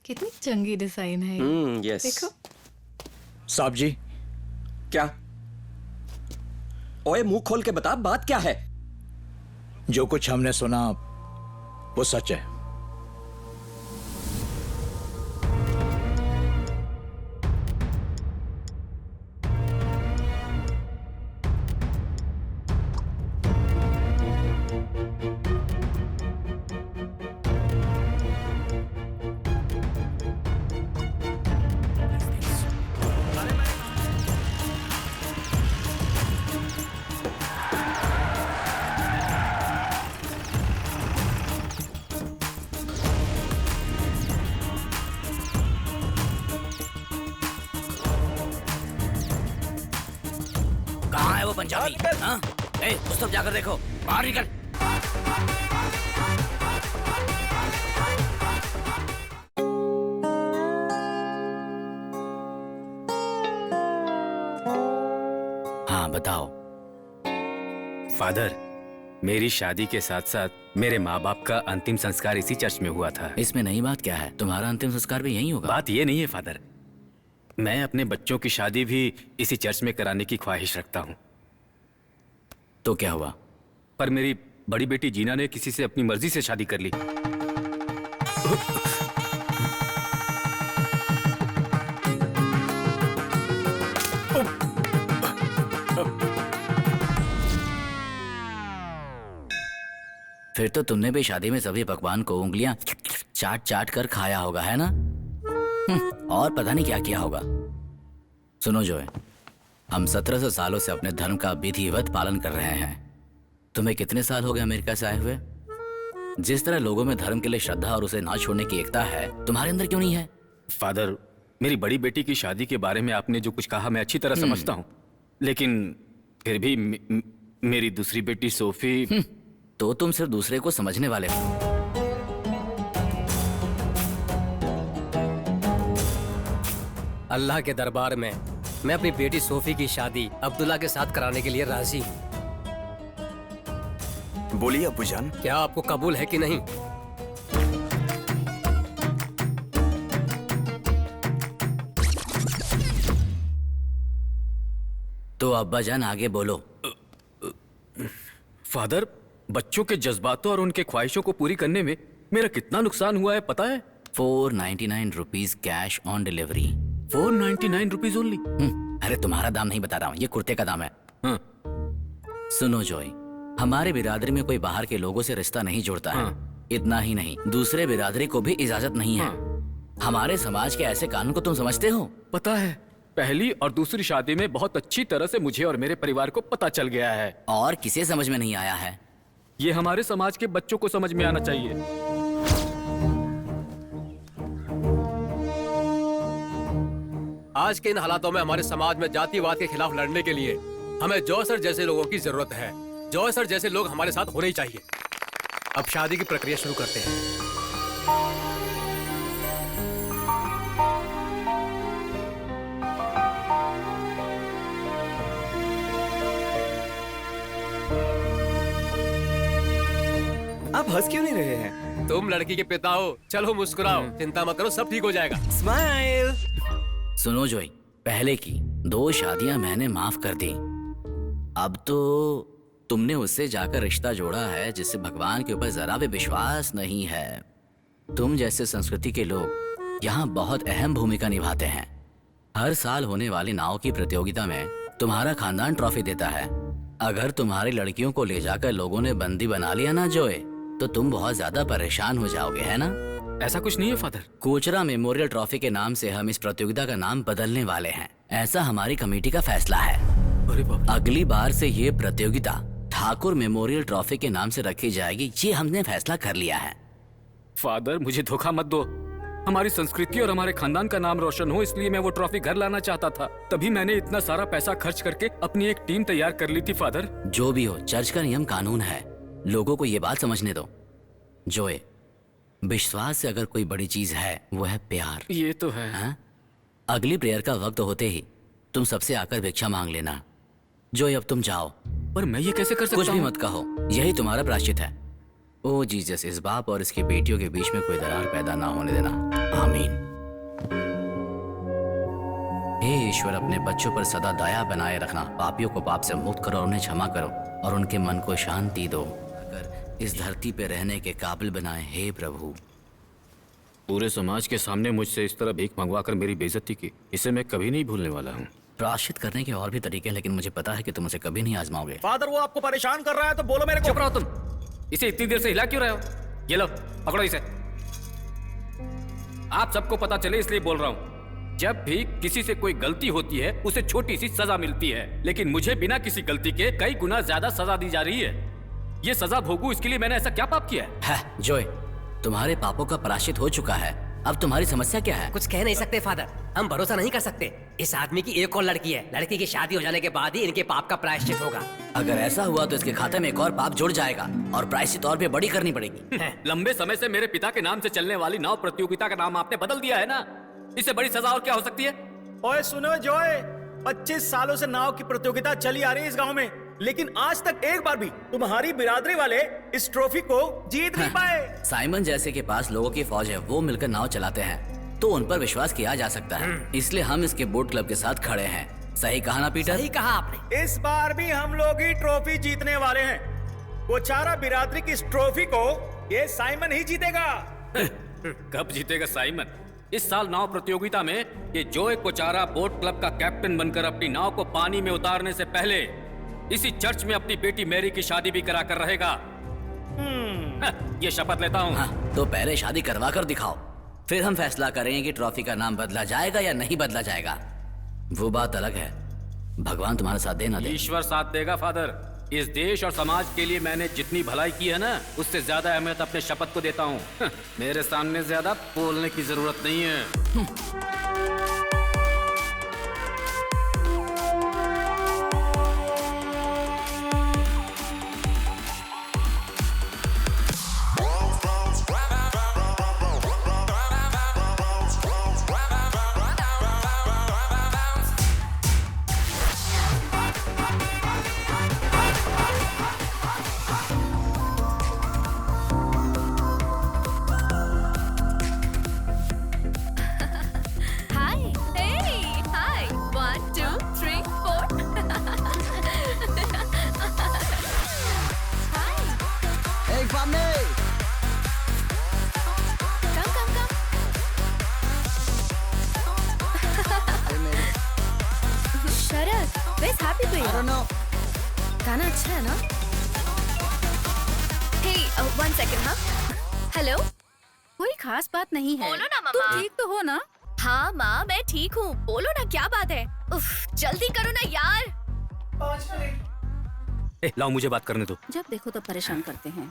कितनी चंगी डिजाइन है ये। यस। देखो। साहब जी, क्या? ओए मुंह खोल के बता, बात क्या है? जो कुछ हमने सुना वो सच है। कहाँ है वो पंजाबी? हाँ? ए, उस तरफ जाकर देखो, बाहर निकल। हाँ बताओ। फादर, मेरी शादी के साथ साथ मेरे माँ बाप का अंतिम संस्कार इसी चर्च में हुआ था। इसमें नई बात क्या है? तुम्हारा अंतिम संस्कार भी यहीं होगा। बात ये नहीं है फादर, मैं अपने बच्चों की शादी भी इसी चर्च में कराने की ख्वाहिश रखता हूँ। तो क्या हुआ? पर मेरी बड़ी बेटी जीना ने किसी से अपनी मर्जी से शादी कर ली। फिर तो तुमने भी शादी में सभी पकवान को उंगलियां चाट चाट कर खाया होगा, है ना? और पता नहीं क्या किया होगा। सुनो जोए, हम 1700 सालों से अपने धर्म का विधिवत पालन कर रहे हैं। तुम्हें कितने साल हो गए अमेरिका से आए हुए? जिस तरह लोगों में धर्म के लिए श्रद्धा और उसे ना छोड़ने की एकता है, तुम्हारे अंदर क्यों नहीं है? फादर, मेरी बड़ी बेटी की शादी के बारे में आपने जो कुछ कहा मैं अच्छी तरह समझता हूँ, लेकिन फिर भी मेरी दूसरी बेटी सोफी। तो तुम सिर्फ दूसरे को समझने वाले हो। अल्लाह के दरबार में मैं अपनी बेटी सोफी की शादी अब्दुल्ला के साथ कराने के लिए राजी हूँ। बोलिए अब्बूजान। क्या आपको कबूल है कि नहीं? तो अब्बा जान आगे बोलो। फादर, बच्चों के जज्बातों और उनके ख्वाहिशों को पूरी करने में मेरा कितना नुकसान हुआ है पता है? 499 rupees cash on delivery. 499 rupees only? अरे तुम्हारा दाम नहीं बता रहा हूँ, ये कुर्ते का दाम है। हाँ। सुनो जॉय, हमारे बिरादरी में कोई बाहर के लोगों से रिश्ता नहीं जोड़ता है। इतना ही नहीं, दूसरे बिरादरी को भी इजाजत नहीं है। हमारे समाज के ऐसे कानून को तुम समझते हो? पता है, पहली और दूसरी शादी में बहुत अच्छी तरह से मुझे और मेरे परिवार को पता चल गया है। और किसे समझ में नहीं आया है? ये हमारे समाज के बच्चों को समझ में आना चाहिए। आज के इन हालातों में हमारे समाज में जातिवाद के खिलाफ लड़ने के लिए हमें जॉय सर जैसे लोगों की जरूरत है। जॉय सर जैसे लोग हमारे साथ होने ही चाहिए। अब शादी की प्रक्रिया शुरू करते हैं। आप हंस क्यों नहीं रहे हैं? तुम लड़की के पिता हो, चलो मुस्कुराओ। चिंता मत करो, सब ठीक हो जाएगा। स्माइल। सुनो जोई, पहले की 2 शादियां मैंने माफ कर दी। अब तो तुमने उससे जाकर रिश्ता जोड़ा है जिससे भगवान के ऊपर जरा भी विश्वास नहीं है। तुम जैसे संस्कृति के लोग यहाँ बहुत अहम भूमिका निभाते हैं। हर साल होने वाली नाव की प्रतियोगिता में तुम्हारा खानदान ट्रॉफी देता है। अगर तुम्हारी लड़कियों को ले जाकर लोगों ने बंदी बना लिया ना जोए, तो तुम बहुत ज्यादा परेशान हो जाओगे, है ना? ऐसा कुछ नहीं है फादर। कोचरा मेमोरियल ट्रॉफी के नाम से हम इस प्रतियोगिता का नाम बदलने वाले हैं। ऐसा हमारी कमेटी का फैसला है। अरे बाप रे। अगली बार से ये प्रतियोगिता ठाकुर मेमोरियल ट्रॉफी के नाम से रखी जाएगी। ये हमने फैसला कर लिया है। फादर, मुझे धोखा मत दो। हमारी संस्कृति और हमारे खानदान का नाम रोशन हो, इसलिए मैं वो ट्रॉफी घर लाना चाहता था। तभी मैंने इतना सारा पैसा खर्च करके अपनी एक टीम तैयार कर ली थी फादर। जो भी हो, चर्च का नियम कानून है। लोगों को ये बात समझने दो। जोए, विश्वास से अगर कोई बड़ी चीज है वो है प्यार। ये तो है। हाँ? अगली प्रेयर का वक्त होते ही तुम सबसे आकर भिक्षा मांग लेना। जोए, अब तुम जाओ। पर मैं ये कैसे कर सकता हूँ? कुछ भी मत कहो, यही तुम्हारा प्रायश्चित है। ओ जीसस, इस बाप और इसकी बेटियों के बीच में कोई दरार पैदा ना होने देना। आमीन। हे ईश्वर, अपने बच्चों पर सदा दया बनाए रखना, पापियों को पाप से मुक्त करो और उन्हें क्षमा करो और उनके मन को शांति दो, अगर इस धरती पे रहने के काबिल बनाए। हे प्रभु। पूरे समाज के सामने मुझसे इस तरह भीख मंगवाकर मेरी बेइज्जती की, इसे मैं कभी नहीं भूलने वाला हूँ। प्रायश्चित करने के और भी तरीके हैं, लेकिन मुझे पता है कि तुम उसे कभी नहीं आजमाओगे। फादर, वो आपको परेशान कर रहा है तो बोलो मेरे को। चुप रहो तुम, इसे इतनी देर से हिला क्यों रहे हो? ये लो, पकड़ो इसे। आप सबको पता चले इसलिए बोल रहा हूँ, जब भी किसी से कोई गलती होती है उसे छोटी सी सजा मिलती है, लेकिन मुझे बिना किसी गलती के कई गुना ज्यादा सजा दी जा रही है। ये सजा भोगूं, इसके लिए मैंने ऐसा क्या पाप किया है? जोय, तुम्हारे पापों का प्रायश्चित हो चुका है, अब तुम्हारी समस्या क्या है? कुछ कह नहीं सकते फादर, हम भरोसा नहीं कर सकते। इस आदमी की एक और लड़की है, लड़की की शादी हो जाने के बाद ही इनके पाप का प्रायश्चित होगा। अगर ऐसा हुआ तो इसके खाते में एक और पाप जुड़ जाएगा और प्रायश्चित और भी बड़ी करनी पड़ेगी। लंबे समय से मेरे पिता के नाम से चलने वाली नाव प्रतियोगिता का नाम आपने बदल दिया है ना, इससे बड़ी सजा और क्या हो सकती है? ओए सुनो जॉय, 25 सालों से नाव की प्रतियोगिता चली आ रही है इस गांव में, लेकिन आज तक एक बार भी तुम्हारी बिरादरी वाले इस ट्रॉफी को जीत नहीं पाए। साइमन जैसे के पास लोगों की फौज है, वो मिलकर नाव चलाते हैं, तो उन पर विश्वास किया जा सकता है। इसलिए हम इसके बोट क्लब के साथ खड़े हैं। सही कहा ना पीटर? सही कहा आपने। इस बार भी हम लोग ही ट्रॉफी जीतने वाले हैं। कोचारा बिरादरी की इस ट्रॉफी को ये साइमन ही जीतेगा। कब जीतेगा साइमन? इस साल नाव प्रतियोगिता में ये जोए कोचारा बोट क्लब का कैप्टन बनकर अपनी नाव को पानी में उतारने से पहले इसी चर्च में अपनी बेटी मैरी की शादी भी करा कर रहेगा। ये शपथ लेता हूँ। हाँ, तो पहले शादी करवा कर दिखाओ, फिर हम फैसला करेंगे कि ट्रॉफी का नाम बदला जाएगा या नहीं बदला जाएगा। वो बात अलग है, भगवान तुम्हारे साथ देना दे। ईश्वर साथ देगा फादर। इस देश और समाज के लिए मैंने जितनी भलाई की है ना, उससे ज्यादा अहमियत अपने शपथ को देता हूँ। मेरे सामने ज्यादा बोलने की जरूरत नहीं है। गाना अच्छा है ना? Hey, one second, हाँ? हेलो? कोई खास बात नहीं है। बोलो ना तुम मामा। ठीक तो हो ना? हाँ माँ, मैं ठीक हूँ। बोलो ना, क्या बात है? उफ, जल्दी करो ना यार। लाओ मुझे बात करने दो। जब देखो तो परेशान करते हैं।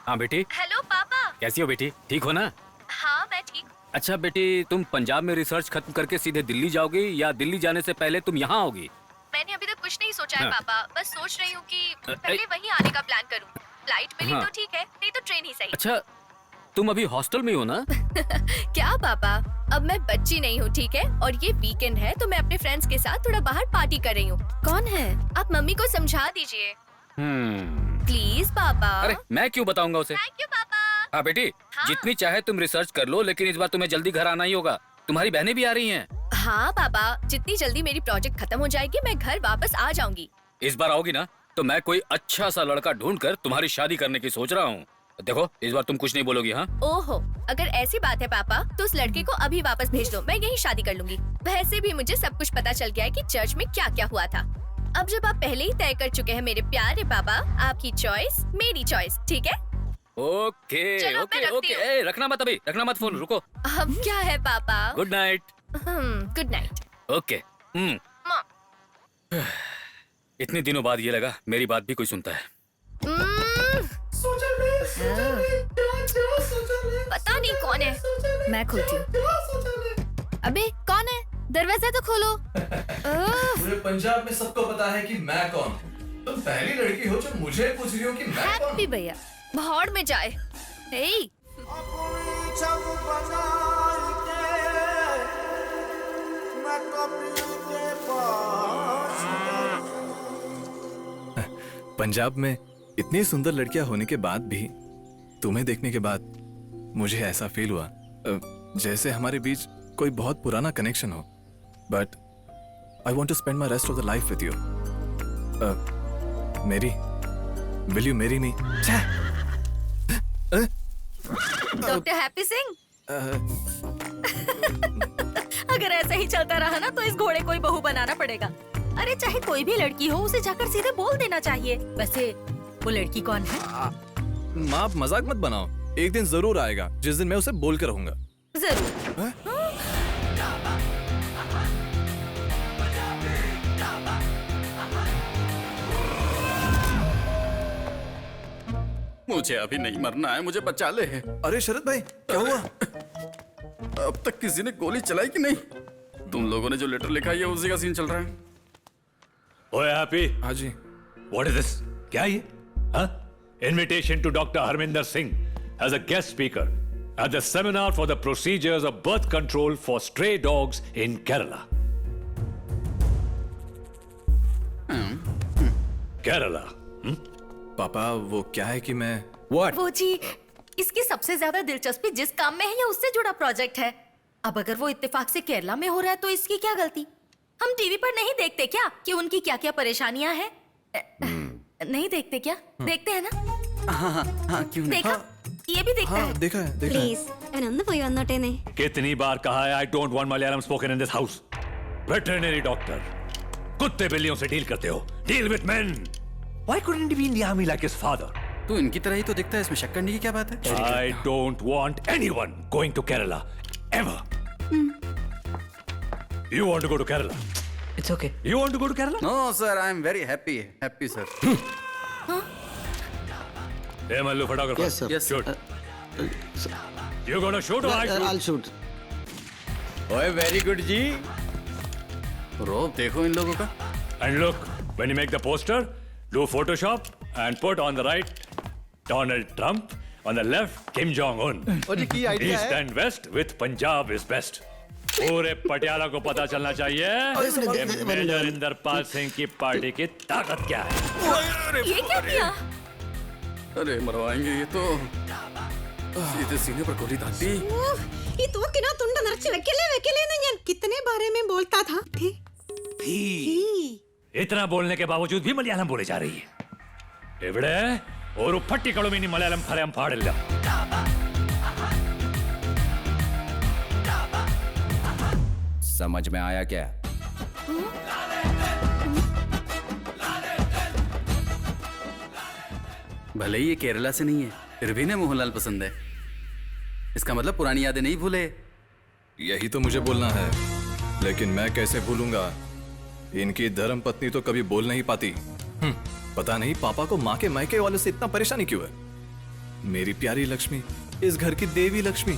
हाँ बेटी। हेलो पापा। कैसी हो बेटी? ठीक हो ना? हाँ मैं ठीक हूँ। अच्छा बेटी, तुम पंजाब में रिसर्च खत्म करके सीधे दिल्ली जाओगी या दिल्ली जाने से पहले तुम यहाँ आओगी? मैंने अभी तक कुछ नहीं सोचा है हाँ। पापा, बस सोच रही हूँ कि पहले वहीं आने का प्लान करूँ। फ्लाइट मिली हाँ। तो ठीक है, नहीं तो ट्रेन ही सही। अच्छा, तुम अभी हॉस्टल में हो ना? क्या पापा, अब मैं बच्ची नहीं हूँ, ठीक है? और ये वीकेंड है तो मैं अपने फ्रेंड्स के साथ थोड़ा बाहर पार्टी कर रही हूँ। कौन है? आप मम्मी को समझा दीजिए प्लीज पापा। अरे मैं क्यों बताऊंगा उसे? थैंक यू पापा। हाँ बेटी, हाँ। जितनी चाहे तुम रिसर्च कर लो, लेकिन इस बार तुम्हें जल्दी घर आना ही होगा। तुम्हारी बहनें भी आ रही हैं। हाँ पापा, जितनी जल्दी मेरी प्रोजेक्ट खत्म हो जाएगी मैं घर वापस आ जाऊंगी। इस बार आओगी ना तो मैं कोई अच्छा सा लड़का ढूंढकर तुम्हारी शादी करने की सोच रहा हूँ। देखो, इस बार तुम कुछ नहीं बोलोगी। हाँ? ओहो, अगर ऐसी बात है पापा तो उस लड़के को अभी वापस भेज दो, मैं यही शादी कर लूंगी। वैसे भी मुझे सब कुछ पता चल गया है कि चर्च में क्या क्या हुआ था। अब जब आप पहले ही तय कर चुके हैं मेरे प्यारे पापा, आपकी चॉइस मेरी चॉइस, ठीक है? ओके चलो, मैं ओके रखती ओके। हूँ। ए, रखना मत अभी, रखना मत फोन, रुको। अब क्या है पापा? Good night. Good night. Okay. माँ। इतने दिनों बाद ये लगा मेरी बात भी कोई सुनता है। पता नहीं कौन है। मैं खोलती हूँ। अबे कौन है? दरवाजा तो खोलो। पूरे पंजाब में सबको पता है कि मैं कौन हूँ। तुम पहली लड़की हो जो मुझे पूछ रही हो कि मैं कौन हैप्पी भैया। भाड़ में जाए। हे, पंजाब में इतनी सुंदर लड़कियां होने के बाद भी तुम्हें देखने के बाद मुझे ऐसा फील हुआ जैसे हमारे बीच कोई बहुत पुराना कनेक्शन हो, but I want to spend my rest of the life with you. Mary, will you marry me? Doctor happy Singh, अगर ऐसा ही चलता रहा ना तो इस घोड़े को ही बहू बनाना पड़ेगा। अरे चाहे कोई भी लड़की हो, उसे जाकर सीधे बोल देना चाहिए। वैसे वो लड़की कौन है? माँ आप मजाक मत बनाओ, एक दिन जरूर आएगा जिस दिन मैं उसे बोल कर रहूंगा। जरूर। मुझे अभी नहीं मरना है, मुझे बचा ले। अरे शरद भाई क्या हुआ? अब तक किसी ने गोली चलाई कि नहीं? तुम लोगों ने जो लेटर लिखा है उसी का सीन चल रहा है। ओए हैप्पी, हाँ जी। What is this? क्या ये? Invitation to doctor Harminder Singh as a guest speaker at the seminar for the procedures of birth control for stray dogs in Kerala. Kerala. पापा वो क्या है कि मैं वो जी, इसकी सबसे ज्यादा दिलचस्पी जिस काम में है या उससे जुड़ा प्रोजेक्ट है। अब अगर वो इत्तेफाक से केरला में हो रहा है तो इसकी क्या गलती? हम टीवी पर नहीं देखते क्या कि उनकी क्या क्या परेशानियां हैं? नहीं देखते क्या? देखते हैं ना? हाँ, क्यों नहीं? देखा? ये भी देखता है। देखा है, देखा है। कितनी बार कहा है I don't want Malayalam spoken in this house. Veterinary doctor, कुत्ते बिल्लियों से डील करते हो, deal with main. Why couldn't he be in the army like his father? तू इनकी तरह ही तो दिखता है, इसमें शक करने की क्या बात है? I don't want anyone going to Kerala ever. You want to go to Kerala? It's okay. You want to go to Kerala? No sir, I am very happy sir. Hey Mallu, photographer. Yes sir. Shoot. You gonna shoot or I shoot? I'll shoot. ओए very good जी। रोब देखो इन लोगों का। And look, when you make the poster, do Photoshop and put on the right Donald Trump, on the left Kim Jong Un. और ये की idea East है? and West with Punjab is best. पूरे पटियाला को पता चलना चाहिए कि मेजर इंदरपाल सिंह की पार्टी की ताकत क्या है। ये क्या किया? अरे मरवाएंगे ये तो। सीधे सीने पर गोली दाती। कितने बारे में बोलता था? इतना बोलने के बावजूद भी मलयालम बोले जा रही है। एवड़े और फट्टी कड़ो में मलयालम फरेम फाड़िल्ला। समझ में आया क्या? भले ही ये केरला से नहीं है, फिर भी ने मोहनलाल पसंद है। इसका मतलब पुरानी यादें नहीं भूले। यही तो मुझे बोलना है, लेकिन मैं कैसे भूलूंगा? इनकी धर्म पत्नी तो कभी बोल नहीं पाती। पता नहीं पापा को माँ के मायके वालों से इतना परेशानी क्यों है। मेरी प्यारी लक्ष्मी, इस घर की देवी लक्ष्मी।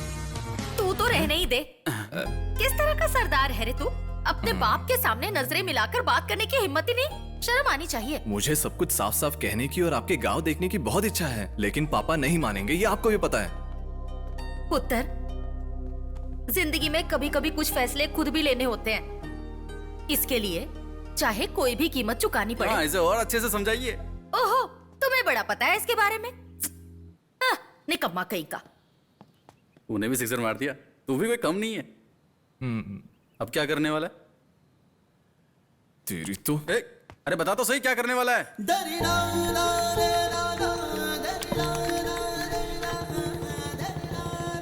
तू तो रहने ही दे। किस तरह का सरदार है रे तू? अपने बाप के सामने नजरें मिलाकर बात करने की हिम्मत ही नहीं। शर्म आनी चाहिए। मुझे सब कुछ साफ साफ कहने की और आपके गांव देखने की बहुत इच्छा है, लेकिन पापा नहीं मानेंगे, ये आपको भी पता है। पुत्र, जिंदगी में कभी कभी कुछ फैसले खुद भी लेने होते हैं। इसके लिए चाहे कोई भी कीमत चुकानी पड़े। हाँ, इसे और अच्छे से समझाइए। ओहो, तुम्हें बड़ा पता है इसके बारे में। निकम्मा कहीं का। उन्हें भी सिक्सर मार दिया। तू भी कोई कम नहीं है। अब क्या करने वाला है? तेरी तो अरे बता तो सही, क्या करने वाला है?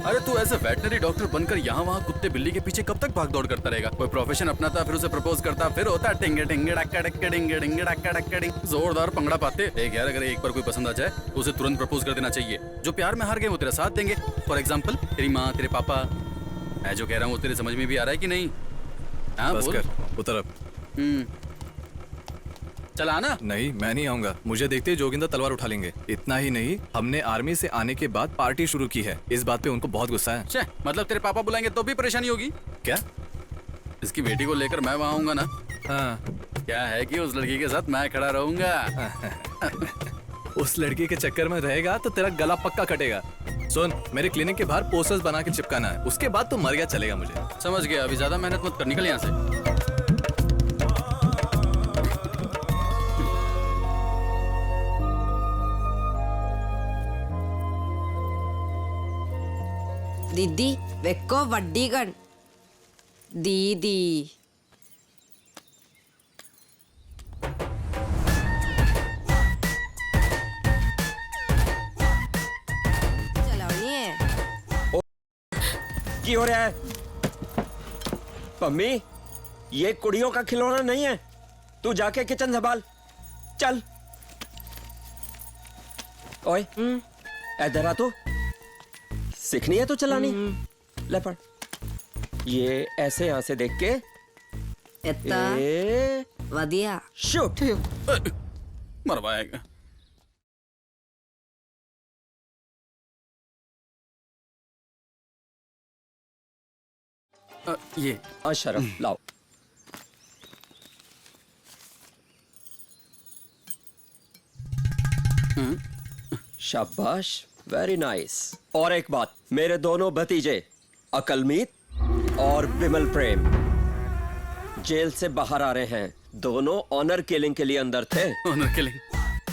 अरे तू ऐसे वेटनरी डॉक्टर बनकर यहाँ वहाँ कुत्ते बिल्ली के पीछे कब तक भाग दौड़ करता रहेगा? कोई प्रोफेशन अपनाता, फिर उसे प्रपोज करता, फिर होता टिंगे टिंगे डक्का डक्का डिंगे डिंगे डक्का डक्का डिंग। जोरदार पंगड़ा पाते। देख यार, अगर एक बार कोई पसंद आ जाए तो उसे तुरंत प्रपोज कर देना चाहिए। जो प्यार में हार गए वो तेरा साथ देंगे। फॉर एग्जाम्पल तेरी माँ, तेरे पापा। मैं जो कह रहा हूँ वो तेरे समझ में भी आ रहा है कि नहीं? हाँ बस बोल। कर, उतर अब। चल आना। नहीं, मैं नहीं आऊंगा। मुझे देखते ही जोगिंदर तलवार उठा लेंगे। इतना ही नहीं, हमने आर्मी से आने के बाद पार्टी शुरू की है। इस बात पे उनको बहुत गुस्सा है। मतलब तेरे पापा बुलाएंगे तो भी परेशानी होगी क्या? इसकी बेटी को लेकर मैं वहाँ आऊंगा ना। हाँ। क्या है कि उस लड़की के साथ मैं खड़ा रहूंगा। उस लड़की के चक्कर में रहेगा तो तेरा गला पक्का कटेगा। सुन, मेरे क्लिनिक के बाहर पोस्टर्स बना के चिपकाना है, उसके बाद तो मर गया चलेगा मुझे। समझ गया। अभी ज्यादा मेहनत मत कर, निकल यहाँ से। दीदी वेको वड्डी गण दीदी चलानी है की हो रहा है? पम्मी, ये कुड़ियों का खिलौना नहीं है। तू जाके किचन संभाल। चल। ओए, इधर आ तू। सीखनी है तो चलानी। ले पढ़। ये ऐसे यहां से देख के इतना वधिया शूट मरवाएगा। ये अशरफ लाओ। शाबाश, वेरी नाइस। और एक बात, मेरे दोनों भतीजे अकलमीत और बिमल प्रेम जेल से बाहर आ रहे हैं। दोनों ऑनर किलिंग के लिए अंदर थे। Honour killing?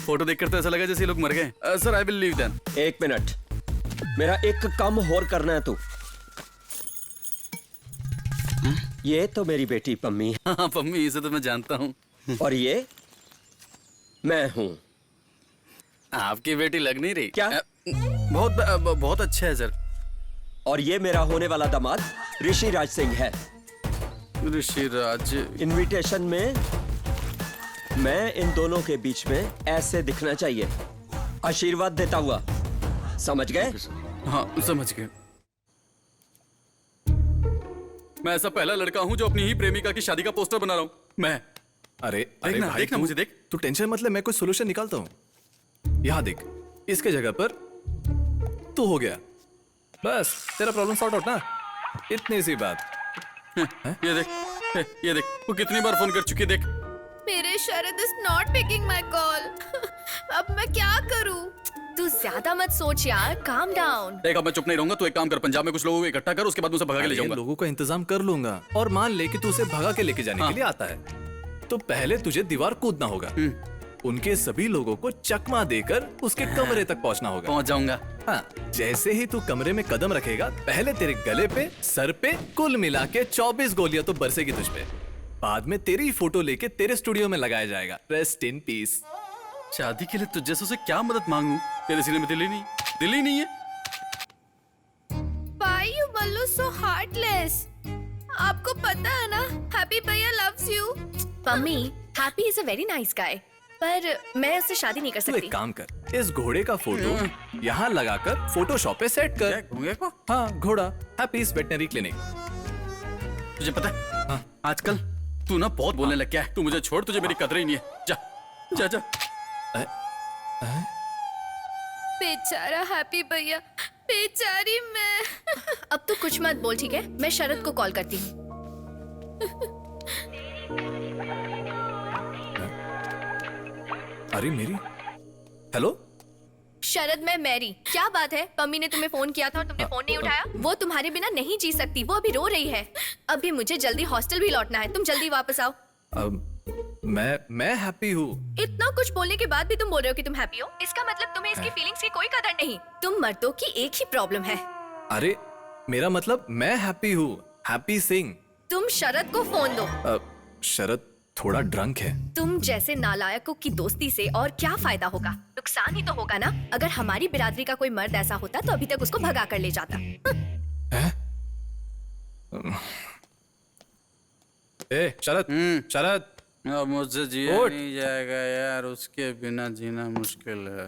फोटो देखकर तो ऐसा लगा जैसे ये लोग मर गए। Sir I will leave them. एक मिनट, मेरा एक काम और करना है। तू ये तो मेरी बेटी पम्मी है। हाँ पम्मी, इसे तो मैं जानता हूँ। और ये मैं हूँ। आपकी बेटी लग नहीं रही। क्या? बहुत अच्छा है सर। और ये मेरा होने वाला दामाद ऋषि राज सिंह है। ऋषि राज? इनविटेशन में मैं इन दोनों के बीच में ऐसे दिखना चाहिए, आशीर्वाद देता हुआ। समझ गए? हाँ समझ गए। मैं ऐसा पहला लड़का हूँ जो अपनी ही प्रेमिका की शादी का पोस्टर बना रहा हूँ। मैं अरे देखना, भाई, देखना मुझे देख। तू टेंशन मत ले, मैं कोई सोल्यूशन निकालता हूँ। यहाँ देख, इसके जगह पर तू हो गया, बस तेरा प्रॉब्लम सॉर्ट आउट ना। इतनी सी बात। ये देख, ये देख, वो कितनी बार फोन कर चुकी है, देख। मेरे Sharad is not picking my call. अब मैं क्या करूं? तू ज्यादा मत सोच यार, काम डाउन। देख अब मैं चुप नहीं रहूंगा। तू एक काम कर, पंजाब में कुछ लोगों को इकट्ठा कर, उसके बाद उसे भगा के ले जाऊंगा। लोगों का इंतजाम कर लूंगा। और मान ले कि तू उसे भगा के लेके जाने के लिए आता है, तो पहले तुझे दीवार कूदना होगा। उनके सभी लोगों को चकमा देकर उसके कमरे तक पहुंचना होगा। पहुंच जाऊंगा। हाँ, जैसे ही तू कमरे में कदम रखेगा, पहले तेरे गले पे, सर पे, कुल मिला के 24 गोलियां तो बरसेगी तुझ पे। बाद में तेरी फोटो लेके तेरे स्टूडियो में लगाया जाएगा। Rest in peace. शादी के लिए तुझ जैसों से क्या मदद मांगू? तेरे सीने में दिल ही नहीं है। Why you Ballu so heartless? आपको पता है ना, हैप्पी भैया loves you। Mummy, happy is a very nice guy, पर मैं उससे शादी नहीं कर तू सकती। एक काम कर, इस घोड़े का फोटो यहाँ लगाकर फोटोशॉप पे सेट कर। घोड़े को? हाँ, घोड़ा। हैप्पीज वेटनरी क्लिनिक। तुझे पता है, हाँ, आजकल तू ना बहुत बोलने लग गया है। तू मुझे छोड़, तुझे मेरी कदर ही नहीं है। जा जा जा। बेचारा हैप्पी भैया, बेचारी मैं। अब तो कुछ मत बोल, ठीक है? मैं शरद को कॉल करती हूँ। अरे मेरी, हेलो शरद, मैं मैरी। क्या बात है? पम्मी ने तुम्हें फोन किया था और तुमने फोन नहीं उठाया। वो तुम्हारे बिना नहीं जी सकती, वो अभी रो रही है। अभी मुझे जल्दी हॉस्टल भी लौटना है, तुम जल्दी वापस आओ। मैं हैप्पी हूँ। इतना कुछ बोलने के बाद भी तुम बोल रहे हो कि तुम हैप्पी हो, इसका मतलब तुम्हें इसकी फीलिंग्स की कोई कदर नहीं। तुम मर्दों की एक ही प्रॉब्लम है। अरे मेरा मतलब मैं हैप्पी हूँ, हैप्पी सिंह। तुम शरद को फोन दो। शरद थोड़ा ड्रंक है। तुम जैसे नालायकों की दोस्ती से और क्या फायदा होगा? नुकसान ही तो होगा ना। अगर हमारी बिरादरी का कोई मर्द ऐसा होता तो अभी तक उसको भगा कर ले जाता। ए शरद, शरद, अब मुझसे जिया नहीं जाएगा यार, उसके बिना जीना मुश्किल है।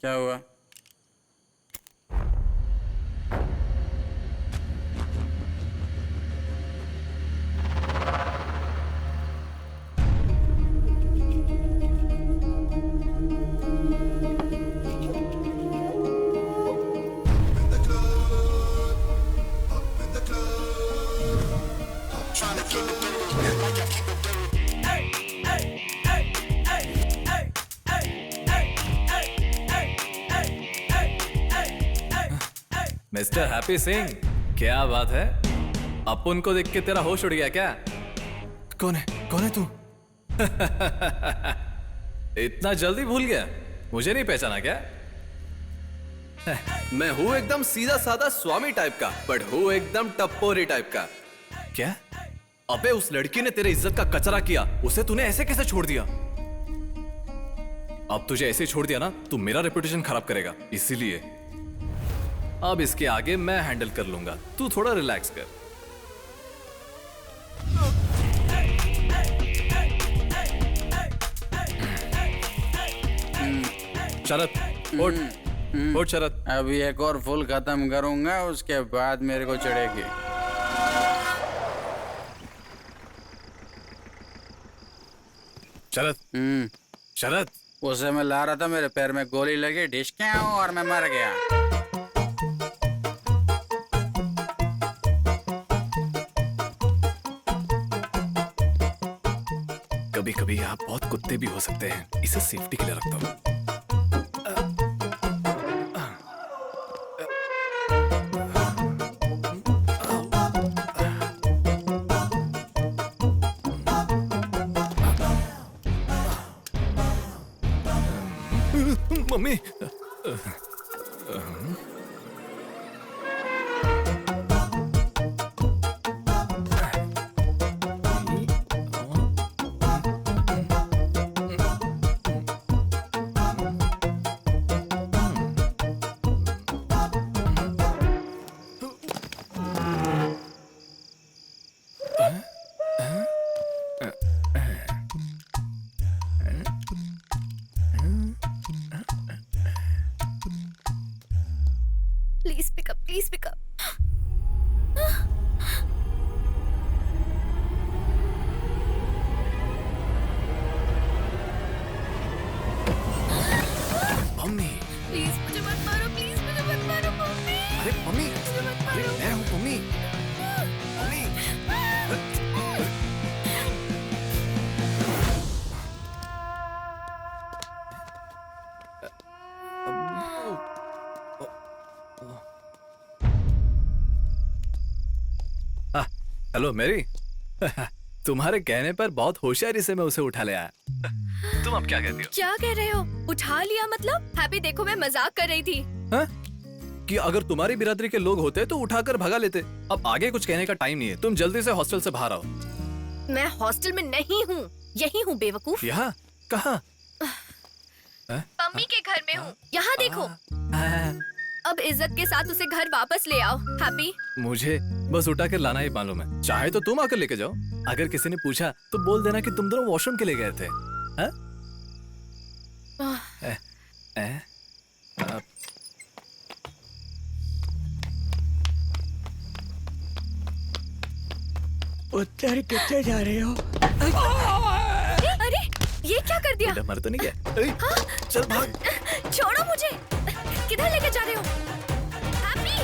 क्या हुआ? मिस्टर हैप्पी सिंह, क्या बात है? अपुन को देख के तेरा होश उड़ गया क्या? कौन है तू? इतना जल्दी भूल गया? मुझे नहीं पहचाना क्या? मैं हूँ एकदम सीधा साधा स्वामी टाइप का, बट हूँ एकदम टप्पोरी टाइप का। क्या? अबे उस लड़की ने तेरे इज्जत का कचरा किया, उसे तूने ऐसे कैसे छोड़ दिया? अब तुझे ऐसे छोड़ दिया ना, तू मेरा रेपुटेशन खराब करेगा, इसीलिए अब इसके आगे मैं हैंडल कर लूंगा, तू थोड़ा रिलैक्स कर। शरद, उठ शरद। अभी एक और फुल खत्म करूंगा, उसके बाद मेरे को चढ़ेगी। शरद, शरद। उसे मैं ला रहा था, मेरे पैर में गोली लगी, ढिसके और मैं मर गया। कभी कभी यहाँ बहुत कुत्ते भी हो सकते हैं, इसे सेफ्टी के लिए रखता हूँ। Mummy, Please pick up. Mummy, please मुझे मत मारो, प्लीज मुझे मत मारो मम्मी। अरे मम्मी, अरे मैं हूँ मम्मी। Mummy, hello Mary. तुम्हारे कहने पर बहुत होशियारी से मैं उसे उठा ले आया। तुम अब क्या कहती हो? क्या कह रहे हो? उठा लिया मतलब? हैप्पी देखो, मैं मजाक कर रही थी। हा? कि अगर तुम्हारी बिरादरी के लोग होते तो उठाकर भगा लेते। अब आगे कुछ कहने का टाइम नहीं है, तुम जल्दी से हॉस्टल से बाहर आओ। मैं हॉस्टल में नहीं हूँ, यही हूँ बेवकूफ। यहाँ? कहाँ? मम्मी के घर में हूँ, यहाँ देखो। अब इज्जत के साथ उसे घर वापस ले आओ। हैप्पी, मुझे बस उठा कर लाना ही मालूम है, चाहे तो तुम आकर लेके जाओ। अगर किसी ने पूछा तो बोल देना कि तुम दोनों वॉशरूम के लिए गए थे। उत्तर कितने जा रहे हो? अरे ये क्या कर दिया? मर तो नहीं गया? हाँ? चल भाग। छोड़ो मुझे, किधर लेके जा रहे हो? हैप्पी,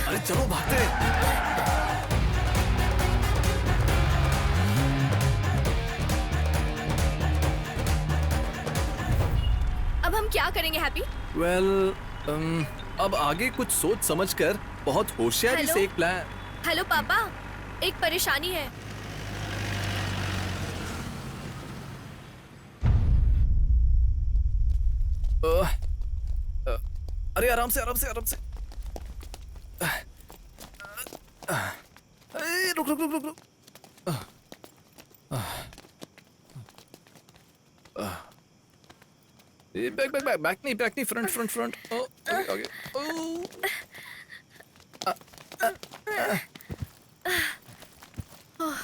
अरे चलो भागते। अब हम क्या करेंगे हैप्पी? वेल, अब आगे कुछ सोच समझकर बहुत होशियारी से एक प्लान। हेलो पापा, एक परेशानी है। अरे आराम से, आराम से, आराम से। रुक रुक रुक रुक रुक। बैक बैक बैक, बैक नहीं, फ्रंट फ्रंट फ्रंट। आगे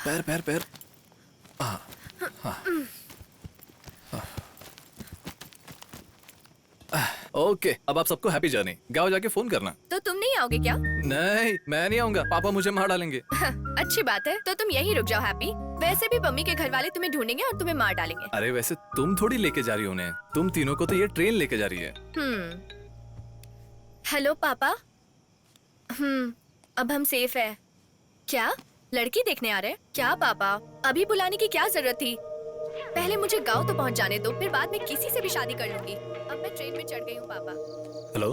पैर पैर पैर। ओके, अब आप सबको हैप्पी जर्नी। गाँव जाके फोन करना। तो तुम नहीं आओगे क्या? नहीं, मैं नहीं आऊंगा, पापा मुझे मार डालेंगे। अच्छी बात है, तो तुम यहीं रुक जाओ हैप्पी। वैसे भी मम्मी के घर वाले तुम्हें ढूंढेंगे और तुम्हें मार डालेंगे। अरे वैसे तुम थोड़ी लेके जा रही हो उन्हें, तुम तीनों को तो ये ट्रेन लेके जा रही है। हेलो पापा। अब हम सेफ है क्या? लड़की देखने आ रहे हैं क्या पापा? अभी बुलाने की क्या जरूरत थी? पहले मुझे गांव तो पहुंच जाने दो, फिर बाद में किसी से भी शादी कर लूंगी। अब मैं ट्रेन में चढ़ गई हूँ पापा। हेलो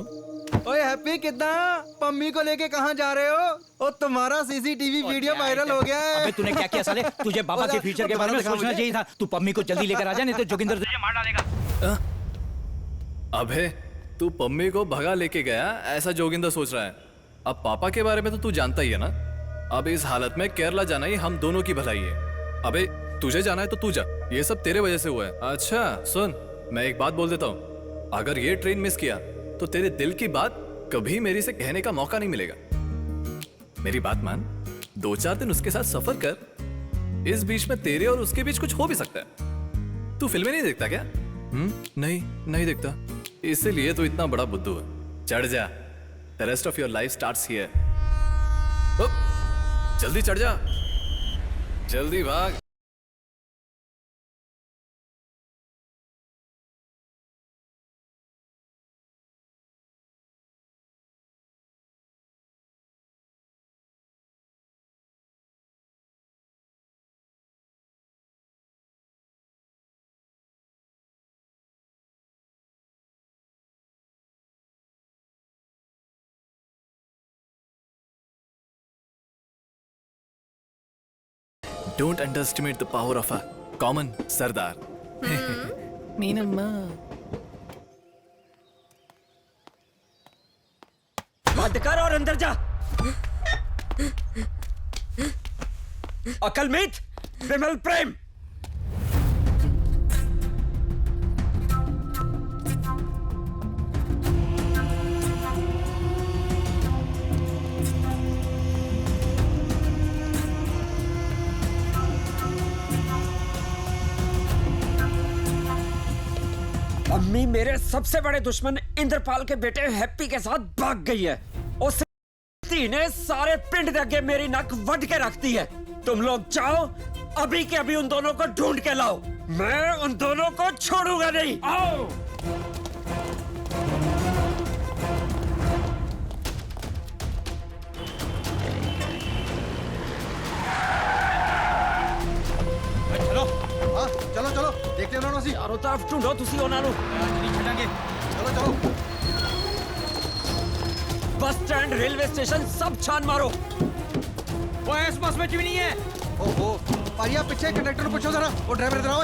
ओए हैप्पी कितना पम्मी को लेके कहाँ जा रहे हो? ओ तुम्हारा सीसीटीवी वीडियो वायरल हो गया है। अबे तूने क्या किया साले? तुझे बाबा के फ्यूचर के बारे में सोचना चाहिए था। तू पम्मी को जल्दी लेकर आ जा, नहीं तो जोगिंदर तुझे मार डालेगा। अबे तू पम्मी को भगा लेके गया, ऐसा जोगिंदर सोच रहा है। अब पापा के बारे में तो तू जानता ही है ना। अब इस हालत में केरला जाना ही हम दोनों की भलाई है। अबे तुझे जाना है तो तू जा, ये सब तेरे वजह से हुआ है। अच्छा सुन, मैं एक बात बोल देता हूँ, अगर ये ट्रेन मिस किया तो तेरे दिल की बात कभी मेरी से कहने का मौका नहीं मिलेगा। मेरी बात मान, 2-4 दिन उसके साथ सफर कर, इस बीच में तेरे और उसके बीच कुछ हो भी सकता है। तू फिल्में नहीं देखता क्या? नहीं देखता, इसीलिए तो इतना बड़ा बुद्धू है। चढ़ जा, the rest of your life starts here. जल्दी चढ़ जा, जल्दी भाग। Don't underestimate the power of a common Sardar. मीनम्मा। बंद कर और अंदर जा। अकलमीत, विमल प्रेम। अम्मी मेरे सबसे बड़े दुश्मन इंद्रपाल के बेटे हैप्पी के साथ भाग गई है। उस ने सारे पिंड दे अगे मेरी नक वट के रखती है। तुम लोग जाओ, अभी के अभी उन दोनों को ढूंढ के लाओ। मैं उन दोनों को छोड़ूंगा नहीं। आओ। चलो चलो देखते हैं ना सी। चारों तरफ ढूंढो, तुसी होना लो। छटांगे। चलो बस स्टैंड, रेलवे स्टेशन सब छान मारो। वो इस बस में भी नहीं है। ओहो, पारिया पीछे कंडक्टर को पूछो जरा, वो ड्राइवर इधर आओ।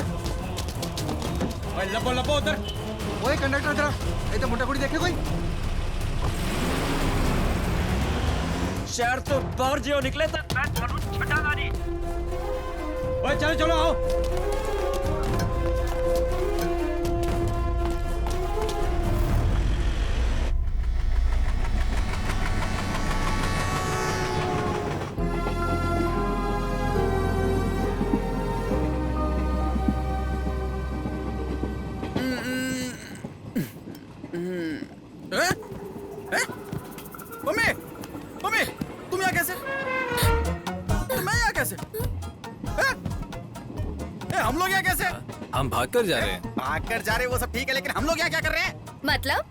ओए लपो उधर। ओए कंडक्टर जरा, ये तो मोटा कुड़ी देखे कोई। शहर तो बाहर जियो निकले तो मैं थानू छटांगा नहीं। ओए चलो आओ। मम्मी, तुम यहाँ कैसे? मैं यहाँ कैसे? हम लोग यहाँ कैसे? हम भाग कर जा रहे हैं। भाग कर जा रहे हो वो सब ठीक है, लेकिन हम लोग यहाँ क्या कर रहे हैं? मतलब?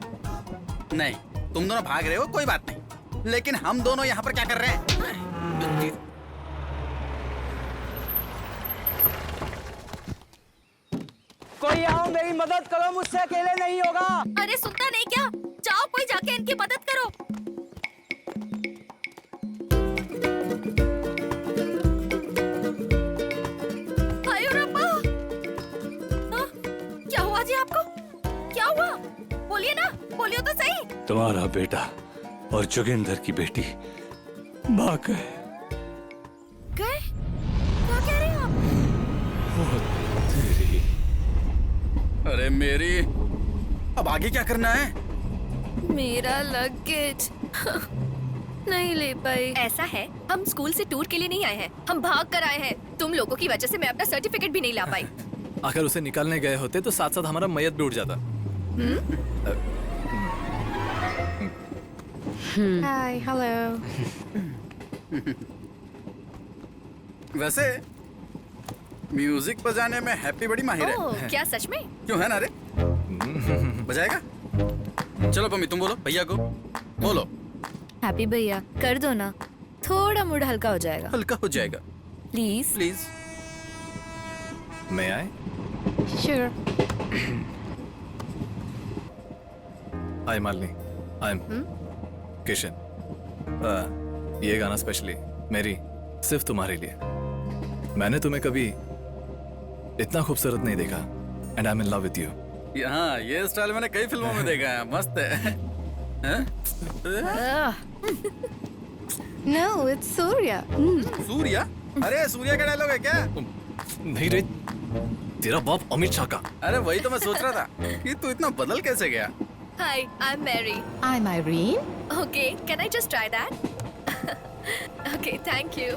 नहीं, तुम दोनों भाग रहे हो कोई बात नहीं, लेकिन हम दोनों यहाँ पर क्या कर रहे हैं? कोई आओ, मेरी मदद करो, मुझसे अकेले नहीं होगा। अरे सुनता नहीं क्या? जाओ कोई जाके इनकी मदद करो। आयो रब्बा! क्या हुआ जी आपको? क्या हुआ? बोलिए ना, बोलियो तो सही। तुम्हारा बेटा और जोगिंदर की बेटी भाग गए। गए? क्या कह रहे हैं आप? अरे मेरी, अब आगे क्या करना है? मेरा लगेज नहीं ले पाई। ऐसा है, हम स्कूल से टूर के लिए नहीं आए हैं, हम भाग कर आए हैं। तुम लोगों की वजह से मैं अपना सर्टिफिकेट भी नहीं ला पाई। अगर उसे निकालने गए होते तो साथ साथ हमारा मैयत भी उठ जाता। हाय, हेलो। वैसे म्यूजिक बजाने में हैप्पी बड़ी माहिर है। क्या सच में? क्यों है ना रे? बजाएगा? चलो पम्मी तुम बोलो भैया को, बोलो। हैप्पी भैया कर दो ना, थोड़ा मूड हल्का हो जाएगा। हल्का हो जाएगा प्लीज प्लीज। मैं आए? Sure. Hi Malini. I am Kishan. ये गाना स्पेशली मेरी सिर्फ तुम्हारे लिए। मैंने तुम्हें कभी इतना खूबसूरत नहीं देखा and I am in love with you. हाँ, ये स्टाइल मैंने कई फिल्मों में देखा है, मस्त है। No, it's Surya. सूर्या? अरे सूर्या का डायलॉग है क्या? नहीं रे, तेरा बाप अमित शाह का। अरे वही तो मैं सोच रहा था कि तू इतना बदल कैसे गया? Hi, I'm Mary. I'm Irene. Okay, can I just try that? Okay, thank you.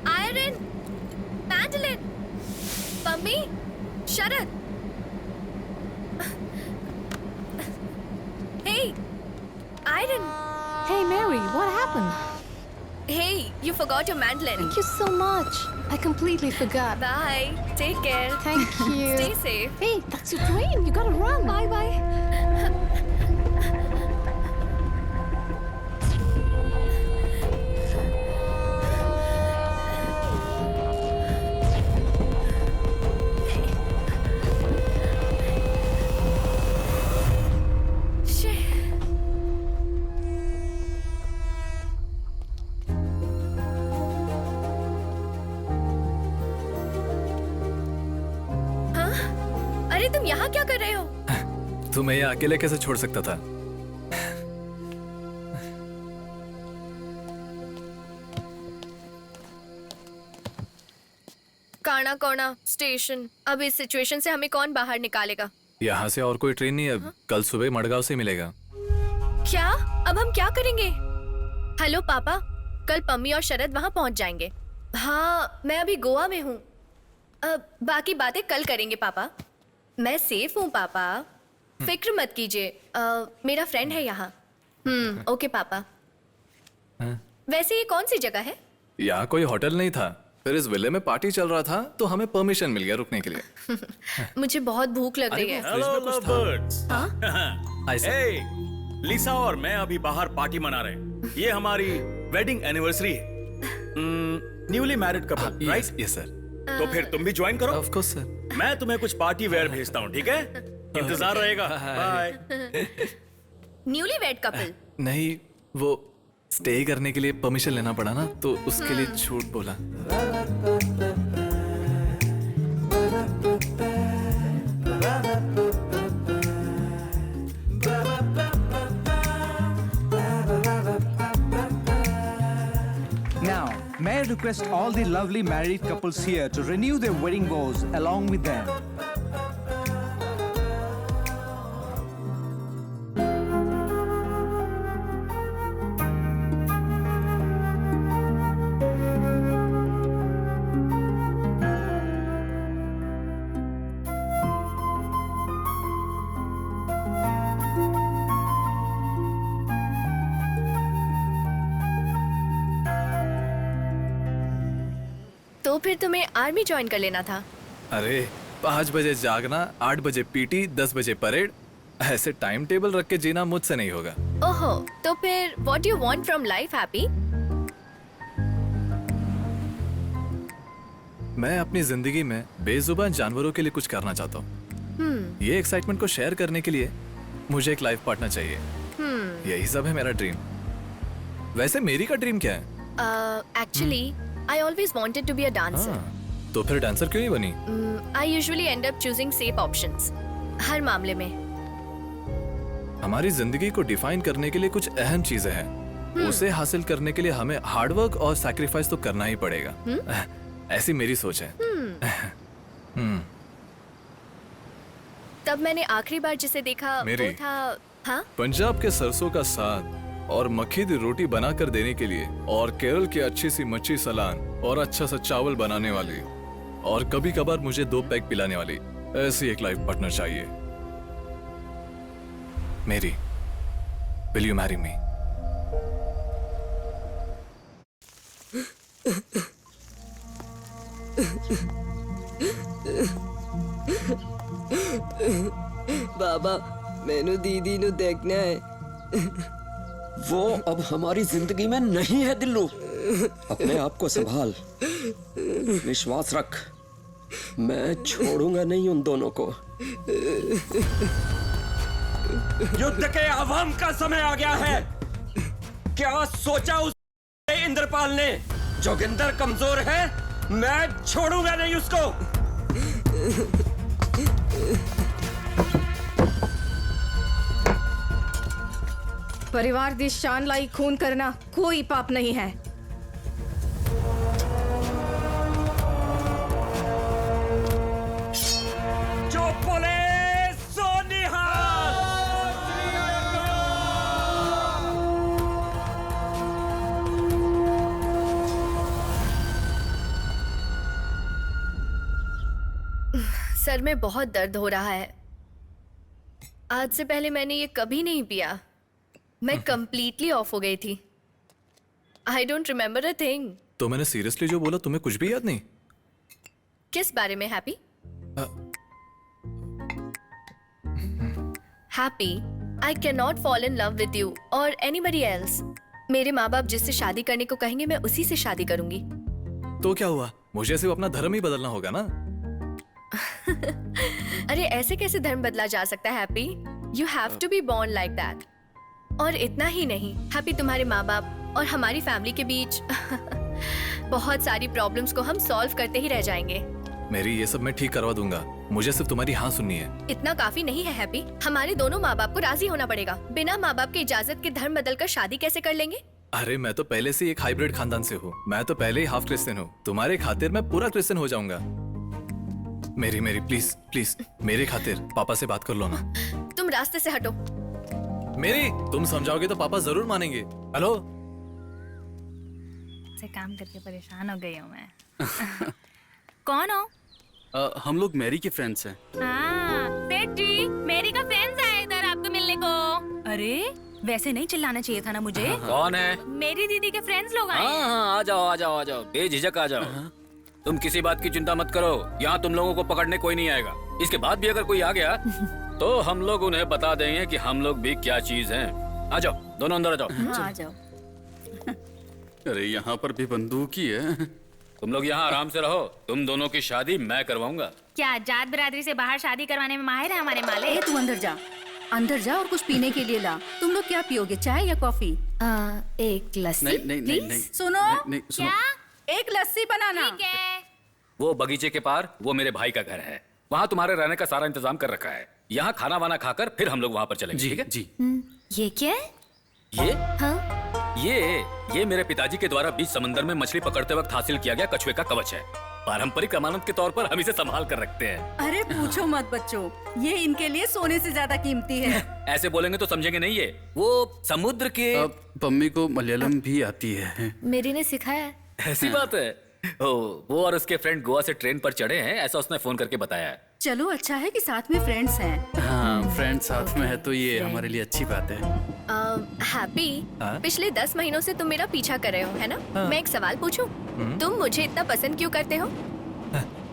Iron, Mandolin, Pummy, Sharad. Hey, Iron. Hey, Mary, what happened? Hey, you forgot your mandolin. Thank you so much. I completely forgot. Bye. Take care. Thank you. Stay safe. Hey, that's your train. You gotta run. Bye bye. अरे तुम यहाँ क्या कर रहे हो? तुम्हें ये अकेले कैसे छोड़ सकता था? काना कोना स्टेशन। अब इस सिचुएशन से हमें कौन बाहर निकालेगा? यहाँ से और कोई ट्रेन नहीं है। कल सुबह मडगांव से मिलेगा। क्या? अब हम क्या करेंगे? हेलो पापा, कल पम्मी और शरद वहाँ पहुँच जाएंगे। हाँ, मैं अभी गोवा में हूँ। अब बाकी बातें कल करेंगे पापा। मैं सेफ हूँ पापा, फिक्र मत कीजिए। मेरा फ्रेंड है यहाँ। ओके पापा। वैसे ये कौन सी जगह है? यहाँ कोई होटल नहीं था, फिर इस विले में पार्टी चल रहा था तो हमें परमिशन मिल गया रुकने के लिए। मुझे बहुत भूख लग रही है। Hello lovebirds. Hi, sir. हे, लिसा और मैं अभी बाहर पार्टी मना रहे हैं। ये हमारी वेडिंग एनिवर्सरी है। Newly married couple, right? Yes sir. तो फिर तुम भी ज्वाइन करो। Of course sir. मैं तुम्हें कुछ पार्टी वेयर भेजता हूँ, ठीक है? इंतजार रहेगा। बाय। Newly wed couple? नहीं, वो स्टे करने के लिए परमिशन लेना पड़ा ना, तो उसके लिए झूठ बोला। Now, may I request all the lovely married couples here to renew their wedding vows along with them. तो फिर तुम्हें आर्मी ज्वाइन कर लेना था। अरे 5 बजे जागना, 8 बजे पीटी, 10 बजे परेड, ऐसे टाइम टेबल रख के जीना मुझसे नहीं होगा। ओहो, तो फिर what you want from life, happy? मैं अपनी जिंदगी में बेजुबान जानवरों के लिए कुछ करना चाहता हूँ। ये एक्साइटमेंट को शेयर करने के लिए मुझे एक लाइफ पार्टनर चाहिए। यही सब है मेरा ड्रीम। वैसे मेरी का ड्रीम क्या है? Actually I always wanted to be a dancer. तो फिर डांसर क्यों नहीं बनी? I usually end up choosing safe options. हर मामले में। हमारी जिंदगी को डिफाइन करने के लिए कुछ अहम चीजें हैं। उसे हासिल करने के लिए हमें हार्डवर्क और सैक्रिफाइस तो करना ही पड़ेगा। ऐसी मेरी सोच है। तब मैंने आखिरी बार जिसे देखा वो था। हाँ? पंजाब के सरसों का साग और मक्खी दी रोटी बनाकर देने के लिए, और केरल की अच्छी सी मच्छी सलान और अच्छा सा चावल बनाने वाली, और कभी कभार मुझे 2 पैक पिलाने वाली, ऐसी एक लाइफ पार्टनर चाहिए। मेरी, विल यू मैरी मी? बाबा मैनू दीदी नु देखना है। वो अब हमारी जिंदगी में नहीं है दिल्लू। अपने आप को संभाल, विश्वास रख, मैं छोड़ूंगा नहीं उन दोनों को। युद्ध के आवाम का समय आ गया है। क्या सोचा उस इंद्रपाल ने? जोगिंदर कमजोर है, मैं छोड़ूंगा नहीं उसको। परिवार दी शान लाई खून करना कोई पाप नहीं है। जो बोले सो निहाल। सर में बहुत दर्द हो रहा है। आज से पहले मैंने ये कभी नहीं पिया। मैं कंप्लीटली ऑफ हो गई थी। I don't remember a thing. तो मैंने सीरियसली जो बोला तुम्हें कुछ भी याद नहीं? किस बारे में happy? Happy, I can not fall in love with you और एनीबडी एल्स। मेरे माँ बाप जिससे शादी करने को कहेंगे मैं उसी से शादी करूंगी। तो क्या हुआ? मुझे सिर्फ अपना धर्म ही बदलना होगा ना। अरे ऐसे कैसे धर्म बदला जा सकता है happy? You have to be born like that. और इतना ही नहीं हैप्पी, तुम्हारे माँ बाप और हमारी फैमिली के बीच बहुत सारी प्रॉब्लम्स को हम सॉल्व करते ही रह जाएंगे। मेरी ये सब मैं ठीक करवा दूंगा, मुझे सिर्फ तुम्हारी हाँ सुननी है। इतना काफी नहीं है हैप्पी, हमारे दोनों माँ बाप को राजी होना पड़ेगा। बिना माँ बाप की इजाजत के धर्म बदलकर शादी कैसे कर लेंगे? अरे मैं तो पहले से एक हाइब्रिड खानदान से हूँ। मैं तो पहले ही हाफ क्रिश्चियन हूँ। तुम्हारे खातिर मैं पूरा क्रिश्चियन हो जाऊंगा। मेरी मेरी प्लीज प्लीज मेरे खातिर पापा से बात कर लो ना। तुम रास्ते से हटो। मेरी तुम समझाओगे तो पापा जरूर मानेंगे। हेलो, से काम करके परेशान हो गई हूँ मैं। कौन हो? हम लोग मैरी के फ्रेंड्स हैं। हाँ, सेठ जी, मेरी का फ्रेंड्स आए इधर आपको मिलने को। अरे वैसे नहीं चिल्लाना चाहिए था ना मुझे। कौन है? मेरी दीदी के फ्रेंड्स लोग आए। हाँ, आ जाओ आ जाओ आ जाओ, बेझिझक आ जाओ। तुम किसी बात की चिंता मत करो, यहाँ तुम लोगों को पकड़ने कोई नहीं आएगा। इसके बाद भी अगर कोई आ गया तो हम लोग उन्हें बता देंगे कि हम लोग भी क्या चीज हैं। आ जाओ, दोनों अंदर आ जाओ। हाँ, आ जाओ। अरे यहाँ पर भी बंदूक ही है। तुम लोग यहाँ आराम से रहो, तुम दोनों की शादी मैं करवाऊंगा। क्या जात बिरादरी से बाहर शादी करवाने में माहिर है हमारे माले? तू अंदर जा, अंदर जा और कुछ पीने के लिए ला। तुम लोग क्या पियोगे, चाय या कॉफी? एक लस्सी। नहीं नहीं नहीं नहीं। सुनो, नहीं, सुनो। क्या? एक लस्सी बनाना। ठीक है। वो बगीचे के पार वो मेरे भाई का घर है, वहाँ तुम्हारे रहने का सारा इंतजाम कर रखा है। यहाँ खाना वाना खाकर फिर हम लोग वहाँ पर चलेंगे। ठीक है जी। ये क्या है? ये हाँ? ये मेरे पिताजी के द्वारा बीच समंदर में मछली पकड़ते वक्त हासिल किया गया कछुए का कवच है। पारंपरिक अमानत के तौर पर हम इसे संभाल कर रखते हैं। अरे पूछो मत बच्चों, ये इनके लिए सोने से ज्यादा कीमती है। ऐसे बोलेंगे तो समझेंगे नहीं। ये वो समुद्र के पम्मी को मलयालम भी आती है। मेरी ने सिखाया है। ऐसी बात है। वो और उसके फ्रेंड गोवा से ट्रेन पर चढ़े हैं, ऐसा उसने फोन करके बताया है। चलो अच्छा है कि साथ में फ्रेंड्स हैं। हाँ, फ्रेंड साथ में है तो ये हमारे लिए अच्छी बात है। हैप्पी, हाँ? पिछले 10 महीनों से तुम मेरा पीछा कर रहे हो, है ना? हाँ। मैं एक सवाल पूछूं? तुम मुझे इतना पसंद क्यों करते हो?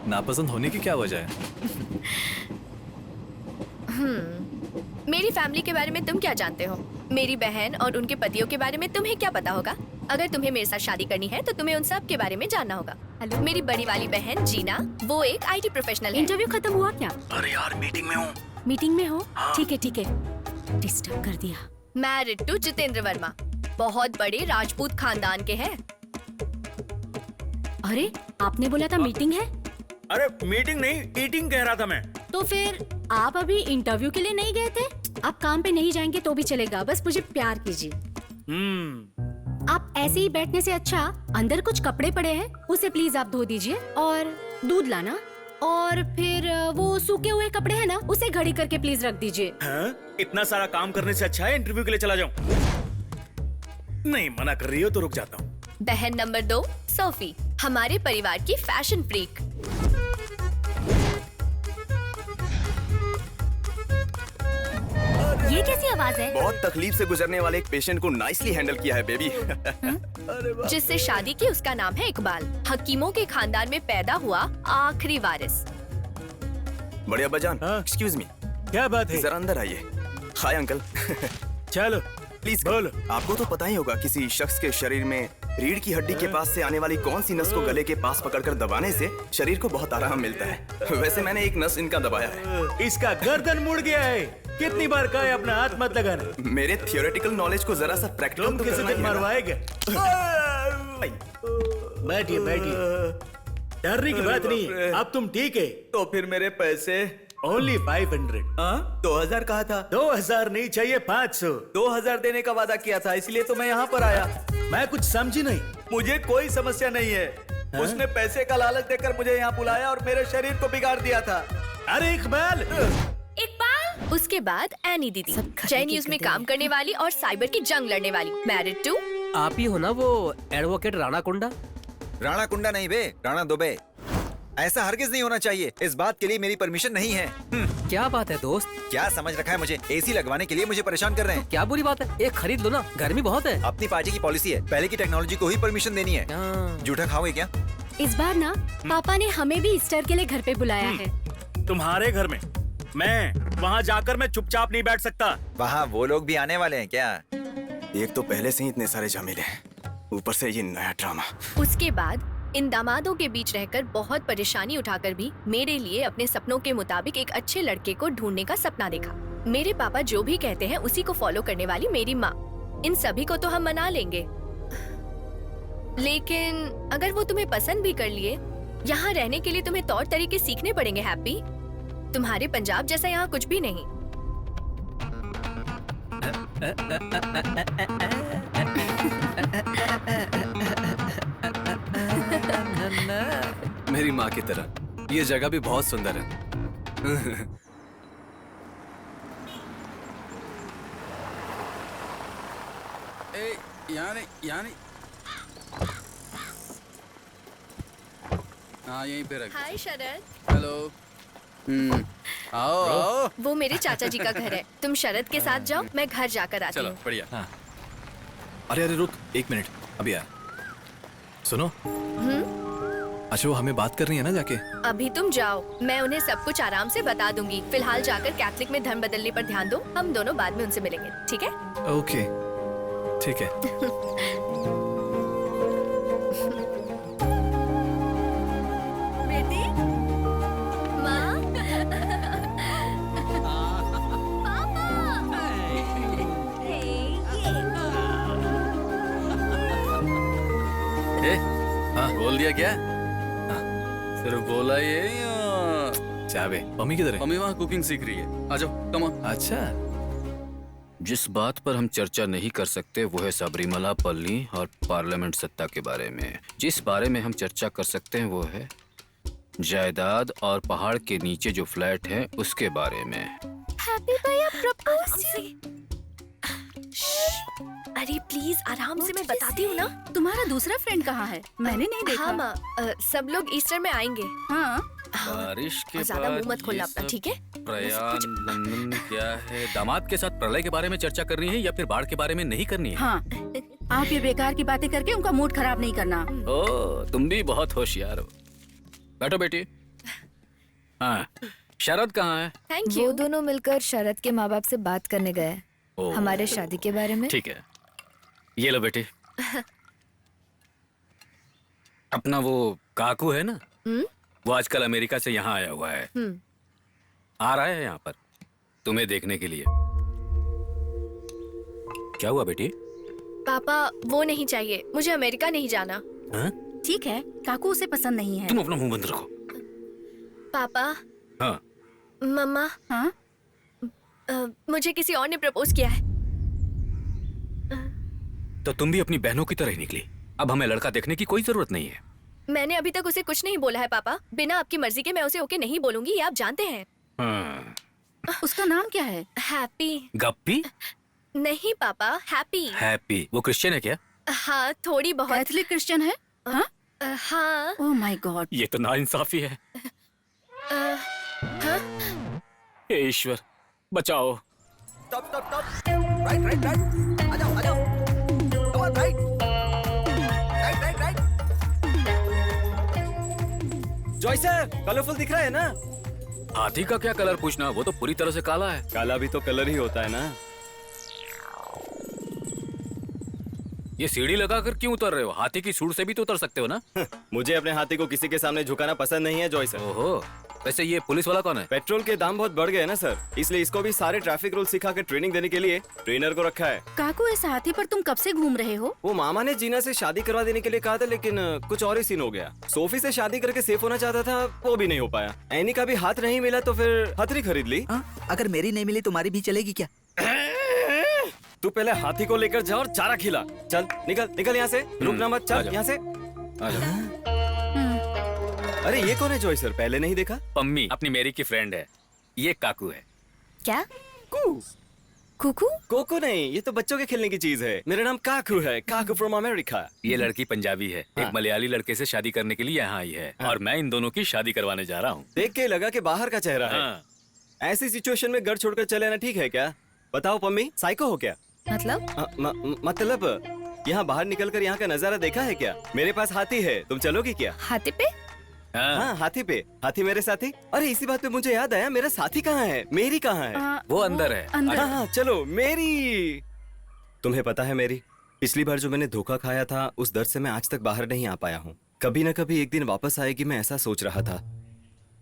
नापसंद होने की क्या वजह है? मेरी फैमिली के बारे में तुम क्या जानते हो? मेरी बहन और उनके पतियों के बारे में तुम्हें क्या पता होगा? अगर तुम्हें मेरे साथ शादी करनी है तो तुम्हें उन सब के बारे में जानना होगा। हेलो, मेरी बड़ी वाली बहन जीना, वो एक आईटी प्रोफेशनल है। इंटरव्यू खत्म हुआ क्या? अरे यार मीटिंग में हूँ। मीटिंग में हो? ठीक है ठीक है, डिस्टर्ब कर दिया। मैरिड टू जितेंद्र वर्मा, बहुत बड़े राजपूत खानदान के हैं। अरे आपने बोला था मीटिंग है? अरे मीटिंग नहीं, ईटिंग कह रहा था मैं। तो फिर आप अभी इंटरव्यू के लिए नहीं गए थे? आप काम पे नहीं जाएंगे तो भी चलेगा, बस मुझे प्यार कीजिए। आप ऐसे ही बैठने से अच्छा अंदर कुछ कपड़े पड़े हैं, उसे प्लीज आप धो दीजिए और दूध लाना, और फिर वो सूखे हुए कपड़े हैं ना, उसे घड़ी करके प्लीज रख दीजिए। इतना सारा काम करने से अच्छा है इंटरव्यू के लिए चला जाऊं। नहीं मना कर रही हो तो रुक जाता हूँ। बहन नंबर 2 सोफी, हमारे परिवार की फैशन फ्रीक। ये कैसी आवाज है? बहुत तकलीफ से गुजरने वाले एक पेशेंट को नाइसली हैंडल किया है बेबी। जिससे शादी की उसका नाम है इकबाल, हकीमों के खानदान में पैदा हुआ आखिरी वारिस। बड़े अब्बाजान, एक्सक्यूज मी। क्या बात है? जरा अंदर आइए। Hi uncle. चलो प्लीज बोलो। आपको तो पता ही होगा किसी शख्स के शरीर में रीढ़ की हड्डी के पास से आने वाली कौन सी नस को गले के पास पकड़कर दबाने से शरीर को बहुत आराम मिलता है। वैसे मैंने एक नस इनका दबाया है। इसका गर्दन मुड़ गया है। कितनी बार कहा है अपना हाथ मत लगाना। मेरे थियोरेटिकल नॉलेज को जरा सा प्रैक्टिकल तुम तो किसी करना दिन ही है ना। मरवाएगा। बैठिए बैठिए, डरने की बात नहीं है। अब तुम ठीक है। तो फिर मेरे पैसे ओनली 500। 2000 कहा था। 2000 नहीं चाहिए, 500। 2000 देने का वादा किया था, इसलिए तो मैं यहाँ पर आया। मैं कुछ समझी नहीं। मुझे कोई समस्या नहीं है। उसने पैसे का लालच देकर मुझे यहाँ बुलाया और मेरे शरीर को बिगाड़ दिया था। अरे इकबाल। इकबाल। उसके बाद एनी दीदी, जय न्यूज में काम करने वाली और साइबर की जंग लड़ने वाली, मैरिड टू। आप ही हो ना वो एडवोकेट राणा कुंडा? राणा कुंडा नहीं बे, राणा दुबे। ऐसा हरगिज नहीं होना चाहिए। इस बात के लिए मेरी परमिशन नहीं है। क्या बात है दोस्त? क्या समझ रखा है मुझे? एसी लगवाने के लिए मुझे परेशान कर रहे हैं। क्या बुरी बात है? एक खरीद लो ना, गर्मी बहुत है। अपनी पार्टी की पॉलिसी है, पहले की टेक्नोलॉजी को ही परमिशन देनी है। जूठा खाओगे क्या? इस बार ना पापा ने हमें भी ईस्टर के लिए घर पे बुलाया है। तुम्हारे घर में? मैं वहाँ जाकर मैं चुपचाप नहीं बैठ सकता। वहाँ वो लोग भी आने वाले हैं क्या? एक तो पहले से ही इतने सारे झमेले हैं, ऊपर से ये नया ड्रामा। उसके बाद इन दामादों के बीच रहकर बहुत परेशानी उठाकर भी मेरे लिए अपने सपनों के मुताबिक एक अच्छे लड़के को ढूंढने का सपना देखा। मेरे पापा जो भी कहते हैं उसी को फॉलो करने वाली मेरी माँ। इन सभी को तो हम मना लेंगे, लेकिन अगर वो तुम्हें पसंद भी कर लिए, यहाँ रहने के लिए तुम्हें तौर तरीके सीखने पड़ेंगे। हैप्पी, तुम्हारे पंजाब जैसा यहाँ कुछ भी नहीं। मेरी माँ की तरह। ये जगह भी बहुत सुंदर है। यहाँ नहीं। हाँ यहीं पे रख। हाय शरद। हेलो। आओ। वो मेरे चाचा जी का घर है। तुम शरद के साथ जाओ, मैं घर जाकर आती चलो हूँ। बढ़िया। हाँ। अरे रुक 1 मिनट, अभी आ। सुनो। अच्छा वो हमें बात करनी है ना जाके? अभी तुम जाओ, मैं उन्हें सब कुछ आराम से बता दूंगी। फिलहाल जाकर कैथलिक में धर्म बदलने पर ध्यान दो। हम दोनों बाद में उनसे मिलेंगे, ठीक है? ओके ठीक है। बेटी, माँ, हाँ बोल दिया क्या? सिर्फ बोला ये चाबे। मम्मी किधर है? मम्मी वहाँ कुकिंग सीख रही है। आ जाओ, कम ऑन। अच्छा। जिस बात पर हम चर्चा नहीं कर सकते वो है सबरीमला पल्ली और पार्लियामेंट सत्ता के बारे में। जिस बारे में हम चर्चा कर सकते हैं वो है जायदाद और पहाड़ के नीचे जो फ्लैट है उसके बारे में। हैप्पी भैया प्रपोज। अरे प्लीज आराम से, मैं बताती हूँ ना। तुम्हारा दूसरा फ्रेंड कहाँ है? मैंने नहीं देखा। हाँ माँ, सब लोग ईस्टर में आएंगे। हाँ। बारिश के ज्यादा बाद मुंह मत खोलना ये अपना, सब ठीक है? प्रयाण क्या है? दामाद के साथ प्रलय के बारे में चर्चा करनी है या फिर बाढ़ के बारे में नहीं करनी है? हाँ, आप ये बेकार की बातें करके उनका मूड खराब नहीं करना। ओ, तुम भी बहुत होशियार हो। बैठो बेटी। हाँ, शरद कहाँ है? थैंक वो दोनों मिलकर शरद के माँ बाप से बात करने गए ओह। हमारे शादी के बारे में। ठीक है, ये लो बेटी। अपना वो काकू है ना, वो आजकल अमेरिका से यहाँ आया हुआ है। आ रहा है यहाँ पर तुम्हें देखने के लिए। क्या हुआ बेटी? पापा वो नहीं चाहिए, मुझे अमेरिका नहीं जाना। हाँ? ठीक है, काकू उसे पसंद नहीं है। तुम अपना मुंह बंद रखो। पापा। हाँ। मम्मा। हाँ? मुझे किसी और ने प्रपोज किया है। तो तुम भी अपनी बहनों की तरह ही निकली। अब हमें लड़का देखने की कोई जरूरत नहीं है। मैंने अभी तक उसे कुछ नहीं बोला है पापा। बिना आपकी मर्जी के मैं उसे ओके नहीं बोलूंगी, ये आप जानते हैं। हाँ। उसका नाम क्या है? हैप्पी। गप्पी? नहीं पापा, हैप्पी। हैप्पी। वो क्रिश्चियन है क्या? हाँ थोड़ी बहुत। कैथलिक क्रिश्चियन है? हाँ? हाँ। ओह माय गॉड, ये तो नाइंसाफी है। हाँ? हे ईश्वर बचाओ। Stop. Right. आ जाओ। Come on, right. Joy sir, colourful दिख रहा है ना? हाथी का क्या कलर पूछना, वो तो पूरी तरह से काला है। काला भी तो कलर ही होता है ना। ये सीढ़ी लगाकर क्यों उतर रहे हो? हाथी की सूंड से भी तो उतर सकते हो ना। मुझे अपने हाथी को किसी के सामने झुकाना पसंद नहीं है जॉय सर। ओहो, वैसे ये पुलिस वाला कौन है? पेट्रोल के दाम बहुत बढ़ गए ना सर, इसलिए इसको भी सारे ट्रैफिक रूल सिखा के ट्रेनिंग देने के लिए ट्रेनर को रखा है। काकू, इस हाथी पर तुम कब से घूम रहे हो? वो मामा ने जीना से शादी करवा देने के लिए कहा था, लेकिन कुछ और ही सीन हो गया। सोफी से शादी करके सेफ होना चाहता था, वो भी नहीं हो पाया। एनी का भी हाथ नहीं मिला तो फिर हथरी खरीद ली। अगर मेरी नहीं मिली तुम्हारी भी चलेगी क्या? तू पहले हाथी को लेकर जा और चारा खिला। चल निकल निकल यहाँ से, रुकना मत, चल यहाँ से। अरे ये कौन है जॉय सर, पहले नहीं देखा? पम्मी अपनी मेरी की फ्रेंड है। ये काकू है। क्या? कुकू? कोको नहीं, ये तो बच्चों के खेलने की चीज है। मेरा नाम काकू है, काकू फ्रॉम अमेरिका। ये लड़की पंजाबी है, एक मलयाली लड़के से शादी करने के लिए यहाँ आई है, और मैं इन दोनों की शादी करवाने जा रहा हूँ। देख के लगा कि बाहर का चेहरा है। ऐसी सिचुएशन में घर छोड़कर चले आना ठीक है क्या? बताओ पम्मी, साइको हो क्या? मतलब यहाँ बाहर निकलकर यहाँ का नजारा देखा है क्या? मेरे पास हाथी है, तुम चलोगी क्या? हाथी पे? हाँ हाथी पे, हाथी मेरे साथी। अरे इसी बात पे मुझे याद आया, मेरा साथी कहाँ है? मेरी कहाँ है? वो अंदर है। हाँ चलो मेरी। तुम्हें पता है मेरी, पिछली बार जो मैंने धोखा खाया था, उस दर्द से मैं आज तक बाहर नहीं आ पाया हूँ। कभी न कभी एक दिन वापस आएगी, मैं ऐसा सोच रहा था।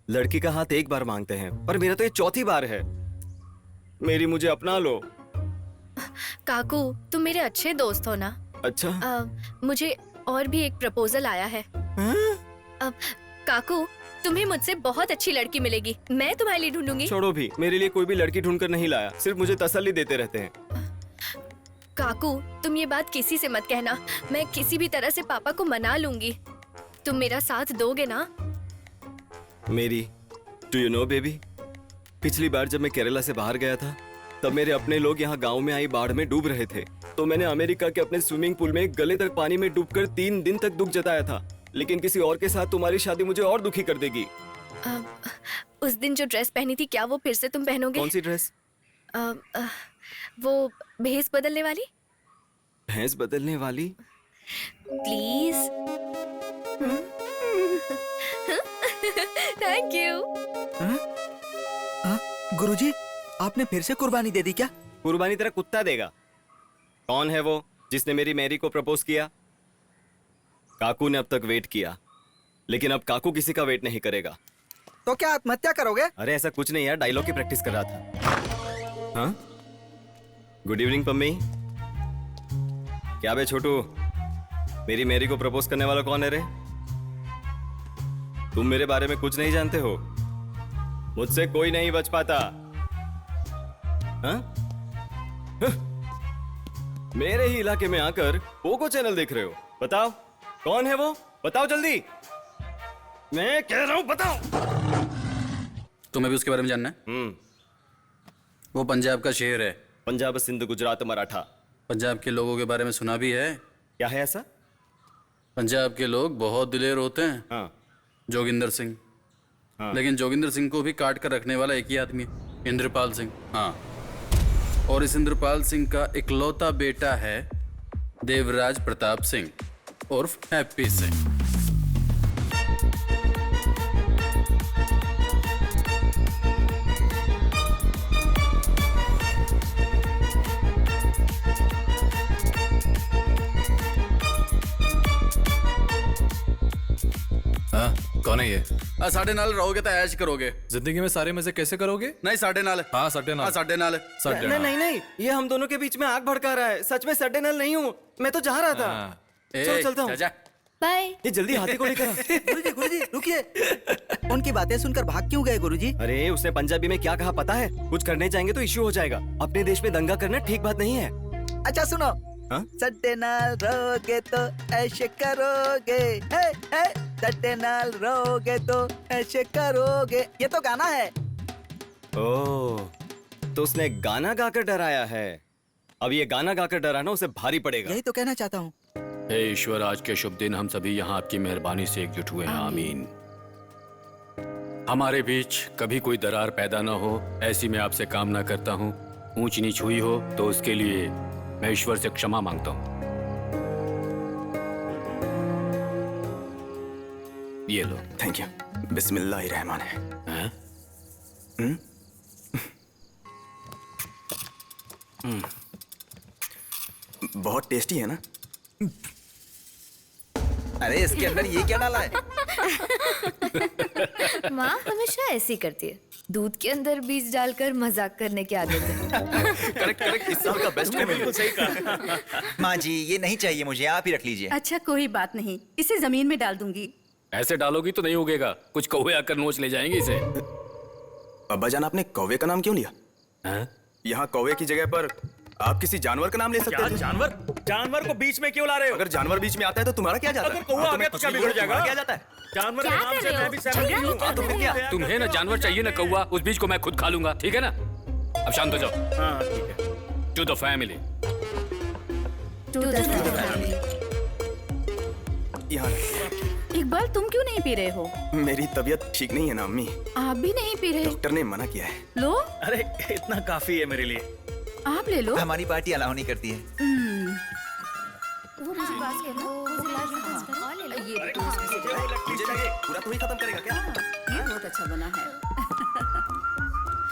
लड़की का हाथ एक बार मांगते हैं, पर मेरा तो ये चौथी बार है। मेरी मुझे अपना लो। काकू, तुम मेरे अच्छे दोस्त हो ना? अच्छा। मुझे और भी एक प्रपोजल आया है। काकू, तुम्हें मुझसे बहुत अच्छी लड़की मिलेगी, मैं तुम्हारे लिए ढूंढूंगी। छोड़ो भी, मेरे लिए कोई भी लड़की ढूंढकर नहीं लाया, सिर्फ मुझे तसल्ली देते रहते हैं। काकू, तुम ये बात किसी से मत कहना, मैं किसी भी तरह से पापा को मना लूंगी। तुम मेरा साथ दोगे ना? मेरी, डू यू नो बेबी, पिछली बार जब मैं केरला से बाहर गया था, तब मेरे अपने लोग यहाँ गांव में आई बाढ़ में डूब रहे थे, तो मैंने अमेरिका के अपने स्विमिंग पूल में गले तक पानी में डूबकर 3 दिन तक दुख जताया था। लेकिन किसी और के साथ तुम्हारी शादी मुझे और दुखी कर देगी। उस दिन जो ड्रेस पहनी थी, क्या वो फिर से तुम पहनोगे? कौन सी ड्रेस? वो भेस बदलने वाली। भैंस बदलने वाली? प्लीज। Thank you. गुरुजी, आपने फिर से कुर्बानी दे दी क्या? कुर्बानी तेरा कुत्ता देगा। कौन है वो जिसने मेरी मैरी को प्रपोज किया? काकू ने अब तक वेट किया, लेकिन अब काकू किसी का वेट नहीं करेगा। तो क्या आत्महत्या करोगे? अरे ऐसा कुछ नहीं यार, डायलॉग की प्रैक्टिस कर रहा था। हाँ? Good evening Pammi. क्या बे छोटू, मेरी मैरी को प्रपोज करने वाला कौन है रे? तुम मेरे बारे में कुछ नहीं जानते हो, मुझसे कोई नहीं बच पाता। हाँ? मेरे ही इलाके में आकर पोगो चैनल देख रहे हो? बताओ कौन है वो, बताओ जल्दी, मैं कह रहा हूं बताओ। तुम्हें भी उसके बारे में जानना है? वो पंजाब का शेर है। पंजाब, सिंध, गुजरात, मराठा। पंजाब के लोगों के बारे में सुना भी है? क्या है ऐसा? पंजाब के लोग बहुत दिलेर होते हैं। हाँ। जोगिंदर सिंह। हाँ। लेकिन जोगिंदर सिंह को भी काट कर रखने वाला एक ही आदमी है, इंद्रपाल सिंह। हाँ, और इस इंद्रपाल सिंह का इकलौता बेटा है देवराज प्रताप सिंह उर्फ हैप्पी सिंह। हाँ, कौन है ये? साढ़े नाल रहोगे तो ऐश करोगे। जिंदगी में सारे मजे कैसे करोगे? नहीं, साढ़े नाल। हाँ साढ़े नाल। हाँ, साढ़े नाल। नहीं नहीं, ये हम दोनों के बीच में आग भड़का रहा है। सच में साढ़े नाल नहीं हूँ, मैं तो जा रहा था। चलो चलता हूँ। बाय। ये जल्दी हाथी को लेकर। गुरुजी रुकिए, उनकी बातें सुनकर भाग क्यों गए गुरुजी? अरे उसने पंजाबी में क्या कहा पता है? कुछ करने जाएंगे तो इश्यू हो जाएगा। अपने देश में दंगा करना ठीक बात नहीं है। अच्छा सुनो, सट्टे नाल रहोगे तो ऐसे करोगे, सट्टे नाल रहोगे तो ऐसे करोगे, ये तो गाना है। ओह, तो उसने गाना गाकर डराया है। अब ये गाना गाकर डराना उसे भारी पड़ेगा। यही तो कहना चाहता हूँ। हे ईश्वर, आज के शुभ दिन हम सभी यहाँ आपकी मेहरबानी से एकजुट हुए हैं। आमीन। हमारे बीच कभी कोई दरार पैदा न हो, ऐसी मैं आपसे कामना करता हूँ। ऊंच नीच हुई हो तो उसके लिए मैं ईश्वर से क्षमा मांगता हूँ। ये लो। Thank you. बिस्मिल्लाहिर्रहमानिर्रहीम। बहुत टेस्टी है ना? अरे इसके अंदर ये क्या डाला है? माँ हमेशा ऐसी करती है, दूध के अंदर बीज डालकर मजाक करने की आदत है। करेक्ट करेक्ट, इस साल का बेस्ट है। बिल्कुल सही कहा। माँ जी ये नहीं चाहिए मुझे, आप ही रख लीजिए। अच्छा कोई बात नहीं, इसे जमीन में डाल दूंगी। ऐसे डालोगी तो नहीं उगेगा, कुछ कौवे आकर नोच ले जाएंगे इसे। अब्बा जान, आपने कौवे का नाम क्यों लिया? यहाँ कौवे की जगह पर आप किसी जानवर का नाम ले सकते थे। जानवर? जानवर को बीच में क्यों ला रहे हो? अगर जानवर बीच में आता है तो तुम्हारा क्या जाता है? अगर कौवा आ गया तो क्या बिगड़ जाएगा? क्या जाता है? जानवर के नाम से मैं भी सहमत नहीं हूँ। तो फिर क्या? तुम्हें ना जानवर चाहिए ना कौवा, उस बीज को मैं खुद खा लूंगा, ठीक है ना? अब शांत हो जाओ। हाँ ठीक है। To the family. यहाँ इकबाल तुम क्यों नहीं पी रहे हो? मेरी तबीयत ठीक नहीं है ना अम्मी। आप भी नहीं पी रहे? डॉक्टर ने मना किया है। लो। अरे इतना काफी है मेरे लिए। आप ले लो। हमारी पार्टी अलाउ नहीं करती है। वो मुझे पास करना, मुझे लास्ट में पास करना। ये मुझे चाहिए, पूरा तो ही खत्म करेगा क्या? ये बहुत अच्छा बना है।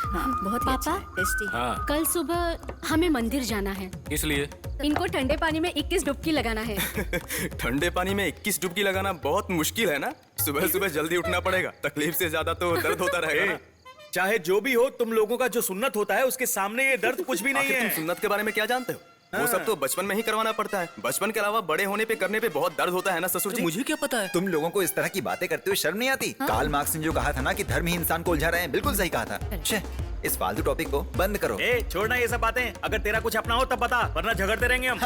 हाँ, बहुत पापा टेस्टी। हाँ। कल सुबह हमें मंदिर जाना है, इसलिए इनको ठंडे पानी में 21 डुबकी लगाना है। ठंडे पानी में 21 डुबकी लगाना बहुत मुश्किल है ना? सुबह सुबह जल्दी उठना पड़ेगा, तकलीफ से ज्यादा तो दर्द होता रहेगा ना? चाहे जो भी हो, तुम लोगों का जो सुन्नत होता है उसके सामने ये दर्द कुछ भी नहीं आखिर है। तुम सुन्नत के बारे में क्या जानते हो? वो सब तो बचपन में ही करवाना पड़ता है। बचपन के अलावा बड़े होने पे करने पे बहुत दर्द होता है ना ससुर जी? मुझे क्या पता है? तुम लोगों को इस तरह की बातें करते हुए शर्म नहीं आती? कार्ल मार्क्स ने जो कहा था ना कि धर्म ही इंसान को उलझा रहे हैं, बिल्कुल सही कहा था। छे, इस फालतू टॉपिक को बंद करो। छोड़ना ये सब बातें, अगर तेरा कुछ अपना हो तब बता, वरना झगड़ते रहेंगे हम।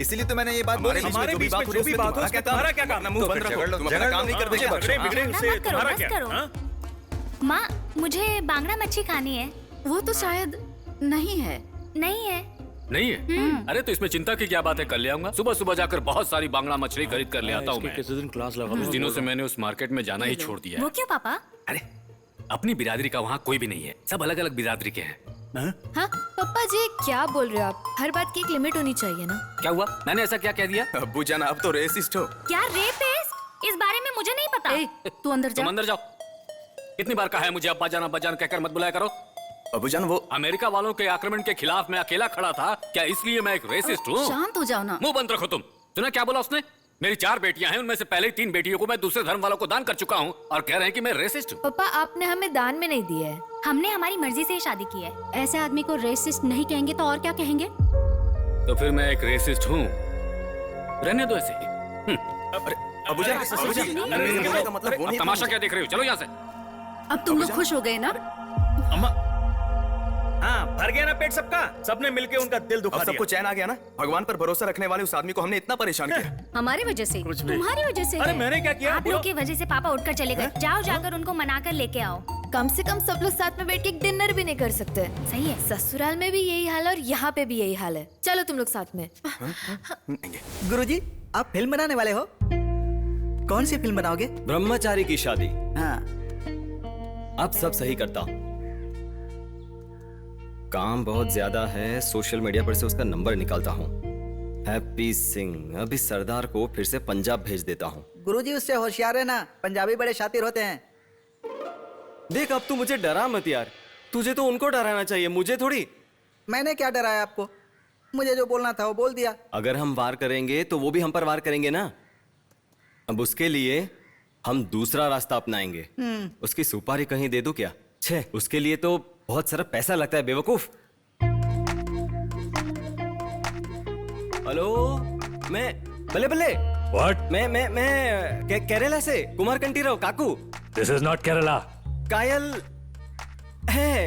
इसीलिए तो मैंने ये बात बोली। हमारे बीच में जो भी बात हो, तुम्हारा क्या काम? मुंह बंद रखो, तुम अपना काम नहीं करते क्या? बिगड़े उससे तुम्हारा क्या? माँ मुझे बांगड़ा मच्छी खानी है। वो तो शायद नहीं है। नहीं है। नहीं है? अरे तो इसमें चिंता की क्या बात है, कर ले आऊंगा। सुबह सुबह जाकर बहुत सारी बांगड़ा मछली खरीद कर ले आता हूँ मैं। किसी दिन क्लास लगा। कुछ दिनों से मैंने उस मार्केट में जाना ही छोड़ दिया है। वो क्यों पापा? अरे अपनी बिरादरी का वहाँ कोई भी नहीं है, सब अलग अलग बिरादरी के हैं। हाँ पापा जी क्या बोल रहे हो आप? हर बात की एक लिमिट होनी चाहिए ना। क्या हुआ? मैंने ऐसा क्या कह दिया? अब्बू जान आप तो रेसिस्ट हो। क्या रेपिस्ट? इस बारे में मुझे नहीं पता। तू अंदर जा। तुम अंदर जाओ। कितनी बार कहा है मुझे अब्बा जान कहकर मत बुलाया करो। अब्बू जान वो अमेरिका वालों के आक्रमण के खिलाफ मैं अकेला खड़ा था, क्या इसलिए मैं एक रेसिस्ट हूँ? शांत हो जाओ ना। मुंह बंद रखो तुम। सुना क्या बोला उसने? मेरी 4 बेटियां हैं, उनमें से पहले 3 बेटियों को मैं दूसरे धर्म वालों को दान कर चुका हूँ और कह रहे हैं कि मैं रेसिस्ट हूँ। पापा आपने हमें दान में नहीं दिया है। हमने हमारी मर्जी से ही शादी की है। ऐसे आदमी को रेसिस्ट नहीं कहेंगे तो और क्या कहेंगे? तो फिर मैं एक रेसिस्ट हूँ, रहने दो ऐसे ही। अब्बू जान का मतलब वो अब नहीं। तमाशा क्या देख रहे हो? चलो यहाँ से। अब तुम लोग खुश हो गए ना? अम्मा हाँ, भर गया ना पेट सबका? सबने मिलके उनका दिल दुखा अब दिया। सबको चैन आ गया ना? भगवान पर भरोसा रखने वाले उस आदमी को हमने इतना परेशान किया। हमारी वजह से? तुम्हारी वजह से? अरे मैंने क्या किया? आप लोग की वजह से पापा उठकर चले गए। जाओ जाकर उनको मना कर लेके आओ। कम से कम सब लोग साथ में बैठ के एक डिनर भी नहीं कर सकते। सही है। ससुराल में भी यही हाल है और यहाँ पे भी यही हाल है। चलो तुम लोग साथ में। गुरुजी आप फिल्म बनाने वाले हो? कौन सी फिल्म बनाओगे? ब्रह्मचारी की शादी। हाँ। अब सब सही करता हूँ। काम बहुत ज्यादा है, सोशल मीडिया पर से उसका नंबर निकालता हूँ। हैप्पी सिंह, अभी सरदार को फिर से पंजाब भेज देता हूँ। गुरुजी उससे होशियार है ना, पंजाबी बड़े शातिर होते हैं। देख अब तू मुझे डरा मत यार, तुझे तो उनको डराना चाहिए, मुझे थोड़ी। मैंने क्या डराया आपको? मुझे जो बोलना था वो बोल दिया। अगर हम वार करेंगे तो वो भी हम पर वार करेंगे ना। अब उसके लिए हम दूसरा रास्ता अपनाएंगे। उसकी सुपारी कहीं दे दूं क्या? छे, उसके लिए तो बहुत सारा पैसा लगता है बेवकूफ। हेलो, मैं बल्ले बल्ले। What? मैं केरला से कुमार कंटीराव काकू। This is not Kerala. कायल है।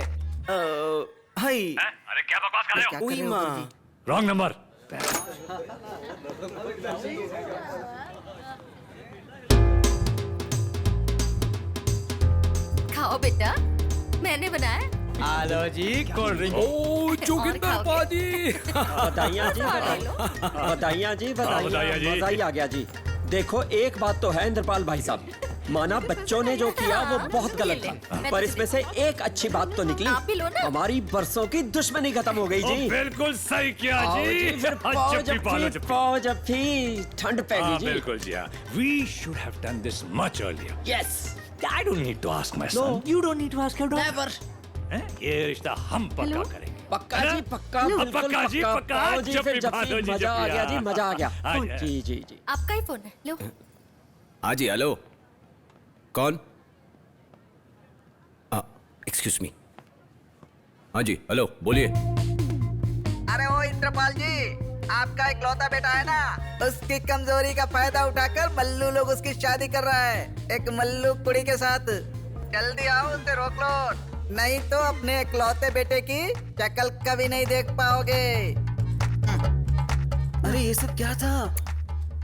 हाय। अरे क्या बकवास कर रहे हो? उई माँ। Wrong number. खाओ बेटा, मैंने बनाया। आलो जी कोल्ड ड्रिंक। ओ जोगिंदर पाजी। बधाइयाँ जी, बधाइयाँ जी, बधाइयाँ जी, मजा ही आ गया जी। देखो एक बात तो है इंद्रपाल भाई साहब, माना बच्चों ने जो किया वो बहुत गलत था, पर इसमें से एक अच्छी बात तो निकली। हमारी बरसों की दुश्मनी खत्म हो गई जी। बिल्कुल सही किया जी। फिर पौज अभी ठंड पै गई जी। बिल्कुल जी हाँ। We should have done this much earlier. Yes. I don't need to ask my son. No, you don't need to ask him. Never. ये रिश्ता हम पक्का करेंगे। पक्का जी पक्का, बिल्कुल पक्का जी पक्का। आओ जी, फिर जब बात हो जी, मजा आ गया जी, मजा आ गया। हाँ, जी जी जी। आपका ही फोन है, लो। हाँ जी, हेलो। कौन? Excuse me. हाँ जी, हेलो, बोलिए। अरे वो इंद्रपाल जी, आपका इकलौता बेटा है ना, उसकी कमजोरी का फायदा उठाकर मल्लू लोग उसकी शादी कर रहा है एक मल्लू कुड़ी के साथ। जल्दी आओ, उसे रोक लो, नहीं तो अपने इकलौते बेटे की शक्ल कभी नहीं देख पाओगे। अरे ये सब क्या था?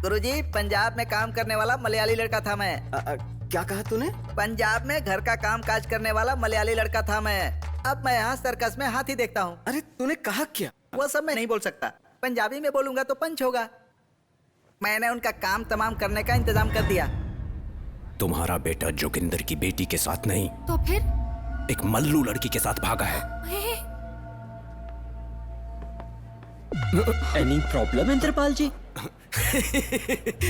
गुरुजी, पंजाब में काम करने वाला मलयाली लड़का था मैं। क्या कहा तूने? पंजाब में घर का काम काज करने वाला मलयाली लड़का था मैं। अब मैं यहाँ सर्कस में हाथी देखता हूँ। अरे तूने कहा क्या? वो सब मैं नहीं बोल सकता, पंजाबी में बोलूंगा तो पंच होगा। मैंने उनका काम तमाम करने का इंतजाम कर दिया। तुम्हारा बेटा जोगिंदर की बेटी के साथ नहीं, तो फिर एक मल्लू लड़की के साथ भागा है। Any problem Indrapal ji?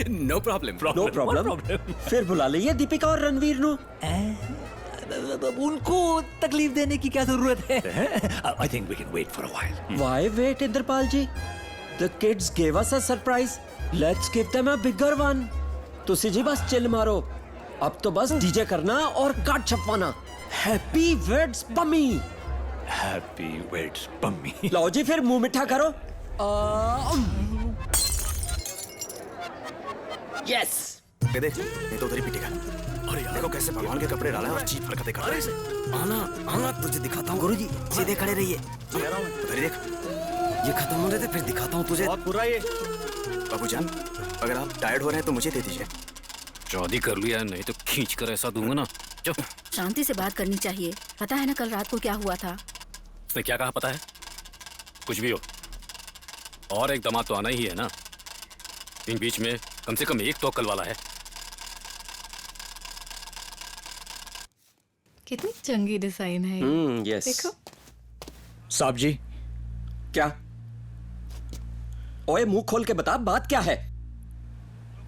No problem. No problem. फिर बुला लीजिए दीपिका और रणवीर नो। उनको तकलीफ देने की क्या जरूरत है? I think we can wait for a while. Why wait, Indrapal ji? The kids gave us a surprise. Let's give them a bigger one. तुसी जी बस चिल मारो। अब तो बस डीजे करना और कार्ड छपवाना। Happy weds Pammi. Happy weds Pammi. लाओ जी, फिर मुंह मिठा करो। यस। देख, ये तो उधर ही पिटेगा। अरे यार, देखो कैसे भगवान के कपड़े डाला है और चीप हरकतें कर रहा है। आना आना, तुझे दिखाता हूँ। गुरुजी, सीधे खड़े रहिए। उधर ही देख, ये खत्म हो रहे थे, फिर दिखाता हूँ तुझे। बहुत बुरा ये। बाबूजान, अगर आप टायर्ड हो रहे हैं तो मुझे दे दीजिए। शादी कर लिया, नहीं तो खींच कर ऐसा दूंगा ना। जो शांति से बात करनी चाहिए। पता है ना कल रात को क्या हुआ था? उसने क्या कहा पता है? कुछ भी हो, और एक दामाद तो आना ही है ना। इन बीच में कम से कम एक तो अक्ल वाला है। कितनी चंगी डिजाइन है। यस। देखो। साहब जी। क्या? ओए, मुंह खोल के बता, बात क्या है?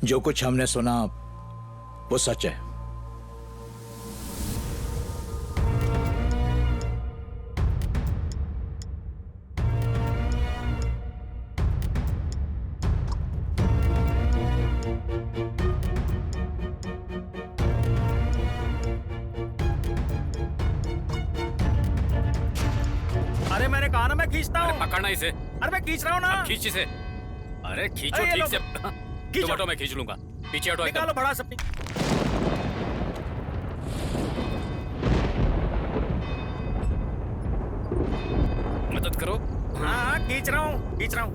जो कुछ हमने सुना वो सच है। अरे मैंने कहा ना मैं खींचता हूँ। पकड़ना इसे। अरे मैं खींच रहा हूँ ना। खींच इसे। अरे खींचो अरे ये ठीक से। खींचो। तुम हटो, मैं खींच लूंगा। पीछे हटो। निकालो बड़ा सपनी। मदद करो। हाँ, खींच रहा हूँ, खींच रहा हूँ।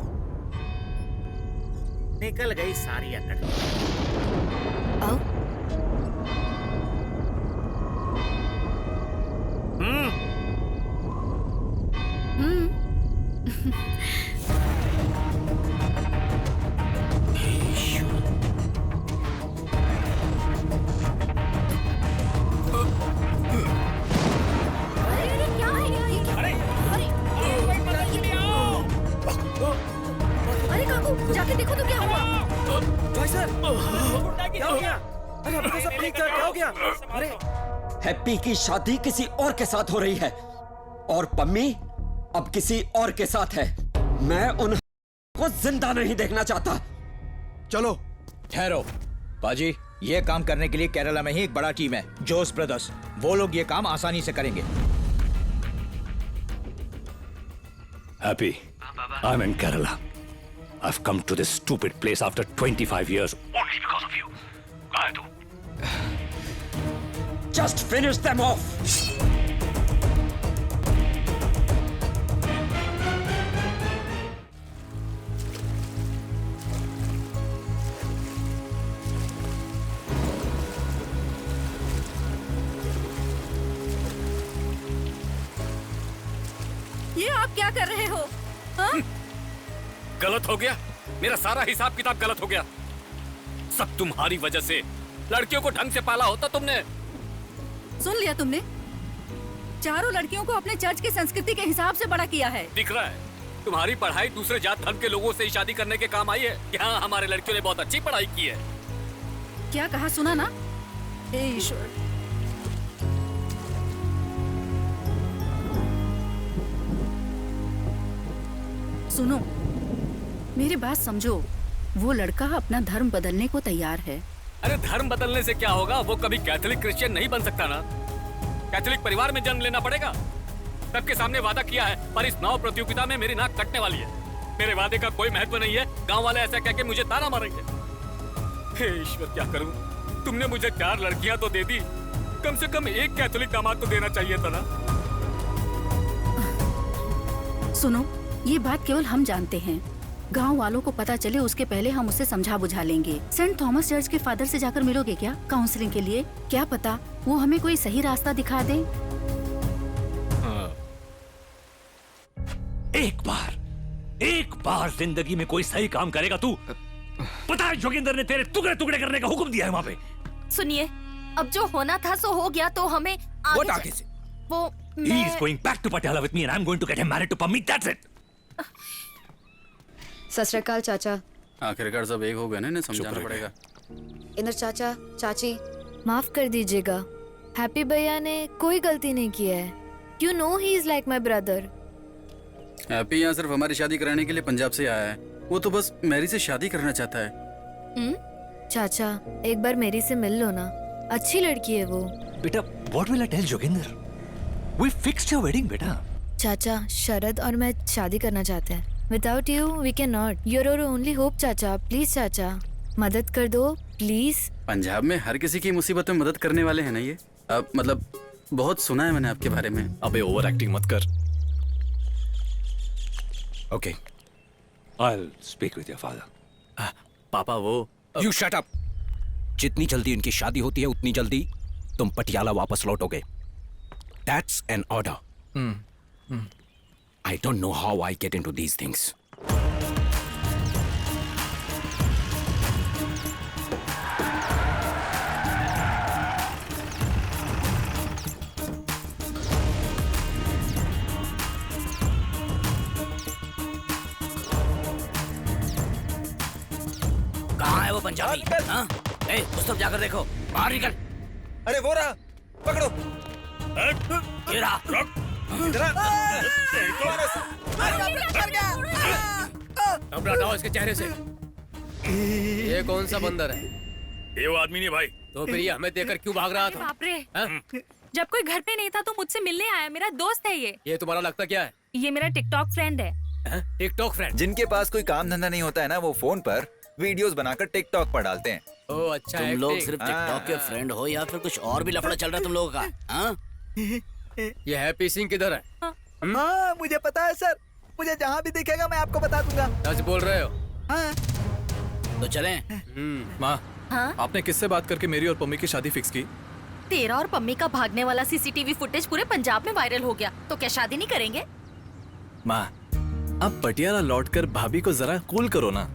निकल गई सारी अकड़। अरे काकू, जाके देखो तो क्या हुआ? जॉय सर, क्या हो गया? अरे अब तो सब ठीक था, क्या हो गया? अरे हैप्पी की शादी किसी और के साथ हो रही है और पम्मी अब किसी और के साथ है। मैं उन को जिंदा नहीं देखना चाहता। चलो ठहरो बाजी, ये काम करने के लिए केरला में ही एक बड़ा टीम है, जोस ब्रदर्स। वो लोग ये काम आसानी से करेंगे। Happy, I'm in Kerala. I've come to this stupid place after 25 years only because of you. I do. Just finish them off. ये आप क्या कर रहे हो? हाँ? गलत हो गया, मेरा सारा हिसाब किताब गलत हो गया। सब तुम्हारी वजह से। लड़कियों को ढंग से पाला होता तुमने। सुन लिया तुमने? चारों लड़कियों को अपने चर्च की संस्कृति के हिसाब से बड़ा किया है। दिख रहा है तुम्हारी पढ़ाई दूसरे जात धर्म के लोगों से ही शादी करने के काम आई है। यहाँ हमारे लड़कियों ने बहुत अच्छी पढ़ाई की है। क्या कहा सुना ना? हे ईश्वर। सुनो, मेरी बात समझो। वो लड़का अपना धर्म बदलने को तैयार है। अरे धर्म बदलने से क्या होगा? वो कभी कैथोलिक क्रिश्चियन नहीं बन सकता ना। कैथोलिक परिवार में जन्म लेना पड़ेगा। सबके सामने वादा किया है, पर इस नाव प्रतियोगिता में मेरी नाक कटने वाली है। मेरे वादे का कोई महत्व नहीं है। गांव वाले ऐसा कह के मुझे ताना मारेंगे। हे ईश्वर, क्या करूं? तुमने मुझे 4 लड़कियां तो दे दी, कम से कम एक कैथोलिक दामाद तो देना चाहिए था ना। सुनो, ये बात केवल हम जानते हैं। गांव वालों को पता चले उसके पहले हम उसे समझा बुझा लेंगे। सेंट थॉमस चर्च के फादर से जाकर मिलोगे क्या काउंसलिंग के लिए? क्या पता वो हमें कोई सही रास्ता दिखा दे। एक बार जिंदगी में कोई सही काम करेगा तू। पता है जोगिंदर ने तेरे टुकड़े टुकड़े करने का हुक्म दिया है वहाँ पे। सुनिए, अब जो होना था सो हो गया, तो हमें आगे से वो He is going back to Patiala with me and I'm going to get him married to Pammi. That's it. सत श्री अकाल चाचा। आखिरकार सब एक हो गए ना, इन्हें समझाना पड़ेगा। इंदर चाचा, चाची, माफ कर दीजिएगा। हैप्पी भैया ने कोई गलती नहीं की है। You know he is like my brother. Happy यहाँ सिर्फ हमारी शादी कराने के लिए पंजाब से आया है। वो तो बस मैरी से शादी करना चाहता है। चाचा, एक बार मेरी से मिल लो ना, अच्छी लड़की है वो। बेटा, what will I tell Joginder? We fixed your wedding, बेटा। चाचा, शरद और मैं शादी करना चाहते हैं। Without you, we cannot. You're our only hope, चाचा। प्लीज चाचा, मदद कर दो, प्लीज। पंजाब में हर किसी की मुसीबत में मदद करने वाले हैं ना ये। अब मतलब बहुत सुना है मैंने आपके बारे में। अबे ओवर एक्टिंग मत कर। Okay. I'll speak with your father. पापा वो You shut up. जितनी जल्दी इनकी शादी होती है उतनी जल्दी तुम पटियाला वापस लौटोगे। That's an order. I don't know how I get into these things. कहाँ है वो पंजाबी? हाँ? ए, उस तरफ जाकर देखो। बाहर निकल। अरे वो रहा, पकड़ो। ये रहा। अब हटाओ इसके चेहरे से। ये कौन सा बंदर है? ये वो आदमी नहीं भाई। तो फिर ये हमें देखकर क्यों भाग रहा था? बाप रे, जब कोई घर पे नहीं था तो मुझसे मिलने आया। मेरा दोस्त है ये। ये तुम्हारा लगता क्या है? ये मेरा टिकटॉक फ्रेंड है। TikTok friend? जिनके पास कोई काम धंधा नहीं होता है ना, वो फोन पर वीडियोस बनाकर टिकटॉक पर डालते हैं। ओह अच्छा। तुम लोग सिर्फ टिकटॉक के फ्रेंड हो या फिर कुछ और भी लफड़ा चल रहा है तुम लोगों का? हाँ? ये हैप्पी सिंह किधर है? हाँ, मुझे पता है सर। मुझे जहाँ भी दिखेगा मैं आपको बता दूंगा। सच बोल रहे हो? हाँ। तो चलें? माँ, हाँ? आपने किससे बात करके मेरी और पम्मी की शादी फिक्स की? तेरा और पम्मी का भागने वाला सीसीटीवी फुटेज पूरे पंजाब में वायरल हो गया, तो क्या शादी नहीं करेंगे? माँ, अब पटियाला लौटकर भाभी को जरा कूल करो ना।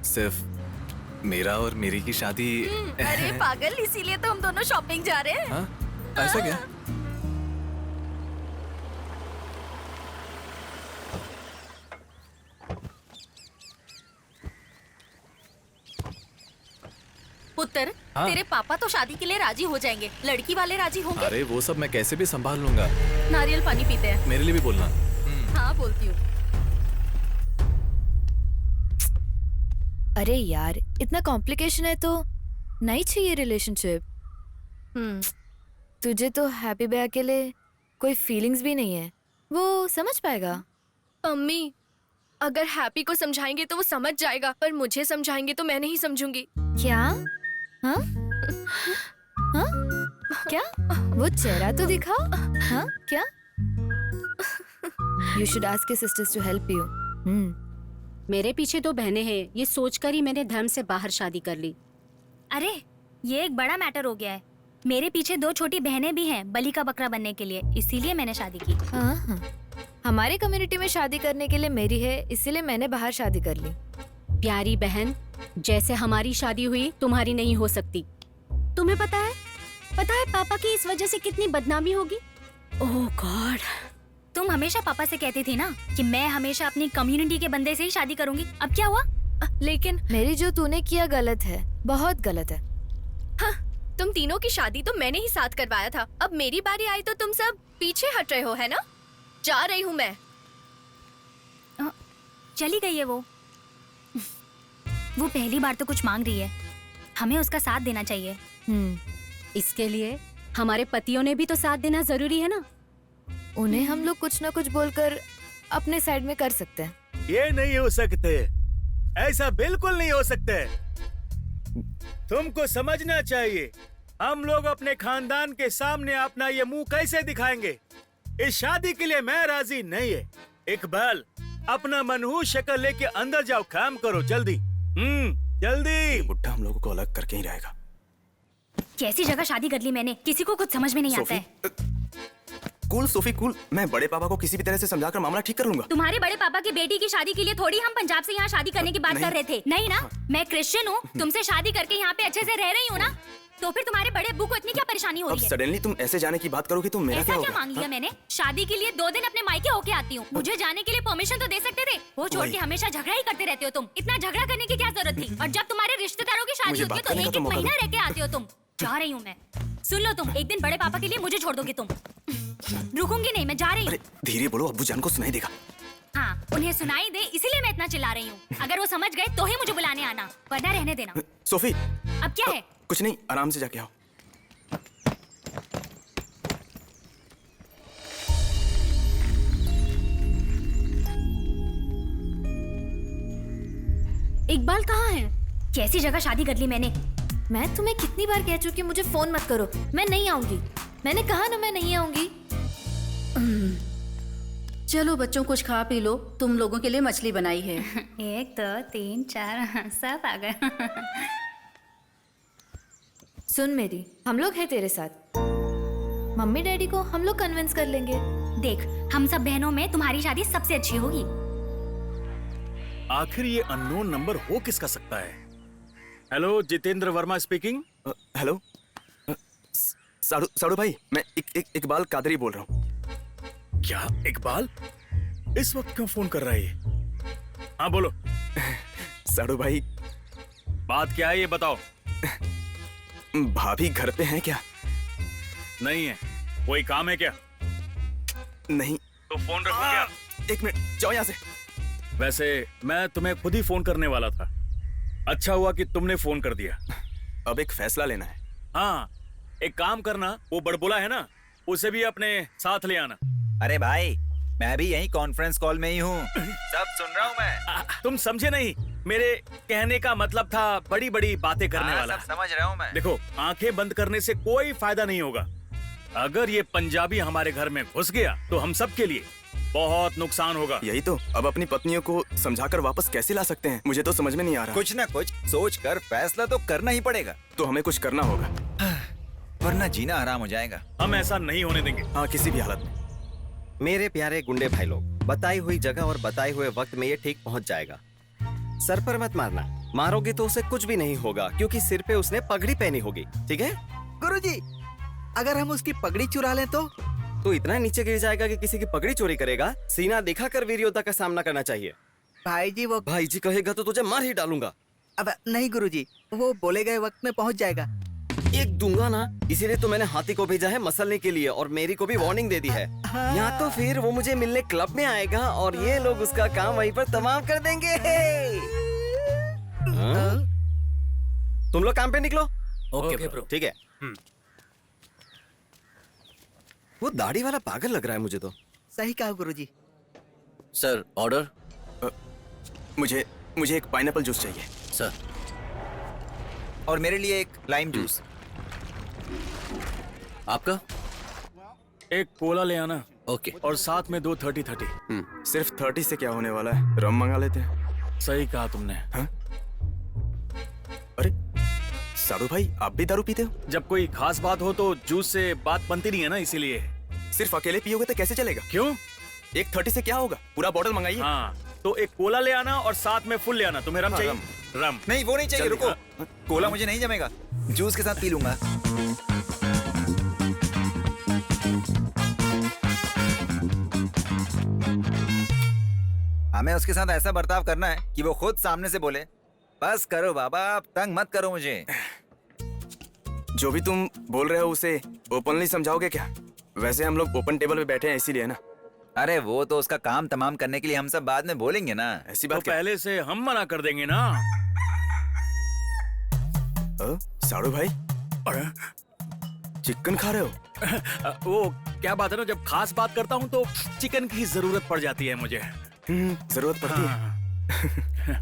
सिर्फ मेरा और मेरी की शादी। अरे पागल, इसीलिए तो हम दोनों शॉपिंग जा रहे हैं। हाँ? ऐसा क्या? पुत्र, हाँ? तेरे पापा तो शादी के लिए राजी हो जाएंगे, लड़की वाले राजी होंगे? अरे वो सब मैं कैसे भी संभाल लूंगा। नारियल पानी पीते हैं। मेरे लिए भी बोलना। हाँ बोलती हूँ। अरे यार, इतना कॉम्प्लिकेशन है तो नहीं चाहिए रिलेशनशिप। तुझे तो हैप्पी भैया के लिए कोई फीलिंग्स भी नहीं है, वो समझ पाएगा। अम्मी, अगर हैप्पी को समझाएंगे तो वो समझ जाएगा, पर मुझे समझाएंगे तो मैं नहीं समझूंगी। क्या? हाँ? हाँ? क्या? वो चेहरा तो दिखाओ। हाँ? क्या? You should ask your sisters to help you. मेरे पीछे 2 बहनें हैं, ये सोचकर ही मैंने धर्म से बाहर शादी कर ली। अरे, ये एक बड़ा मैटर हो गया है। मेरे पीछे 2 छोटी बहनें भी हैं बलि का बकरा बनने के लिए, इसीलिए मैंने शादी की। हाँ। हमारे कम्युनिटी में शादी करने के लिए मेरी है, इसीलिए मैंने बाहर शादी कर ली। प्यारी बहन, जैसे हमारी शादी हुई तुम्हारी नहीं हो सकती। तुम्हें पता है पापा की इस वजह से कितनी बदनामी होगी? ओह गॉड। तुम हमेशा पापा से कहती थी ना कि मैं हमेशा अपनी कम्युनिटी के बंदे से ही शादी करूंगी। अब क्या हुआ? लेकिन मेरी जो तूने किया गलत है, बहुत गलत है। हाँ, तुम तीनों की शादी तो मैंने ही साथ करवाया था। अब मेरी बारी आई तो तुम सब पीछे हट रहे हो, है ना? जा रही हूँ मैं। चली गई है वो पहली बार तो कुछ मांग रही है, हमें उसका साथ देना चाहिए। इसके लिए हमारे पतियों ने भी तो साथ देना जरूरी है ना। उन्हें हम लोग कुछ ना कुछ बोलकर अपने साइड में कर सकते हैं। ये नहीं हो सकते, ऐसा बिल्कुल नहीं हो सकते। तुमको समझना चाहिए, हम लोग अपने खानदान के सामने अपना ये मुंह कैसे दिखाएंगे? इस शादी के लिए मैं राजी नहीं है। इकबाल, अपना मनहूस शक्ल लेके अंदर जाओ, काम करो जल्दी। जल्दी। बुड्ढा हम लोगों को अलग करके ही रहेगा। कैसी जगह शादी कर ली मैंने, किसी को कुछ समझ में नहीं आता है। कूल सोफी कूल, मैं बड़े पापा को किसी भी तरह से समझाकर मामला ठीक कर लूंगा। तुम्हारे बड़े पापा की बेटी की शादी के लिए थोड़ी हम पंजाब से यहाँ शादी करने की बात कर रहे थे। नहीं ना, मैं क्रिश्चियन हूँ, तुमसे शादी करके यहाँ पे अच्छे से रह रही हूँ ना, तो फिर तुम्हारे बड़े अब्बू को इतनी क्या परेशानी हो रही है? सडनली तुम ऐसे जाने की बात करोगे तो मेरा ऐसा क्या मांग लिया मैंने? शादी के लिए 2 दिन अपने मायके होके आती हूँ, मुझे जाने के लिए परमिशन तो दे सकते थे। वो छोड़ के हमेशा झगड़ा ही करते रहते हो तुम। इतना झगड़ा करने की क्या जरूरत थी? और जब तुम्हारे रिश्तेदारों की शादी होती है तो 1-1 महीना रह के आते हो तुम। जा रही हूँ मैं। सुन लो तुम, एक दिन बड़े पापा के लिए मुझे छोड़ दोगे तुम? रुकूंगी नहीं, मैं जा रही हूँ। धीरे बोलो, अब्बू जान को सुनाई देगा। हाँ, उन्हें सुनाई दे इसीलिए मैं इतना चिल्ला रही हूँ। अगर वो समझ गए तो ही मुझे बुलाने आना, वरना रहने देना। सोफी, अब क्या है? कुछ नहीं, आराम से जाके आओ। इकबाल कहाँ है? कैसी जगह शादी कर ली मैंने? मैं तुम्हें कितनी बार कह चुकी हूँ मुझे फोन मत करो, मैं नहीं आऊंगी। मैंने कहा ना मैं नहीं आऊंगी। चलो बच्चों, कुछ खा पी लो, तुम लोगों के लिए मछली बनाई है। 1 2 3 4 सब आ गए। सुन मेरी, हम लोग हैं तेरे साथ। मम्मी डैडी को हम लोग कन्विंस कर लेंगे। देख, हम सब बहनों में तुम्हारी शादी सबसे अच्छी होगी। आखिर ये अननोन नंबर हो किसका सकता है? Hello, Jitendra Verma speaking. Hello साड़ू भाई, मैं इकबाल कादरी बोल रहा हूँ। क्या इकबाल इस वक्त क्यों फोन कर रहा है ये? हाँ बोलो। साड़ू भाई, बात क्या है ये बताओ। भाभी घर पे हैं क्या? नहीं है। कोई काम है क्या? नहीं। तो फोन रखो क्या? 1 मिनट, जाओ यहाँ से। वैसे मैं तुम्हें खुद ही फोन करने वाला था, अच्छा हुआ कि तुमने फोन कर दिया। अब एक फैसला लेना है। हाँ, एक काम करना, वो बड़बोला है ना, उसे भी अपने साथ ले आना। अरे भाई, मैं भी यही कॉन्फ्रेंस कॉल में ही हूँ, सब सुन रहा हूँ मैं। तुम समझे नहीं, मेरे कहने का मतलब था बड़ी बड़ी बातें करने वाला। सब समझ रहा हूँ मैं। देखो, आंखें बंद करने से कोई फायदा नहीं होगा। अगर ये पंजाबी हमारे घर में घुस गया तो हम सब के लिए बहुत नुकसान होगा। यही तो, अब अपनी पत्नियों को समझाकर वापस कैसे ला सकते हैं, मुझे तो समझ में नहीं आ रहा। कुछ ना कुछ सोच कर फैसला तो करना ही पड़ेगा। तो हमें कुछ करना होगा, वरना जीना हराम हो जाएगा। हम ऐसा नहीं होने देंगे। हाँ, किसी भी हालत में। मेरे प्यारे गुंडे भाई लोग, बताई हुई जगह और बताए हुए वक्त में ये ठीक पहुंच जाएगा। सर पर मत मारना, मारोगे तो उसे कुछ भी नहीं होगा, क्योंकि सिर पे उसने पगड़ी पहनी होगी। ठीक है गुरुजी, अगर हम उसकी पगड़ी चुरा लें तो इतना नीचे गिर जाएगा कि किसी की पगड़ी चोरी करेगा। सीना दिखाकर वीर योद्धा का सामना करना चाहिए। भाई जी कहेगा तो तुझे मार ही डालूंगा। अब नहीं गुरुजी, वो बोले गए वक्त में पहुंच जाएगा। एक दूंगा ना, इसीलिए तो मैंने हाथी को भेजा है मसलने के लिए, और मेरी को भी वार्निंग दे दी है। या तो फिर वो मुझे मिलने क्लब में आएगा और ये लोग उसका काम वहीं पर तमाम कर देंगे। तुम लोग काम पे निकलो। Okay bro. ठीक है। वो दाढ़ी वाला पागल लग रहा है मुझे तो। सही कहा गुरुजी। Sir, order. मुझे एक पाइनएप्पल जूस चाहिए सर। और मेरे लिए एक लाइम जूस। आपका? एक कोला ले आना। ओके। और साथ में 2 30-30। सिर्फ 30 से क्या होने वाला है, रम मंगा लेते हैं। सही कहा तुमने। हाँ? अरे साड़ू भाई, आप भी दारू पीते हो? जब कोई खास बात हो तो जूस से बात बनती नहीं है ना, इसीलिए। सिर्फ अकेले पियोगे तो कैसे चलेगा? क्यों? एक 30 से क्या होगा, पूरा बॉटल मंगाइए। हाँ, तो एक कोला ले आना और साथ में फुल ले आना। तुम्हें रम चाहिए? रम नहीं, वो नहीं चाहिए, रुको। कोला मुझे नहीं जमेगा, जूस के साथ पी लूंगा। हमें उसके साथ ऐसा बर्ताव करना है कि वो खुद सामने से बोले, बस करो बाबा, आप तंग मत करो मुझे। जो भी तुम बोल रहे हो उसे ओपनली समझाओगे क्या? वैसे हम लोग ओपन टेबल पे बैठे हैं इसीलिए ना। अरे वो तो उसका काम तमाम करने के लिए हम सब बाद में बोलेंगे ना। ऐसी बात पहले से हम मना कर देंगे ना। साड़ू भाई चिकन खा रहे हो? वो क्या बात है ना, जब खास बात करता हूँ तो चिकन की जरूरत पड़ जाती है मुझे। जरूरत पड़ती है।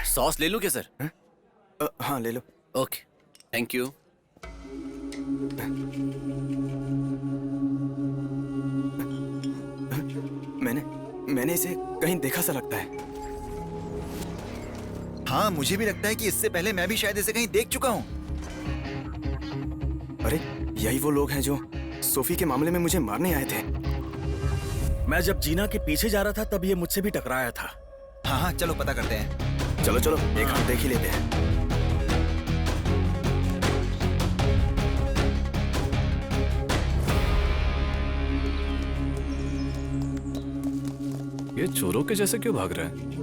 सॉस ले लूं क्या सर? हाँ ले लो। Okay thank you. मैंने इसे कहीं देखा सा लगता है। हाँ मुझे भी लगता है कि इससे पहले मैं भी शायद इसे कहीं देख चुका हूँ। अरे यही वो लोग हैं जो सोफी के मामले में मुझे मारने आए थे। मैं जब जीना के पीछे जा रहा था तब ये मुझसे भी टकराया था। हाँ हाँ चलो पता करते हैं। चलो चलो एक हाथ देख ही लेते हैं। ये चोरों के जैसे क्यों भाग रहे हैं?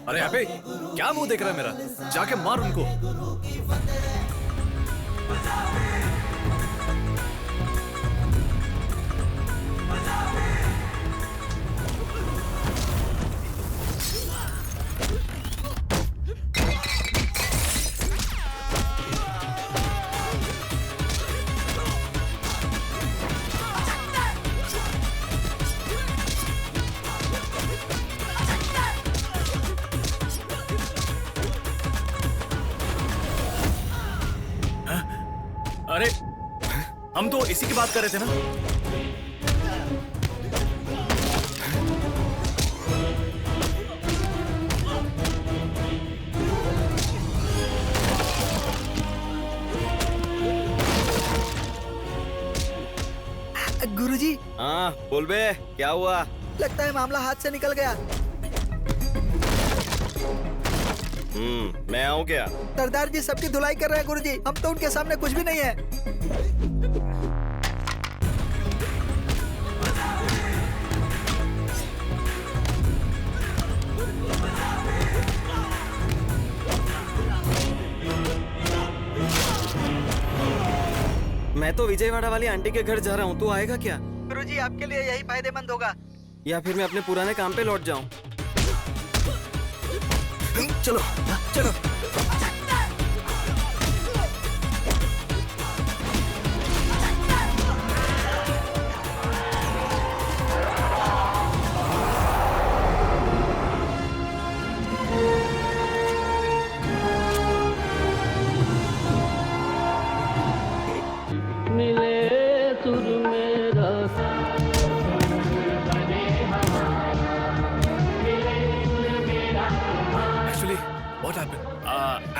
अरे अबे क्या मुंह देख रहा है मेरा? जाके मार उनको। अरे हम तो इसी की बात कर रहे थे ना। गुरुजी। हाँ बोल बे, क्या हुआ? लगता है मामला हाथ से निकल गया। मैं आऊँ क्या? सरदार जी सबकी धुलाई कर रहे हैं गुरुजी, हम तो उनके सामने कुछ भी नहीं है। मैं तो विजयवाड़ा वाली आंटी के घर जा रहा हूँ, तू आएगा क्या? गुरुजी आपके लिए यही फायदेमंद होगा। या फिर मैं अपने पुराने काम पे लौट जाऊँ? चलो चलो।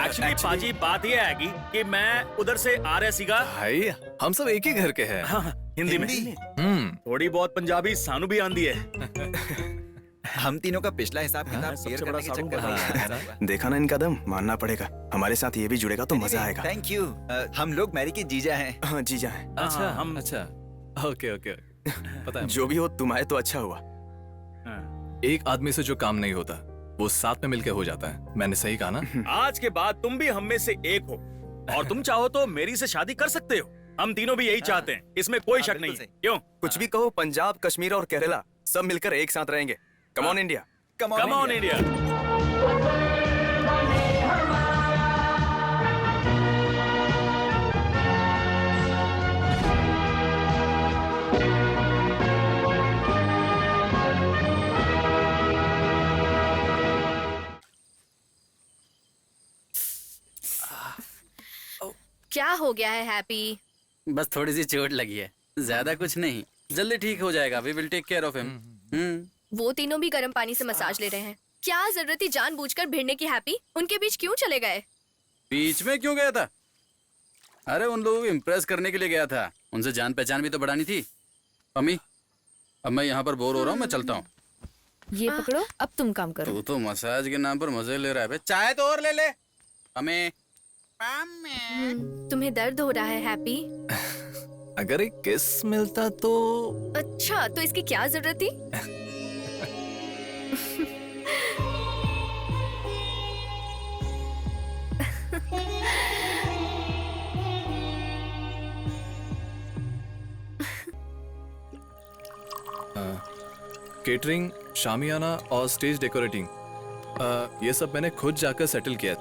एक्चुअली पाजी बात यह है कि मैं उधर से आ रहा सीगा। भाई हम सब एक ही घर के हैं। हाँ, हिंदी में थोड़ी बहुत पंजाबी सानू भी आंदी है। हम तीनों का पिछला हिसाब किताब क्लियर करने के चक्कर में देखा ना इनका दम, मानना पड़ेगा। हमारे साथ ये भी जुड़ेगा तो मजा आएगा। Thank you. हम लोग मैरी के जीजा हैं। हाँ जीजा हैं। अच्छा हम अच्छा ओके ओके पता है। जो भी हो तुम आए तो अच्छा हुआ। एक आदमी से जो काम नहीं होता वो साथ में मिलकर हो जाता है। मैंने सही कहा ना? आज के बाद तुम भी हम में से एक हो और तुम चाहो तो मेरी से शादी कर सकते हो। हम तीनों भी यही चाहते हैं, इसमें कोई शक नहीं है। क्यों? कुछ भी कहो, पंजाब, कश्मीर और केरला सब मिलकर एक साथ रहेंगे। Come on India, come on India. क्या हो गया है हैप्पी? बस थोड़ी सी चोट लगी है, ज्यादा कुछ नहीं, जल्दी ठीक हो जाएगा। We will take care of him. वो तीनों भी गर्म पानी से मसाज ले रहे हैं। क्या जरूरत थी जानबूझकर भिड़ने की हैप्पी? उनके बीच क्यों चले गए? बीच में क्यों गया था? अरे उन लोगों को इम्प्रेस करने के लिए गया था। उनसे जान पहचान भी तो बढ़ानी थी। अम्मी अब मैं यहाँ पर बोर हो रहा हूँ, मैं चलता हूँ। ये पकड़ो, अब तुम काम करो। तू तो मसाज के नाम पर मजे ले रहा है। चाय तो और ले ले। हमें तुम्हें दर्द हो रहा है हैप्पी? अगर एक किस मिलता तो। अच्छा, तो इसकी क्या जरूरत थी? केटरिंग, शामियाना और स्टेज डेकोरेटिंग, ये सब मैंने खुद जाकर सेटल किया।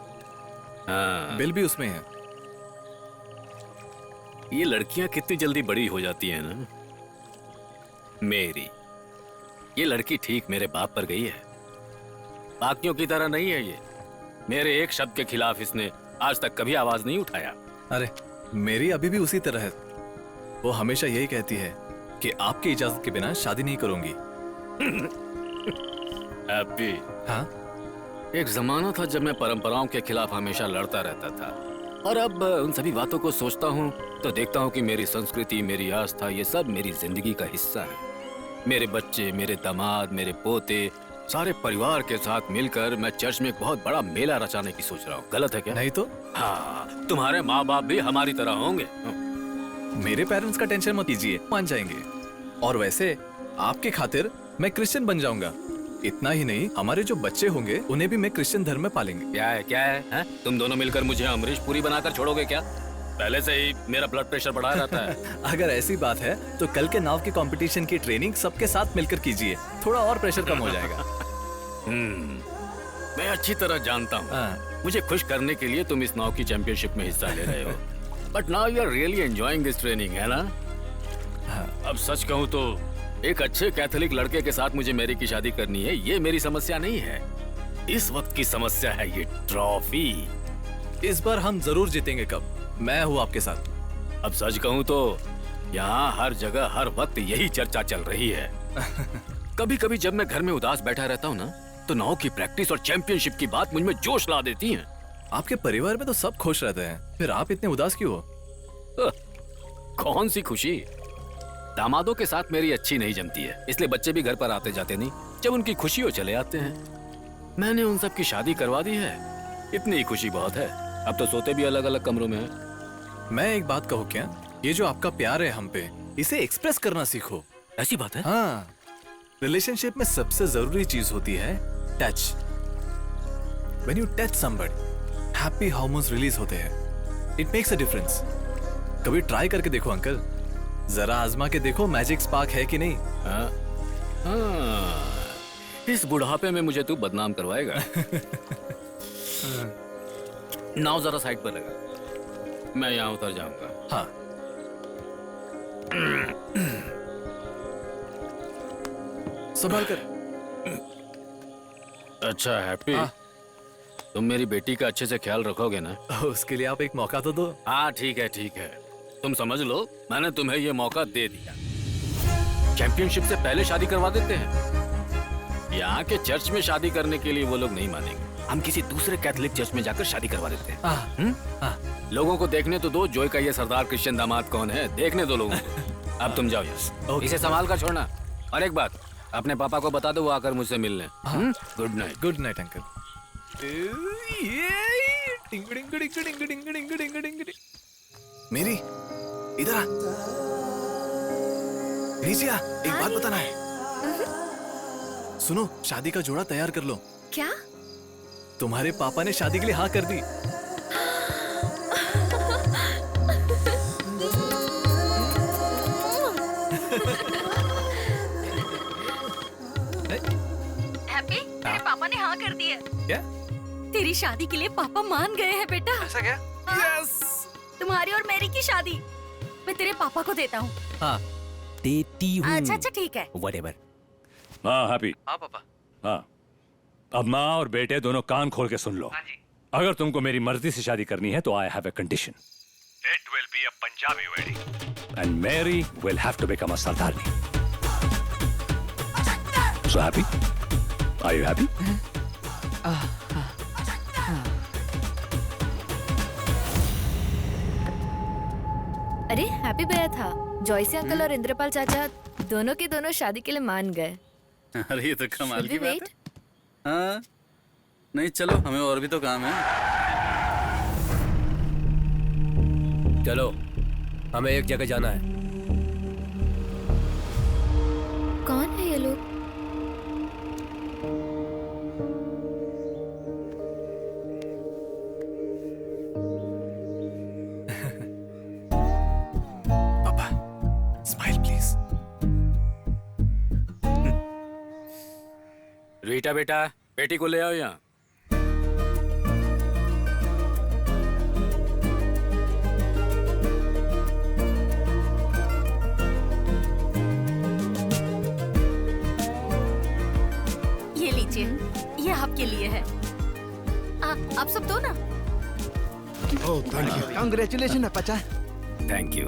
बिल भी उसमें है। ये लड़कियां कितनी जल्दी बड़ी हो जाती हैं ना। मेरी ये लड़की ठीक मेरे बाप पर गई है। बाकियों की तरह नहीं है ये। मेरे एक शब्द के खिलाफ इसने आज तक कभी आवाज नहीं उठाया। अरे मेरी अभी भी उसी तरह है। वो हमेशा यही कहती है कि आपकी इजाजत के बिना शादी नहीं करूंगी। हैप्पी, हाँ? एक जमाना था जब मैं परंपराओं के खिलाफ हमेशा लड़ता रहता था, और अब उन सभी बातों को सोचता हूँ तो देखता हूँ कि मेरी संस्कृति, मेरी आस्था, ये सब मेरी जिंदगी का हिस्सा है। मेरे बच्चे, मेरे दामाद, मेरे पोते, सारे परिवार के साथ मिलकर मैं चर्च में एक बहुत बड़ा मेला रचाने की सोच रहा हूँ। गलत है क्या? नहीं तो। हाँ, तुम्हारे माँ बाप भी हमारी तरह होंगे। मेरे पेरेंट्स का टेंशन मत लीजिए, मान जाएंगे। और वैसे आपके खातिर मैं क्रिश्चियन बन जाऊंगा। इतना ही नहीं, हमारे जो बच्चे होंगे उन्हें भी मैं क्रिश्चियन धर्म में पालेंगे। क्या है, क्या है? तुम दोनों मिलकर मुझे अमरीश पुरी बनाकर छोड़ोगे क्या? पहले से ही मेरा ब्लड प्रेशर बढ़ा रहता है। अगर ऐसी बात है तो कल के नाव के कंपटीशन की ट्रेनिंग सबके साथ मिलकर कीजिए, थोड़ा और प्रेशर कम हो जाएगा। मैं अच्छी तरह जानता हूँ मुझे खुश करने के लिए तुम इस नाव की चैंपियनशिप में हिस्सा ले रहे हो, but now you are really enjoying this training, है ना? अब सच कहूँ तो एक अच्छे कैथोलिक लड़के के साथ मुझे मेरी की शादी करनी है, ये मेरी समस्या नहीं है। इस वक्त की समस्या है ये ट्रॉफी। इस बार हम जरूर जीतेंगे। कब? मैं हूँ आपके साथ। अब सच कहूँ तो यहाँ हर जगह हर वक्त यही चर्चा चल रही है। कभी कभी जब मैं घर में उदास बैठा रहता हूँ ना, तो नाव की प्रैक्टिस और चैंपियनशिप की बात मुझ में जोश ला देती है। आपके परिवार में तो सब खुश रहते हैं, फिर आप इतने उदास क्यों हो? कौन सी खुशी? दामादों के साथ मेरी अच्छी नहीं जमती है, इसलिए बच्चे भी घर पर आते जाते नहीं। जब उनकी खुशी हो चले आते हैं। मैंने उन सब की शादी करवा दी है, इतनी ही खुशी बहुत है। अब तो सोते भी अलग अलग कमरों में हैं। मैं एक बात कहूँ क्या? ये जो आपका प्यार है हम पे, इसे एक्सप्रेस करना सीखो। ऐसी बात है? हाँ, रिलेशनशिप में सबसे जरूरी चीज होती है touch. When you touch somebody, happy hormones release होते हैं। It makes a difference. कभी ट्राई करके देखो अंकल, जरा आजमा के देखो मैजिक स्पार्क है कि नहीं। इस बुढ़ापे में मुझे तू बदनाम करवाएगा। नाव जरा साइड पर लगा, मैं यहाँ उतर जाऊंगा। हाँ। संभाल कर। अच्छा हैप्पी, तुम मेरी बेटी का अच्छे से ख्याल रखोगे ना? उसके लिए आप एक मौका तो दो। हाँ ठीक है ठीक है, तुम समझ लो मैंने तुम्हें ये मौका दे दिया। चैंपियनशिप से पहले शादी करवा देते हैं। यहाँ के चर्च में शादी करने के लिए वो लोग नहीं मानेंगे, हम किसी दूसरे कैथोलिक चर्च में जाकर शादी करवा देते हैं। लोगों को देखने तो दो जोय का ये सरदार क्रिश्चियन दामाद कौन है, देखने दो लोगों को। अब तुम जाओ यस, इसे संभाल कर छोड़ना। और एक बात, अपने पापा को बता दो वो आकर मुझसे मिलने। Good night. Good night uncle. मेरी इधर आ। नीचे आ, एक बात बताना है। सुनो, शादी का जोड़ा तैयार कर लो। क्या? तुम्हारे पापा ने शादी के लिए हाँ कर दी। हैप्पी, तेरे पापा ने हाँ कर दी है। क्या? तेरी शादी के लिए पापा मान गए हैं बेटा। ऐसा क्या? यस। तुम्हारी और मेरी की शादी मैं तेरे पापा को देता हूँ। हाँ देती हूँ। अच्छा अच्छा ठीक है। Whatever। हाँ हैप्पी। हाँ पापा। हाँ, अब माँ और बेटे दोनों कान खोल के सुन लो। अगर तुमको मेरी मर्जी से शादी करनी है तो I have a condition. It will be a Punjabi wedding and Mary will have to become a Sardani. So happy? Are you happy? अरे हैप्पी भैया था। जॉयसी अंकल और इंद्रपाल चाचा दोनों के दोनों शादी के लिए मान गए। अरे ये तो कमाल की Should we बात है। हाँ, नहीं चलो, हमें और भी तो काम है। चलो, हमें एक जगह जाना है। कौन है ये लोग? Smile please. रीटा बेटा, बेटी को ले आओ यहाँ। ये लीजिए, ये आपके लिए है। आप सब दो ना। ओह थैंक यू, कांग्रेचुलेशन अपचा। Thank you.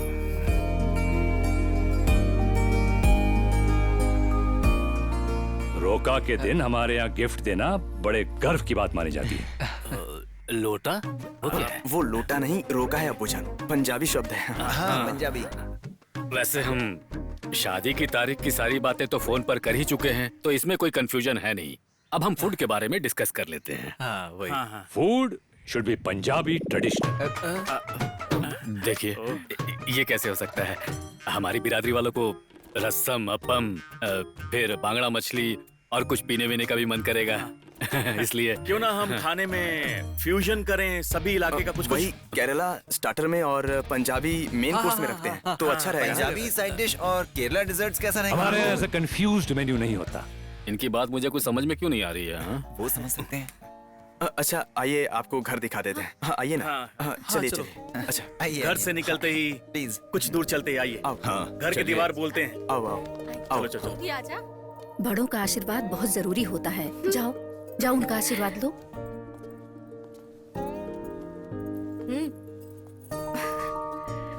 रोका के दिन हमारे यहाँ गिफ्ट देना बड़े गर्व की बात मानी जाती है। लोटा? वो क्या है? वो लोटा नहीं, रोका है अबूजान, पंजाबी शब्द है। हाँ, पंजाबी। वैसे हम शादी की तारीख की सारी बातें तो फोन पर कर ही चुके हैं, तो इसमें कोई कंफ्यूजन है नहीं। अब हम फूड के बारे में डिस्कस कर लेते हैं। हाँ वही। Food should be Punjabi traditional. देखिए, ये कैसे हो सकता है? हमारी बिरादरी वालों को रसम, अपम, फिर बांगड़ा मछली और कुछ पीने वीने का भी मन करेगा। इसलिए क्यों ना हम खाने में फ्यूजन करें, सभी इलाके का कुछ वही केरला स्टार्टर में और पंजाबी मेन कोर्स में रखते हैं, तो अच्छा रहेगा। पंजाबी साइड डिश और केरला डिजर्ट्स कैसा रहेगा? हमारे यहाँ ऐसा कंफ्यूज्ड मेन्यू नहीं होता। इनकी बात मुझे कुछ समझ में क्यों नहीं आ रही है? हाँ? वो समझ सकते हैं। अच्छा आइए आपको घर दिखा देते हैं। हाँ आइए ना। हाँ, चलिए चलो। चलिए। अच्छा आइए, घर से निकलते ही प्लीज कुछ दूर चलते ही आइए। घर की दीवार बोलते हैं। आओ आओ चलो चलो। ये आजा। बड़ों का आशीर्वाद बहुत जरूरी होता है। जाओ जाओ, उनका आशीर्वाद लो।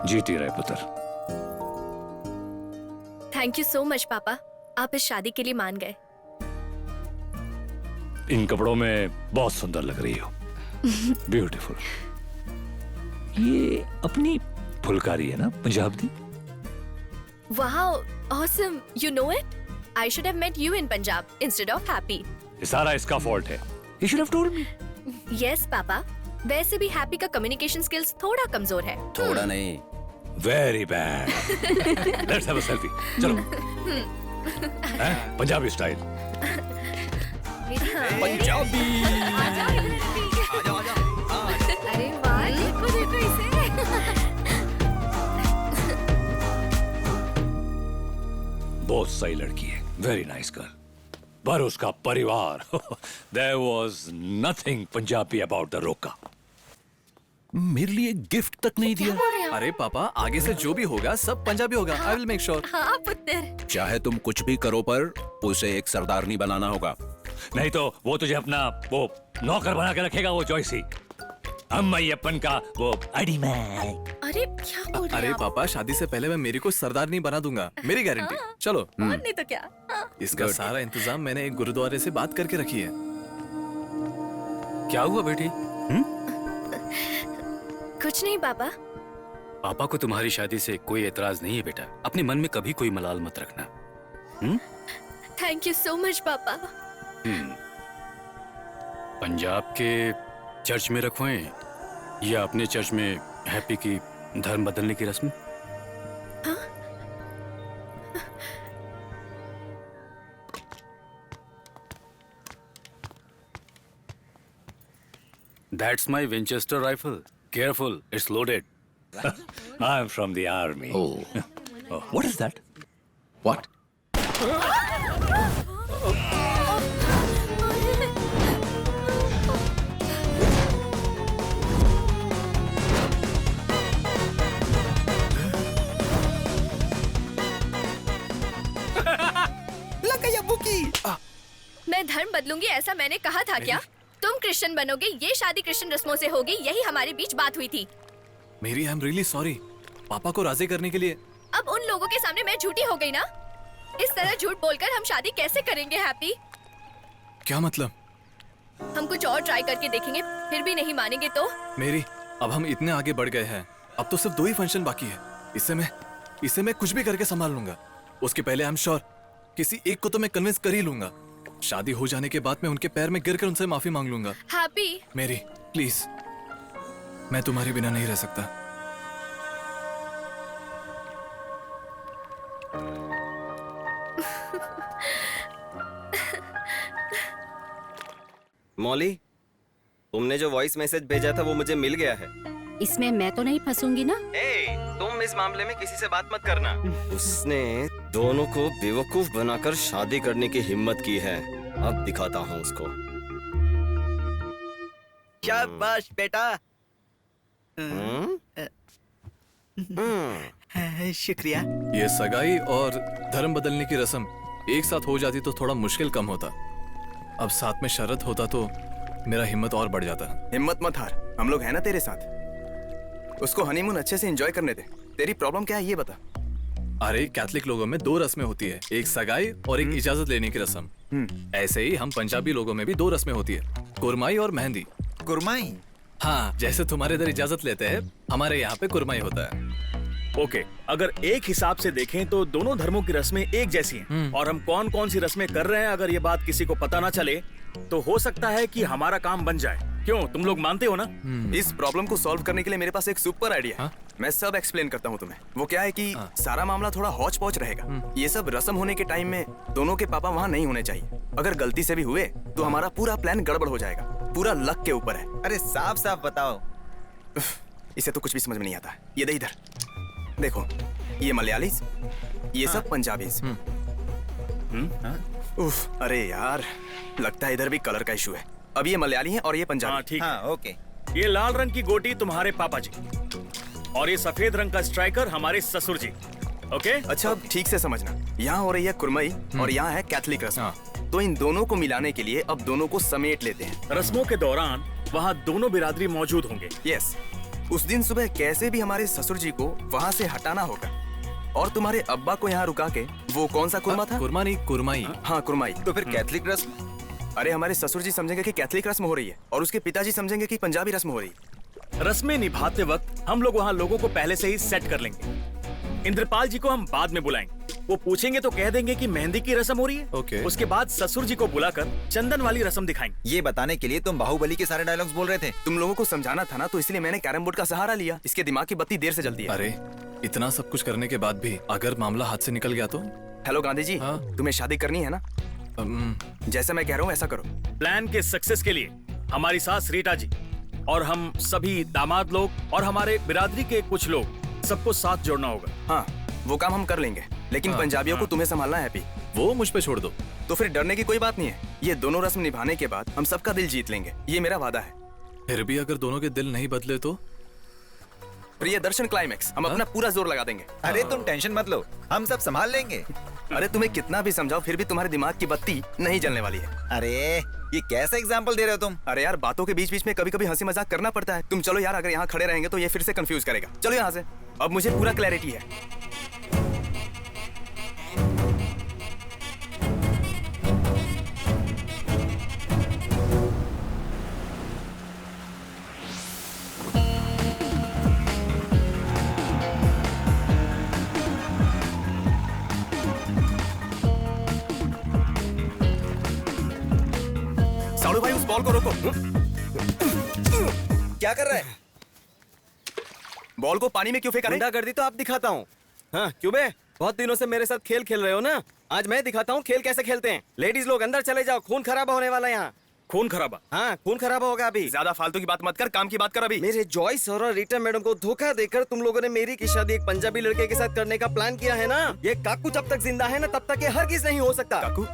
जीती रहे पुत्र। थैंक यू सो मच पापा, आप इस शादी के लिए मान गए। इन कपड़ों में बहुत सुंदर लग रही हो। ब्यूटीफुल। ये अपनी फुलकारी है ना, पंजाब दी? Wow, awesome. You know it? I should have met you in Punjab instead of Happy. ये सारा इसका फॉल्ट है। You should have told me. Yes, पापा। वैसे भी हैप्पी का कम्युनिकेशन स्किल्स थोड़ा कमजोर है। थोड़ा नहीं, very bad. Let's have a selfie. चलो। पंजाबी स्टाइल। पंजाबी। अरे वाह, देखो देखो इसे। बहुत सही लड़की है, वेरी नाइस गर्ल। पर उसका परिवार, there was nothing Punjabi about the roka. मेरे लिए गिफ्ट तक नहीं दिया। अरे पापा, आगे से जो भी होगा सब पंजाबी होगा। I will make sure. हाँ पुत्र। चाहे तुम कुछ भी करो, पर उसे एक सरदारनी बनाना होगा। नहीं तो वो तुझे अपना वो नौकर बना के रखेगा, वो जॉयसी। अम्मय्यप्पन का वो अड़ी में। अरे क्या बोल रहे अरे हैं आप? पापा, शादी से पहले मैं मेरी को सरदारनी बना दूंगा, मेरी गारंटी। चलो। और नहीं तो क्या? इसका सारा इंतजाम मैंने एक गुरुद्वारे से बात करके रखी है। क्या हुआ बेटी? कुछ नहीं पापा। पापा को तुम्हारी शादी से कोई एतराज नहीं है बेटा। अपने मन में कभी कोई मलाल मत रखना। थैंक यू सो मच पापा। पंजाब के चर्च में रखवाएं या अपने चर्च में हैप्पी की धर्म बदलने की रस्म? That's my Winchester rifle. Careful, it's loaded. I'm from the army. Oh. What is that? What? मैं धर्म बदलूंगी ऐसा मैंने कहा था क्या? तुम क्रिश्चियन बनोगे, ये शादी क्रिश्चियन रस्मों से होगी, यही हमारे बीच बात हुई थी। मेरी आई एम रियली सॉरी। पापा को राजी करने के लिए। अब उन लोगों के सामने मैं झूठी हो गई ना? इस तरह झूठ बोलकर हम शादी कैसे करेंगे हैप्पी? क्या मतलब? हम कुछ और ट्राई करके देखेंगे, फिर भी नहीं मानेंगे तो? मेरी, अब हम इतने आगे बढ़ गए हैं, अब तो सिर्फ 2 ही फंक्शन बाकी है। इससे मैं कुछ भी करके संभाल लूंगा। उसके पहले आई एम श्योर किसी एक को तो मैं कन्विंस कर ही लूंगा। शादी हो जाने के बाद मैं उनके पैर में गिरकर उनसे माफी मांग लूंगा। हैप्पी, मेरी प्लीज, मैं तुम्हारे बिना नहीं रह सकता। मौली, तुमने जो वॉइस मैसेज भेजा था वो मुझे मिल गया है। इसमें मैं तो नहीं फंसूंगी ना? तुम इस मामले में किसी से बात मत करना। उसने दोनों को बेवकूफ बनाकर शादी करने की हिम्मत की है। अब दिखाता हूँ उसको। शाबाश बेटा। शुक्रिया। ये सगाई और धर्म बदलने की रस्म एक साथ हो जाती तो थोड़ा मुश्किल कम होता। अब साथ में शरत होता तो मेरा हिम्मत और बढ़ जाता। हिम्मत मत हार, हम लोग हैं ना तेरे साथ। उसको हनीमून अच्छे से एंजॉय करने दे। तेरी प्रॉब्लम क्या है ये बता। अरे कैथलिक लोगों में 2 रस्में होती है, एक सगाई और एक इजाजत लेने की रस्म। ऐसे ही हम पंजाबी लोगों में भी 2 रस्में होती है, कुरमाई और मेहंदी। कुरमाई? हाँ, जैसे तुम्हारे इधर इजाजत लेते हैं, हमारे यहाँ पे कुरमाई होता है। ओके, अगर एक हिसाब से देखें तो दोनों धर्मों की रस्में एक जैसी हैं और हम कौन कौन सी रस्में कर रहे हैं अगर ये बात किसी को पता ना चले तो हो सकता है कि हमारा काम बन जाए। क्यों, तुम लोग मानते हो ना? इस प्रॉब्लम को सॉल्व करने के लिए मेरे पास एक सुपर आइडिया है। मैं सब एक्सप्लेन करता हूँ तुम्हें। वो क्या है कि सारा मामला थोड़ा हौच पौच रहेगा। ये सब रस्म होने के टाइम में दोनों के पापा वहाँ नहीं होने चाहिए। अगर गलती से भी हुए तो हमारा पूरा प्लान गड़बड़ हो जाएगा। पूरा लक के ऊपर है। अरे साफ साफ बताओ। इसे तो कुछ भी समझ में नहीं आता। ये दे इधर देखो, ये मलयालीज, ये सब पंजाबीज। उफ, अरे यार, लगता है इधर भी कलर का इशू है। अब ये मलयाली है और ये पंजाबी। हाँ, ठीक है। ओके। ये लाल रंग की गोटी तुम्हारे पापा जी और ये सफेद रंग का स्ट्राइकर हमारे ससुर जी। ओके? अच्छा, अब ठीक से समझना। यहाँ हो रही है कुरमई और यहाँ है कैथलिक रस्म। तो इन दोनों को मिलाने के लिए अब दोनों को समेट लेते हैं। रस्मों के दौरान वहाँ दोनों बिरादरी मौजूद होंगे। यस, उस दिन सुबह कैसे भी हमारे ससुर जी को वहाँ से हटाना होगा और तुम्हारे अब्बा को यहाँ रुका के वो कौन सा कुरमा था? कुरमा नहीं, कुरमाई। हाँ, कुरमाई। तो फिर कैथलिक रस्म? अरे हमारे ससुर जी समझेंगे कि कैथलिक रस्म हो रही है और उसके पिताजी समझेंगे कि पंजाबी रस्म हो रही है। रस्में निभाते वक्त हम लोग वहाँ लोगों को पहले से ही सेट कर लेंगे। इंद्रपाल जी को हम बाद में बुलाएंगे। वो पूछेंगे तो कह देंगे कि मेहंदी की रस्म हो रही है। ओके। उसके बाद ससुर जी को बुलाकर चंदन वाली रस्म दिखाएंगे। ये बताने के लिए तुम बाहुबली के सारे डायलॉग्स बोल रहे थे। तुम लोगों को समझाना था ना, तो इसलिए मैंने कैरम बोर्ड का सहारा लिया। इसके दिमाग की बत्ती देर से जलती है। अरे इतना सब कुछ करने के बाद भी अगर मामला हाथ से निकल गया तो? हेलो गांधी जी, तुम्हें शादी करनी है ना? जैसा मैं कह रहा हूँ ऐसा करो। प्लान के सक्सेस के लिए हमारी सास रीटा जी और हम सभी दामाद लोग और हमारे बिरादरी के कुछ लोग सबको साथ जोड़ना होगा। हाँ, वो काम हम कर लेंगे, लेकिन पंजाबियों को तुम्हें संभालना है। हैप्पी, वो मुझ पे छोड़ दो। तो फिर डरने की कोई बात नहीं है। ये दोनों रस्म निभाने के बाद हम सबका दिल जीत लेंगे, ये मेरा वादा है। फिर भी अगर दोनों के दिल नहीं बदले तो? प्रिय दर्शन क्लाइमेक्स, हम अपना पूरा जोर लगा देंगे। अरे तुम टेंशन मत लो, हम सब संभाल लेंगे। अरे तुम्हें कितना भी समझाओ फिर भी तुम्हारे दिमाग की बत्ती नहीं जलने वाली है। अरे ये कैसा एग्जाम्पल दे रहे हो तुम? अरे यार, बातों के बीच बीच में कभी कभी हंसी मजाक करना पड़ता है। तुम चलो यार, अगर यहाँ खड़े रहेंगे तो ये फिर से कंफ्यूज करेगा। चलो यहाँ से, अब मुझे पूरा क्लैरिटी है। साड़ू भाई, उस बॉल को रोको। क्या कर रहा है? बॉल को पानी में क्यों फेंका? गुंडागर्दी तो आप दिखाता हूँ। हाँ, क्यों बे? बहुत दिनों से मेरे साथ खेल खेल रहे हो ना, आज मैं दिखाता हूँ खेल कैसे खेलते हैं। लेडीज लोग अंदर चले जाओ, खून खराबा होने वाला है यहाँ। खून खराबा? हाँ, खून खराबा होगा अभी। ज्यादा फालतू की बात मत कर, काम की बात कर अभी। मेरे जॉयस और रीटा मैडम को धोखा देकर तुम लोगों ने मेरी की शादी एक पंजाबी लड़के के साथ करने का प्लान किया है ना। ये काकू जब तक जिंदा है ना तब तक ये हरगिज नहीं हो सकता। काकू?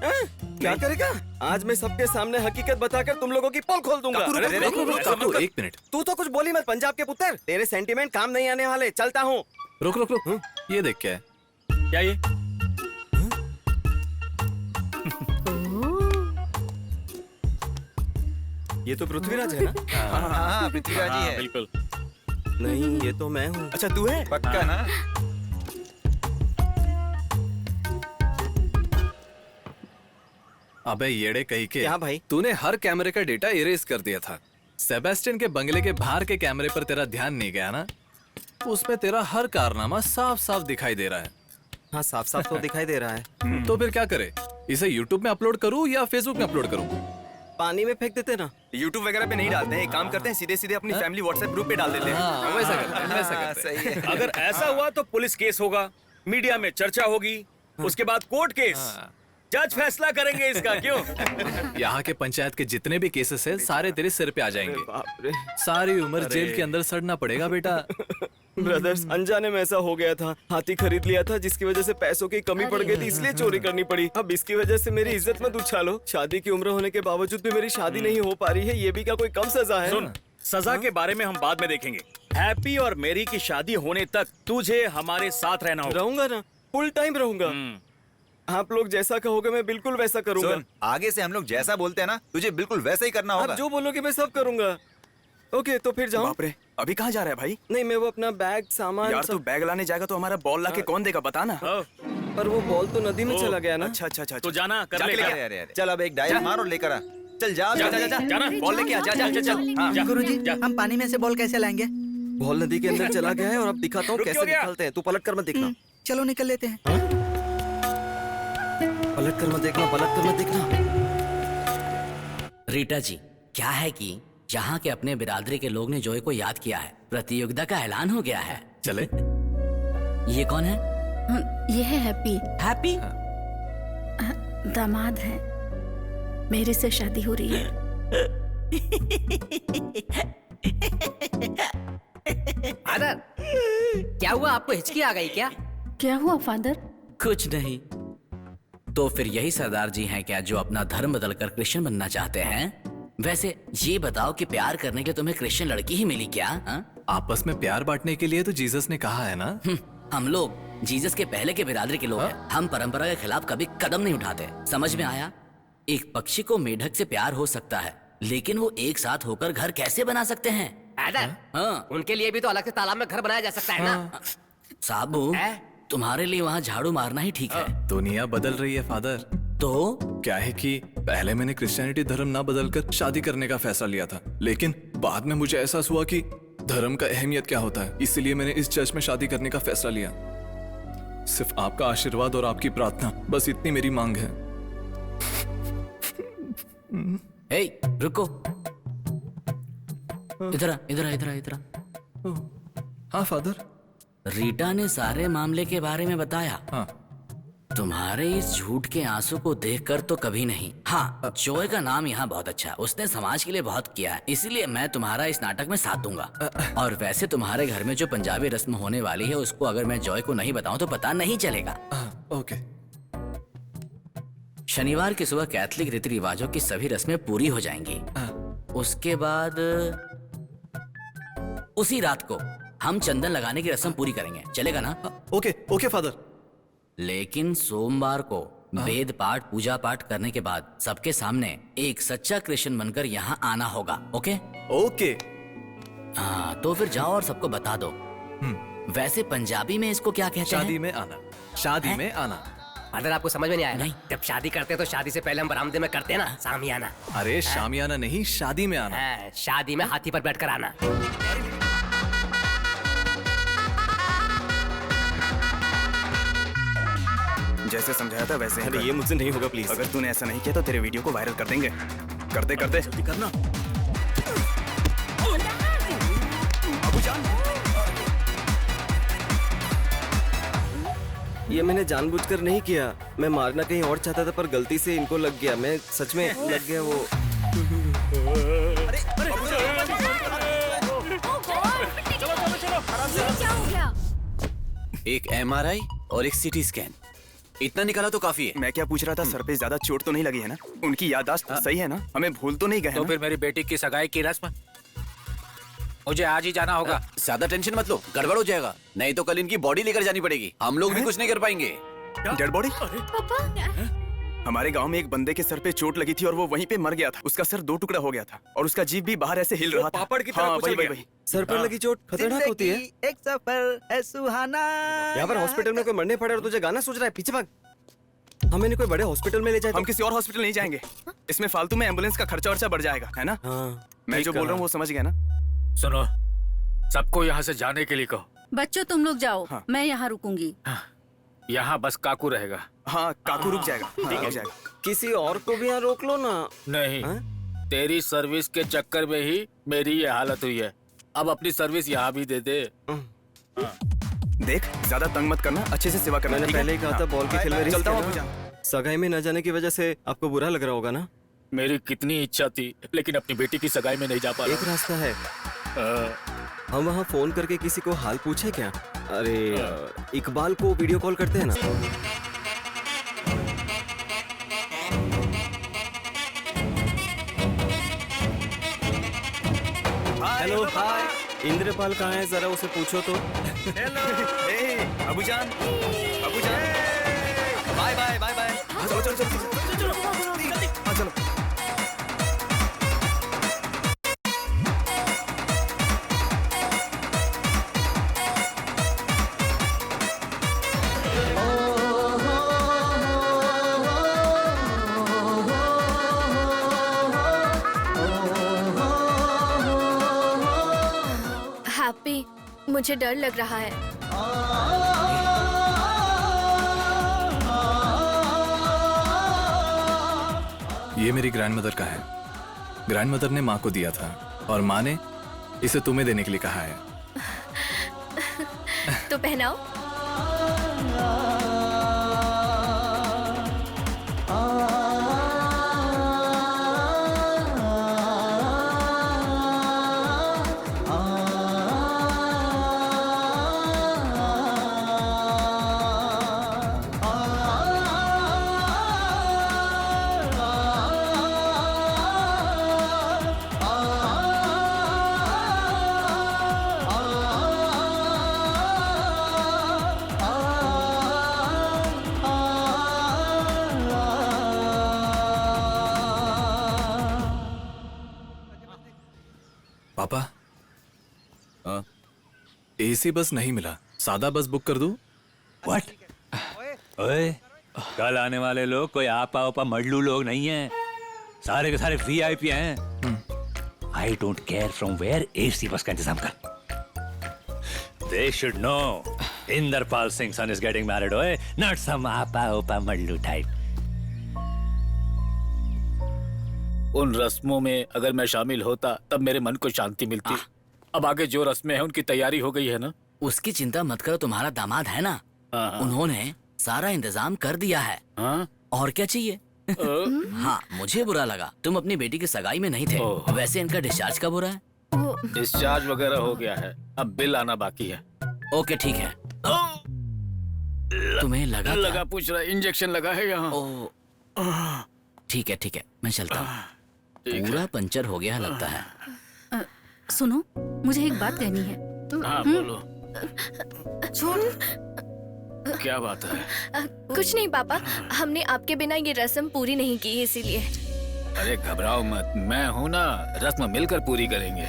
क्या करेगा? आज मैं सबके सामने हकीकत बताकर तुम लोगों की पोल खोल दूंगा। काकू, एक मिनट। तू तो कुछ बोली मत पंजाब के पुत्र, तेरे सेंटीमेंट काम नहीं आने वाले। चलता हूँ। रुक रुक रुक, ये देख क्या है? क्या ये? ये तो पृथ्वीराज है ना? हाँ, पृथ्वीराज ही है। बिल्कुल। नहीं, ये तो मैं हूँ। अच्छा, तू है? पक्का ना? अबे येड़े कहीं के। क्या भाई? तूने हर कैमरे का डेटा इरेज कर दिया था। सेबेस्टियन के बंगले के बाहर के कैमरे पर तेरा ध्यान नहीं गया ना? उसमें तेरा हर कारनामा साफ साफ दिखाई दे रहा है। हाँ, साफ साफ तो दिखाई दे रहा है। तो फिर क्या करे? इसे YouTube में अपलोड करूँ या Facebook में अपलोड करूँ? पानी में फेंक देते ना। YouTube वगैरह पे नहीं डालते हैं, एक काम करते हैं, सीधे सीधे अपनी फैमिली व्हाट्सएप ग्रुप पे डाल देते हैं। हाँ, वैसा करते हैं, वैसा करते हैं। सही है। अगर ऐसा हुआ तो पुलिस केस होगा, मीडिया में चर्चा होगी, उसके बाद कोर्ट केस। जज फैसला करेंगे इसका, क्यों? यहाँ के पंचायत के जितने भी केसेस है सारे तेरे सिर पे आ जाएंगे। सारी उम्र जेल के अंदर सड़ना पड़ेगा बेटा। ब्रदर्स, अनजाने में ऐसा हो गया था। हाथी खरीद लिया था जिसकी वजह से पैसों की कमी पड़ गई थी, इसलिए चोरी करनी पड़ी। अब इसकी वजह से मेरी इज्जत मत उछालो। शादी की उम्र होने के बावजूद भी मेरी शादी नहीं हो पा रही है, ये भी क्या कोई कम सजा है? सुन, सजा के बारे में हम बाद में देखेंगे। हैप्पी और मेरी की शादी होने तक तुझे हमारे साथ रहना होगा। रहूंगा ना, फुल टाइम रहूंगा। आप लोग जैसा कहोगे मैं बिल्कुल वैसा करूंगा। सुन, आगे से हम लोग जैसा बोलते हैं ना, तुझे बिल्कुल वैसा ही करना होगा। आप जो बोलोगे मैं सब करूंगा। ओके, तो फिर जाऊं? बाप रे, अभी कहाँ जा रहा है भाई? नहीं, मैं वो अपना बैग सामान यार तू बैग लाने जाएगा तो हमारा बॉल लाके कौन देगा, बता ना। पर वो बॉल तो नदी में चला गया ना। अच्छा अच्छा अच्छा, तो जाना कर ले। अरे चल अब एक डायल मार और लेकर आ। चल जा जाना, बॉल लेके आ, जा। गुरुजी, हम पानी में से बॉल कैसे लाएंगे? बॉल नदी के अंदर चला गया है और अब दिखाता हूँ कैसे निकालते हैं। तू पलट कर मत देखना। चलो निकल लेते हैं। पलट कर मत देखना, पलट कर मत देखना। रीटा जी, क्या है कि यहाँ के अपने बिरादरी के लोग ने जॉय को याद किया है। प्रतियोगिता का ऐलान हो गया है। चले। ये कौन है? ये है हैप्पी। हैप्पी दामाद है, मेरे से शादी हो रही है। फादर, क्या हुआ? आपको हिचकी आ गई क्या? क्या हुआ फादर? कुछ नहीं। तो फिर यही सरदार जी हैं क्या जो अपना धर्म बदलकर क्रिश्चियन बनना चाहते हैं? वैसे ये बताओ कि प्यार करने के लिए तुम्हें क्रिश्चियन लड़की ही मिली क्या? आपस में प्यार बांटने के लिए तो जीसस ने कहा है ना। हम लोग जीसस के पहले के बिरादरी के लोग हैं। हम परंपरा के खिलाफ कभी कदम नहीं उठाते। समझ में आया? एक पक्षी को मेढक से प्यार हो सकता है, लेकिन वो एक साथ होकर घर कैसे बना सकते हैं? हाँ, उनके लिए भी तो अलग से तालाब में घर बनाया जा सकता है ना। साबू, तुम्हारे लिए वहाँ झाड़ू मारना ही ठीक है। दुनिया बदल रही है फादर। तो क्या है कि पहले मैंने क्रिश्चियनिटी धर्म ना बदलकर शादी करने का फैसला लिया था, लेकिन बाद में मुझे एहसास हुआ कि धर्म का अहमियत क्या होता है। इसलिए मैंने इस चर्च में शादी करने का फैसला लिया। सिर्फ आपका आशीर्वाद और आपकी प्रार्थना, बस इतनी मेरी मांग है। हे, रुको। इधर इधर इधर इधर। हाँ फादर। रीटा ने सारे मामले के बारे में बताया। हाँ। तुम्हारे इस झूठ के आंसू को देखकर तो कभी नहीं। हाँ, जॉय का नाम यहाँ बहुत अच्छा। उसने समाज के लिए बहुत किया है, इसीलिए मैं तुम्हारा इस नाटक में साथ दूंगा। और वैसे तुम्हारे घर में जो पंजाबी रस्म होने वाली है, उसको अगर मैं जॉय को नहीं बताऊं तो पता नहीं चलेगा। ओके। शनिवार की सुबह कैथलिक रीति रिवाजों की सभी रस्में पूरी हो जाएंगी। उसके बाद उसी रात को हम चंदन लगाने की रस्म पूरी करेंगे। चलेगा ना? Okay okay father. लेकिन सोमवार को वेद पाठ पूजा पाठ करने के बाद सबके सामने एक सच्चा क्रिश्चियन बनकर यहाँ आना होगा। ओके? ओके। हाँ, तो फिर जाओ और सबको बता दो। वैसे पंजाबी में इसको क्या कहते हैं? शादी में आना। शादी में आना। फादर, आपको समझ में नहीं आया? नहीं। जब शादी करते हैं तो शादी से पहले हम बरामदे में करते हैं ना, सामियाना। अरे शामियाना नहीं, शादी में आना। शादी में हाथी पर बैठकर आना। जैसे समझाया था वैसे। अरे ये मुझसे नहीं होगा प्लीज। अगर तूने ऐसा नहीं किया तो तेरे वीडियो को वायरल कर देंगे। करते करते जल्दी करना। ये मैंने जानबूझकर नहीं किया। मैं मारना कहीं और चाहता था, पर गलती से इनको लग गया। मैं सच में लग गया वो। क्या हो गया? एक MRI और एक CT स्कैन, इतना निकाला तो काफी है। मैं क्या पूछ रहा था, सर पे ज्यादा चोट तो नहीं लगी है ना? उनकी याददाश्त सही है ना? हमें भूल तो नहीं गए? तो फिर मेरी बेटी की सगाई की रस्म मुझे आज ही जाना होगा। ज्यादा टेंशन मत लो, गड़बड़ हो जाएगा। नहीं तो कल इनकी बॉडी लेकर जानी पड़ेगी। हम लोग भी कुछ नहीं कर पाएंगे। Dead body? हमारे गांव में एक बंदे के सर पे चोट लगी थी और वो वहीं पे मर गया था। उसका सर 2 टुकड़ा हो गया था और उसका जीभ भी बाहर ऐसे हिल रहा था। पापड़ की तरह हाँ, कुचल वही गया। सर पर लगी चोट खतरनाक होती है। एक सफर है सुहाना। यहाँ पर हॉस्पिटल में कोई मरने पड़े और तुझे गाना सोच रहा है? पीछे भाग। हमें नहीं कोई बड़े हॉस्पिटल में ले जाए। हम किसी और हॉस्पिटल नहीं जाएंगे। इसमें फालतू में एम्बुलेंस का खर्चा वर्चा बढ़ जाएगा, है ना? मैं जो बोल रहा हूँ वो समझ गया ना? सुनो, सबको यहाँ से जाने के लिए कहो। बच्चों तुम लोग जाओ। मैं यहाँ रुकूंगी। यहाँ बस काकू रहेगा। हाँ, काकू रुक जाएगा। ठीक है। किसी और को भी यहाँ रोक लो ना। नहीं, तेरी सर्विस के चक्कर में ही मेरी ये हालत हुई है। अब अपनी सर्विस यहाँ भी दे दे। देख, ज्यादा तंग मत करना, अच्छे से सेवा करना। मैंने पहले ही कहा था बॉल के खेल में रिस्क चलता है हूँ। ना। सगाई में न जाने की वजह से आपको बुरा लग रहा होगा ना? मेरी कितनी इच्छा थी, लेकिन अपनी बेटी की सगाई में नहीं जा पा रहा। एक रास्ता है, हम वहाँ फोन करके किसी को हाल पूछे क्या? अरे इकबाल को वीडियो कॉल करते हैं ना। हेलो हाय, इंद्रपाल कहाँ है? जरा उसे पूछो तो। हेलो अबूजान, अबूजान, बाय बाय बाय बाय। चलो चलो चलो चलो हाँ चलो। हैप्पी, मुझे डर लग रहा है। ये मेरी ग्रैंडमदर का है। ग्रैंडमदर ने माँ को दिया था और माँ ने इसे तुम्हें देने के लिए कहा है। तो पहनाओ। पापा, एसी बस नहीं मिला, सादा बस बुक कर दूं? What? ओए, कल आने वाले लोग कोई आपा उपा मडलू लोग नहीं हैं, सारे के सारे VIP हैं। I don't care from where, AC बस का इंतजाम कर। They should know, Inderpal Singh's son is getting married, ओए, not some आपा उपा मडलू type. उन रस्मों में अगर मैं शामिल होता तब मेरे मन को शांति मिलती। अब आगे जो रस्में हैं उनकी तैयारी हो गई है ना। उसकी चिंता मत करो, तुम्हारा दामाद है ना, उन्होंने सारा इंतजाम कर दिया है। और क्या चाहिए? हाँ, मुझे बुरा लगा तुम अपनी बेटी की सगाई में नहीं थे। वैसे इनका डिस्चार्ज कब हो रहा है? डिस्चार्ज वगैरह हो गया है, अब बिल आना बाकी है। ओके ठीक है। तुम्हें लगा पूछ रहा, इंजेक्शन लगा है यहाँ। ठीक है, मैं चलता हूँ। पूरा पंचर हो गया लगता है। सुनो, मुझे एक बात कहनी है। हाँ बोलो। छोड़। क्या बात है? कुछ नहीं पापा, हमने आपके बिना ये रस्म पूरी नहीं की इसीलिए। अरे घबराओ मत, मैं हूँ ना, रस्म मिलकर पूरी करेंगे।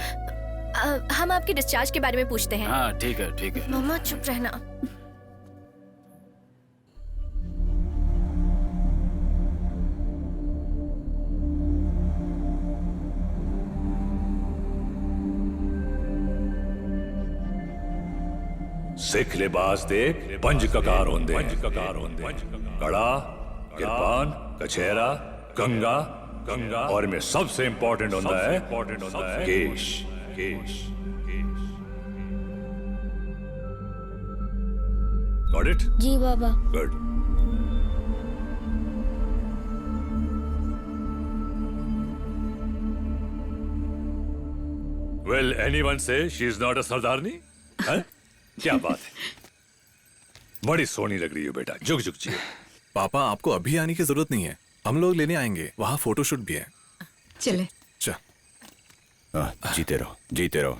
हम आपके डिस्चार्ज के बारे में पूछते हैं। हाँ ठीक है। मम्मा चुप रहना। सिख लिबास दे पंज ककार होंदे, कड़ा, किरपान, कछेरा, कंगा और में सबसे इंपॉर्टेंट होता है केश। Got it? Ji Baba. Good. Will anyone say she is not a सरदारनी? हैं? क्या बात है, बड़ी सोनी लग रही है बेटा, जुग जुग जिए। पापा, आपको अभी आने की जरूरत नहीं है, हम लोग लेने आएंगे, वहाँ फोटोशूट भी है। चले। जीते रहो, जीते रहो।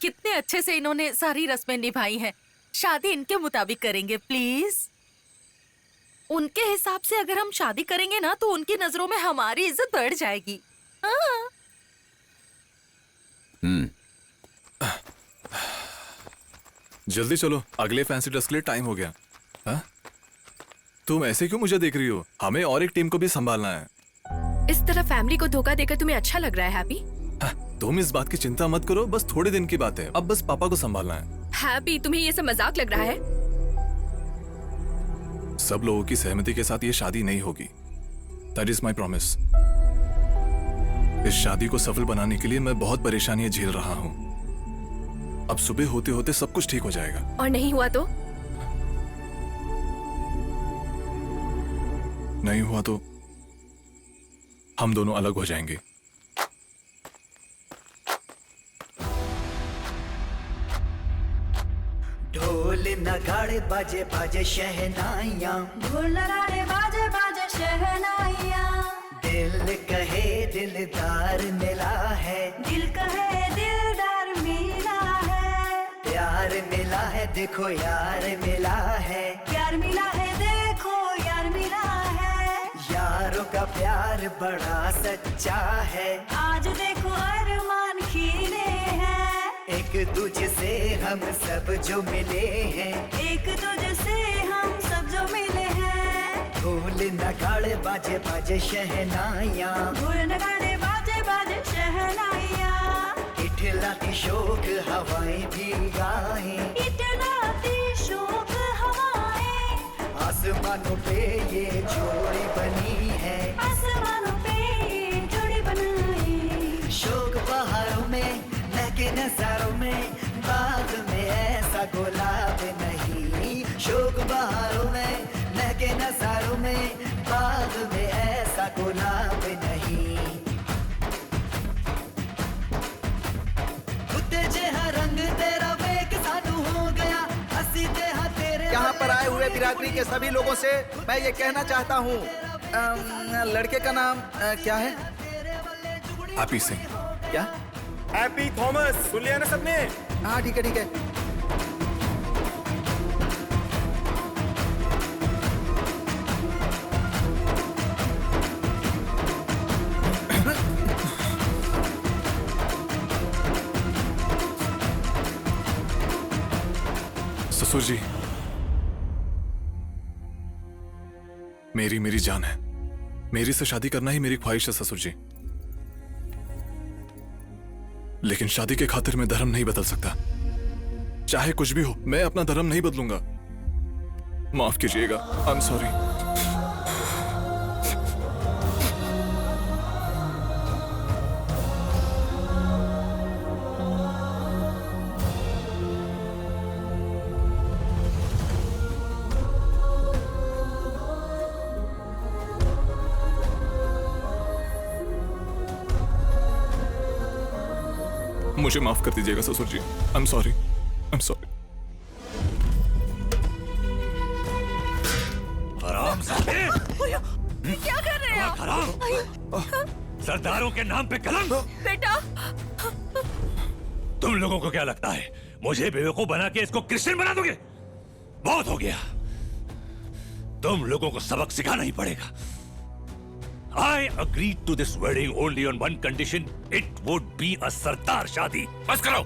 कितने अच्छे से इन्होंने सारी रस्में निभाई हैं। शादी इनके मुताबिक करेंगे प्लीज। उनके हिसाब से अगर हम शादी करेंगे ना तो उनकी नजरों में हमारी इज्जत बढ़ जाएगी। हाँ। जल्दी चलो, अगले फैंसी ड्रेस के लिए टाइम हो गया। हा? तुम ऐसे क्यों मुझे देख रही हो? हमें और एक टीम को भी संभालना है। इस तरह फैमिली को धोखा देकर तुम्हें अच्छा लग रहा है हैप्पी? तुम इस बात की चिंता मत करो, बस थोड़े दिन की बात है, अब बस पापा को संभालना है। हैप्पी, तुम्हें ये सब मजाक लग रहा है? सब लोगों की सहमति के साथ ये शादी नहीं होगी। That is my promise. इस शादी को सफल बनाने के लिए मैं बहुत परेशानियां झेल रहा हूँ। अब सुबह होते होते सब कुछ ठीक हो जाएगा। और नहीं हुआ तो? नहीं हुआ तो हम दोनों अलग हो जाएंगे। ढोल नगाड़े बाजे बाजे शहनाइयाँ, ढोल नगाड़े बाजे बाजे शहनाइयाँ, दिल कहे दिलदार मिला है, दिल कहे दिलदार मिला है, प्यार मिला है देखो यार मिला है, प्यार मिला है देखो यार मिला है, यारों का प्यार बड़ा सच्चा है, आज देखो अरमान खिले हैं, एक दूजे से हम सब जो मिले हैं, एक दूजे से हम सब जो मिले हैं, ढोल नगाड़े बाजे बाजे शहनाइयाँ, ढोल नगाड़े बाजे बाजे शहनाइयाँ, इठलाती शोक हवाएं भी गाएं, इठलाती शोक हवाएं, आसमानों पे ये जोड़ी बनी है, आसमानों पे ये जोड़ी बनाई, शोक बहारों में महके नजारों में, बाग में ऐसा गुलाब नहीं, शोक बहारों में महके नजारों में, बाग में ऐसा गुलाब नहीं, उत्ते जेहा रंग तेरा वेग सानू हो गया, हंसी तेहा तेरे। यहाँ पर आए हुए बिरादरी के सभी लोगों से मैं ये कहना चाहता हूँ, लड़के का नाम क्या है? हैप्पी सिंह। क्या? Happy Thomas. सुन लिया ना सबने? हाँ ठीक है ठीक है। ससुर जी, मेरी जान है, मेरी से शादी करना ही मेरी ख्वाहिश है ससुर जी, लेकिन शादी के खातिर मैं धर्म नहीं बदल सकता। चाहे कुछ भी हो, मैं अपना धर्म नहीं बदलूंगा। माफ कीजिएगा, आई एम सॉरी। मुझे माफ कर दीजिएगा ससुर जी, I am sorry, I am sorry. हरामजादे! क्या कर रहे हैं आप? सरदारों के नाम पे कलंक! बेटा, तुम लोगों को क्या लगता है मुझे बेवकूफ बना के इसको क्रिश्चियन बना दोगे? बहुत हो गया, तुम लोगों को सबक सिखाना ही पड़ेगा। I agreed to this wedding only on one condition. It would be a सरदार शादी। बस करो।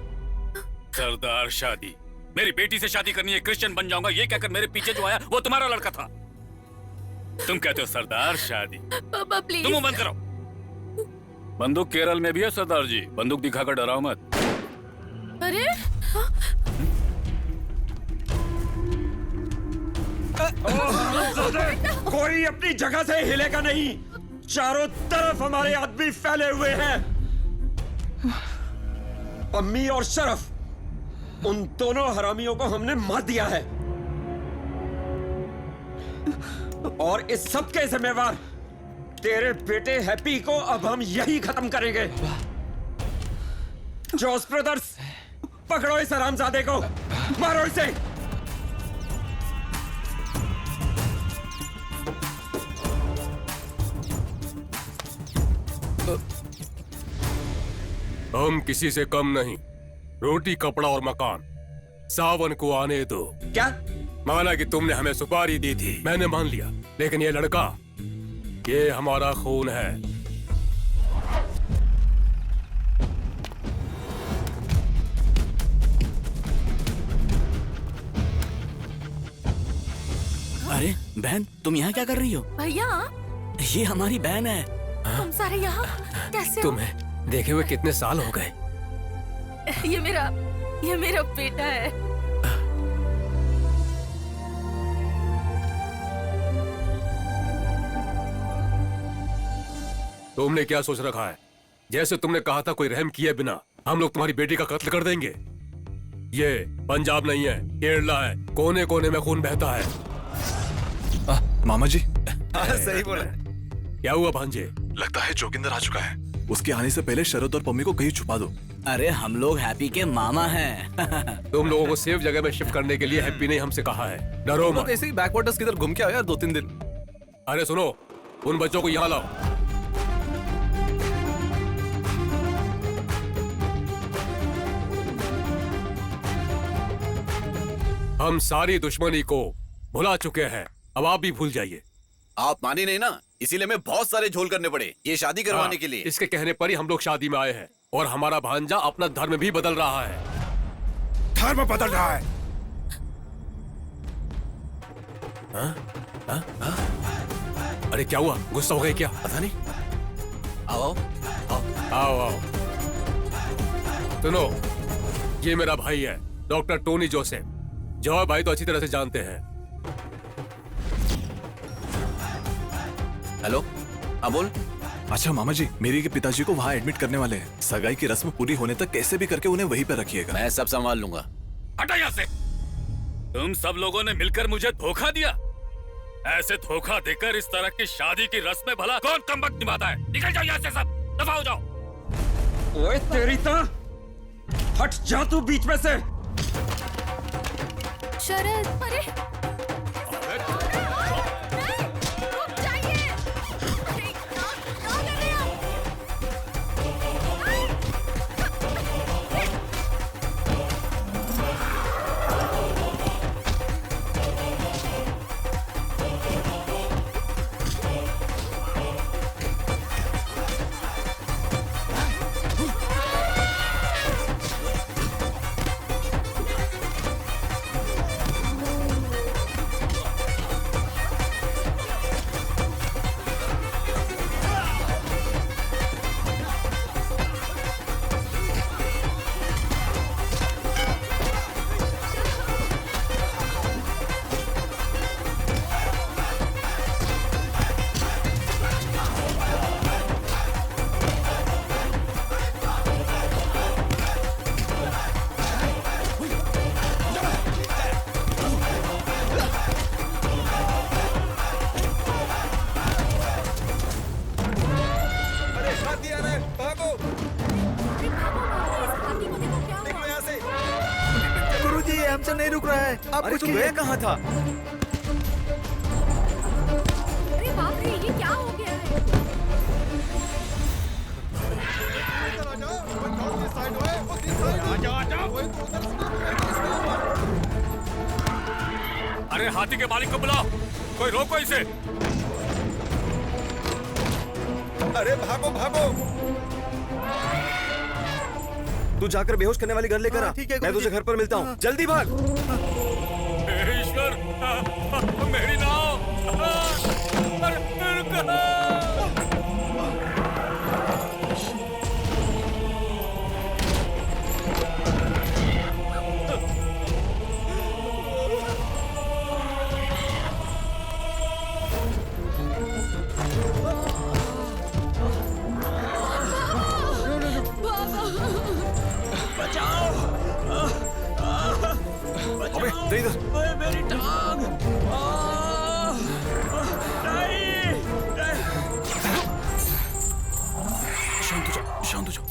सरदार शादी? मेरी बेटी से शादी करनी है, क्रिश्चियन बन जाऊंगा ये कहकर मेरे पीछे जो आया वो तुम्हारा लड़का था। तुम कहते हो सरदार शादी? पापा प्लीज। तुम बंद करो। बंदूक केरल में भी है सरदार जी, बंदूक दिखाकर डराओ मत। अरे कोई अपनी जगह से हिलेगा नहीं, चारों तरफ हमारे आदमी फैले हुए हैं। अम्मी और शरफ, उन दोनों हरामियों को हमने मार दिया है और इस सब के जिम्मेवार तेरे बेटे हैप्पी को अब हम यही खत्म करेंगे। जोस ब्रदर्स, पकड़ो इस हरामजादे को, मारो इसे। हम किसी से कम नहीं, रोटी कपड़ा और मकान, सावन को आने दो। क्या? माना कि तुमने हमें सुपारी दी थी, मैंने मान लिया, लेकिन ये लड़का, ये हमारा खून है। अरे बहन, तुम यहाँ क्या कर रही हो? भैया, ये हमारी बहन है। तुम सारे यहाँ कैसे हो? तुम्हें देखे हुए कितने साल हो गए? ये मेरा बेटा है। तुमने क्या सोच रखा है? जैसे तुमने कहा था कोई रहम किए बिना हम लोग तुम्हारी बेटी का कत्ल कर देंगे। ये पंजाब नहीं है, केरला है, कोने कोने में खून बहता है। मामा जी। सही बोला। क्या हुआ भांजे? लगता है जोगिंदर आ चुका है। उसके आने से पहले शरद और पम्मी को कहीं छुपा दो। अरे हम लोग हैप्पी के मामा हैं। तुम लोगों को सेफ जगह में शिफ्ट करने के लिए हैप्पी ने हमसे कहा है। डरो मत। ऐसे ही बैकवाटर्स किधर घूम के आओ यार 2-3 दिन। अरे सुनो, उन बच्चों को यहाँ लाओ। हम सारी दुश्मनी को भुला चुके हैं, अब आप भी भूल जाइए। आप माने नहीं ना, इसीलिए मैं बहुत सारे झोल करने पड़े ये शादी करवाने के लिए। इसके कहने पर ही हम लोग शादी में आए हैं और हमारा भांजा अपना धर्म भी बदल रहा है। धर्म बदल रहा है? अरे क्या हुआ, गुस्सा हो गए क्या? पता नहीं। आओ आओ आओ। सुनो, ये मेरा भाई है डॉक्टर टोनी जोसेफ। जॉय भाई तो अच्छी तरह से जानते हैं। हेलो, हाँ बोल। अच्छा मामा जी, मेरी के पिताजी को वहाँ एडमिट करने वाले हैं। सगाई की रस्म पूरी होने तक कैसे भी करके उन्हें वहीं पे रखिएगा। मैं सब संभाल लूंगा। हटा यहाँ से। तुम सब लोगों ने मिलकर मुझे धोखा दिया। ऐसे धोखा देकर इस तरह की शादी की रस्म में भला कौन कमबख्त निभाता है? निकल जाओ यहाँ से सब, दफा हो जाओ। ओए तेरी तो हट जा तू बीच में से। शरद, अरे गुरुजी, ये हमसे नहीं रुक रहा है। आप कुछ गया कहाँ था? अरे बाप रे, ये क्या हो गया है? अरे हाथी के मालिक को बुलाओ, कोई रोको इसे। अरे भागो भागो। तू जाकर बेहोश करने वाली घर लेकर आ। मैं तुझे घर पर मिलता हूँ। जल्दी भाग। ईश्वर, मेरी नाव। अबे दे इधर। मेरी टांग। शांत हो जाओ, शांत हो जाओ।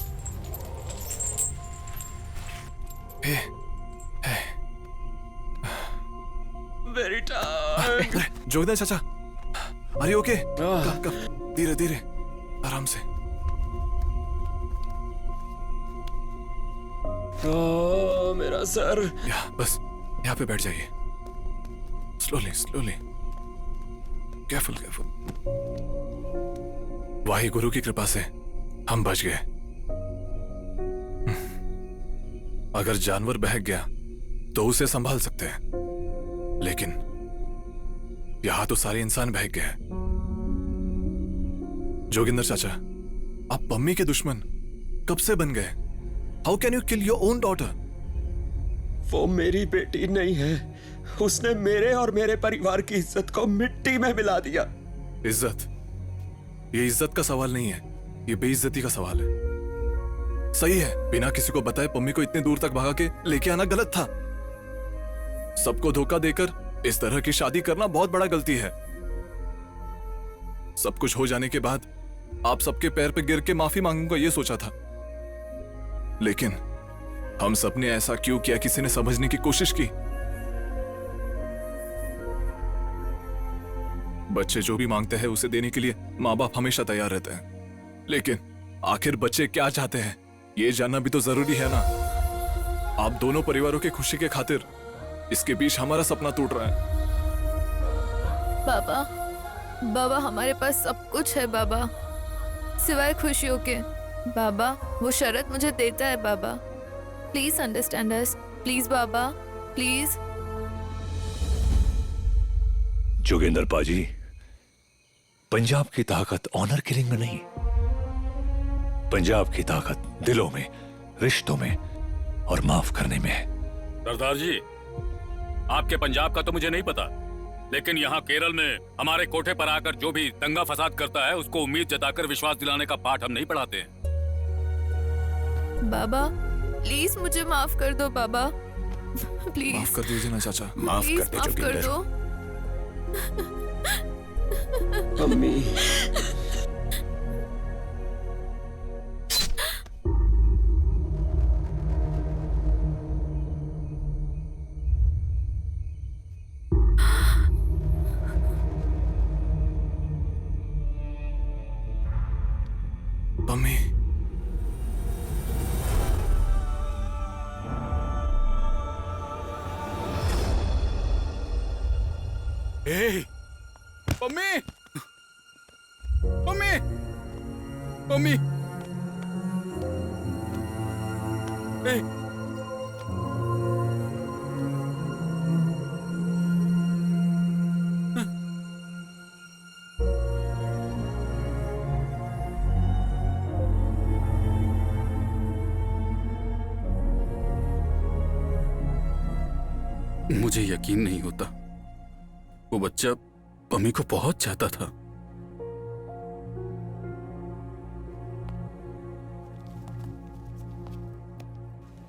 मेरी टांग। जोगिंदर चाचा, अरे ओके? कब धीरे धीरे, आराम से। मेरा सर। बस यहाँ पे बैठ जाइए। Slowly slowly, carefully carefully. Waheguru की कृपा से हम बच गए। अगर जानवर बहक गया तो उसे संभाल सकते हैं, लेकिन यहां तो सारे इंसान बहक गए। जोगिंदर चाचा, आप पम्मी के दुश्मन कब से बन गए? How can you kill your own daughter? वो मेरी बेटी नहीं है। उसने मेरे और मेरे परिवार की इज्जत को मिट्टी में मिला दिया। इज्जत? ये इज्जत का सवाल नहीं है, ये बेइज्जती का सवाल है। सही है, बिना किसी को बताए पम्मी को इतने दूर तक भागा के लेके आना गलत था। सबको धोखा देकर इस तरह की शादी करना बहुत बड़ा गलती है। सब कुछ हो जाने के बाद आप सबके पैर पे गिर के माफी मांगूंगा ये सोचा था, लेकिन हम सबने ऐसा क्यों किया किसी ने समझने की कोशिश की। बच्चे जो भी मांगते हैं उसे देने के लिए माँ बाप हमेशा तैयार रहते हैं, लेकिन आखिर बच्चे क्या चाहते हैं ये जानना भी तो जरूरी है ना। आप दोनों परिवारों की खुशी के खातिर इसके बीच हमारा सपना टूट रहा है। बाबा, बाबा हमारे पास सब कुछ है बाबा, सिवाय खुशियों के। बाबा वो शरत मुझे देता है बाबा, प्लीज अंडरस्टैंड अस, प्लीज बाबा, प्लीज। जोगेंद्र पाजी, पंजाब की ताकत ऑनर किलिंग में नहीं, पंजाब की ताकत दिलों में, रिश्तों में और माफ करने में है। सरदार जी, आपके पंजाब का तो मुझे नहीं पता, लेकिन यहाँ केरल में हमारे कोठे पर आकर जो भी दंगा फसाद करता है उसको उम्मीद जताकर विश्वास दिलाने का पाठ हम नहीं पढ़ाते हैं। बाबा प्लीज मुझे माफ कर दो बाबा, प्लीज माफ कर दीजिए ना चाचा। माफ कर दो, माफ कर दो। Mummy, mummy, mummy, mummy, mummy, ए, मुझे यकीन नहीं होता, वो बच्चा पम्मी को बहुत चाहता था।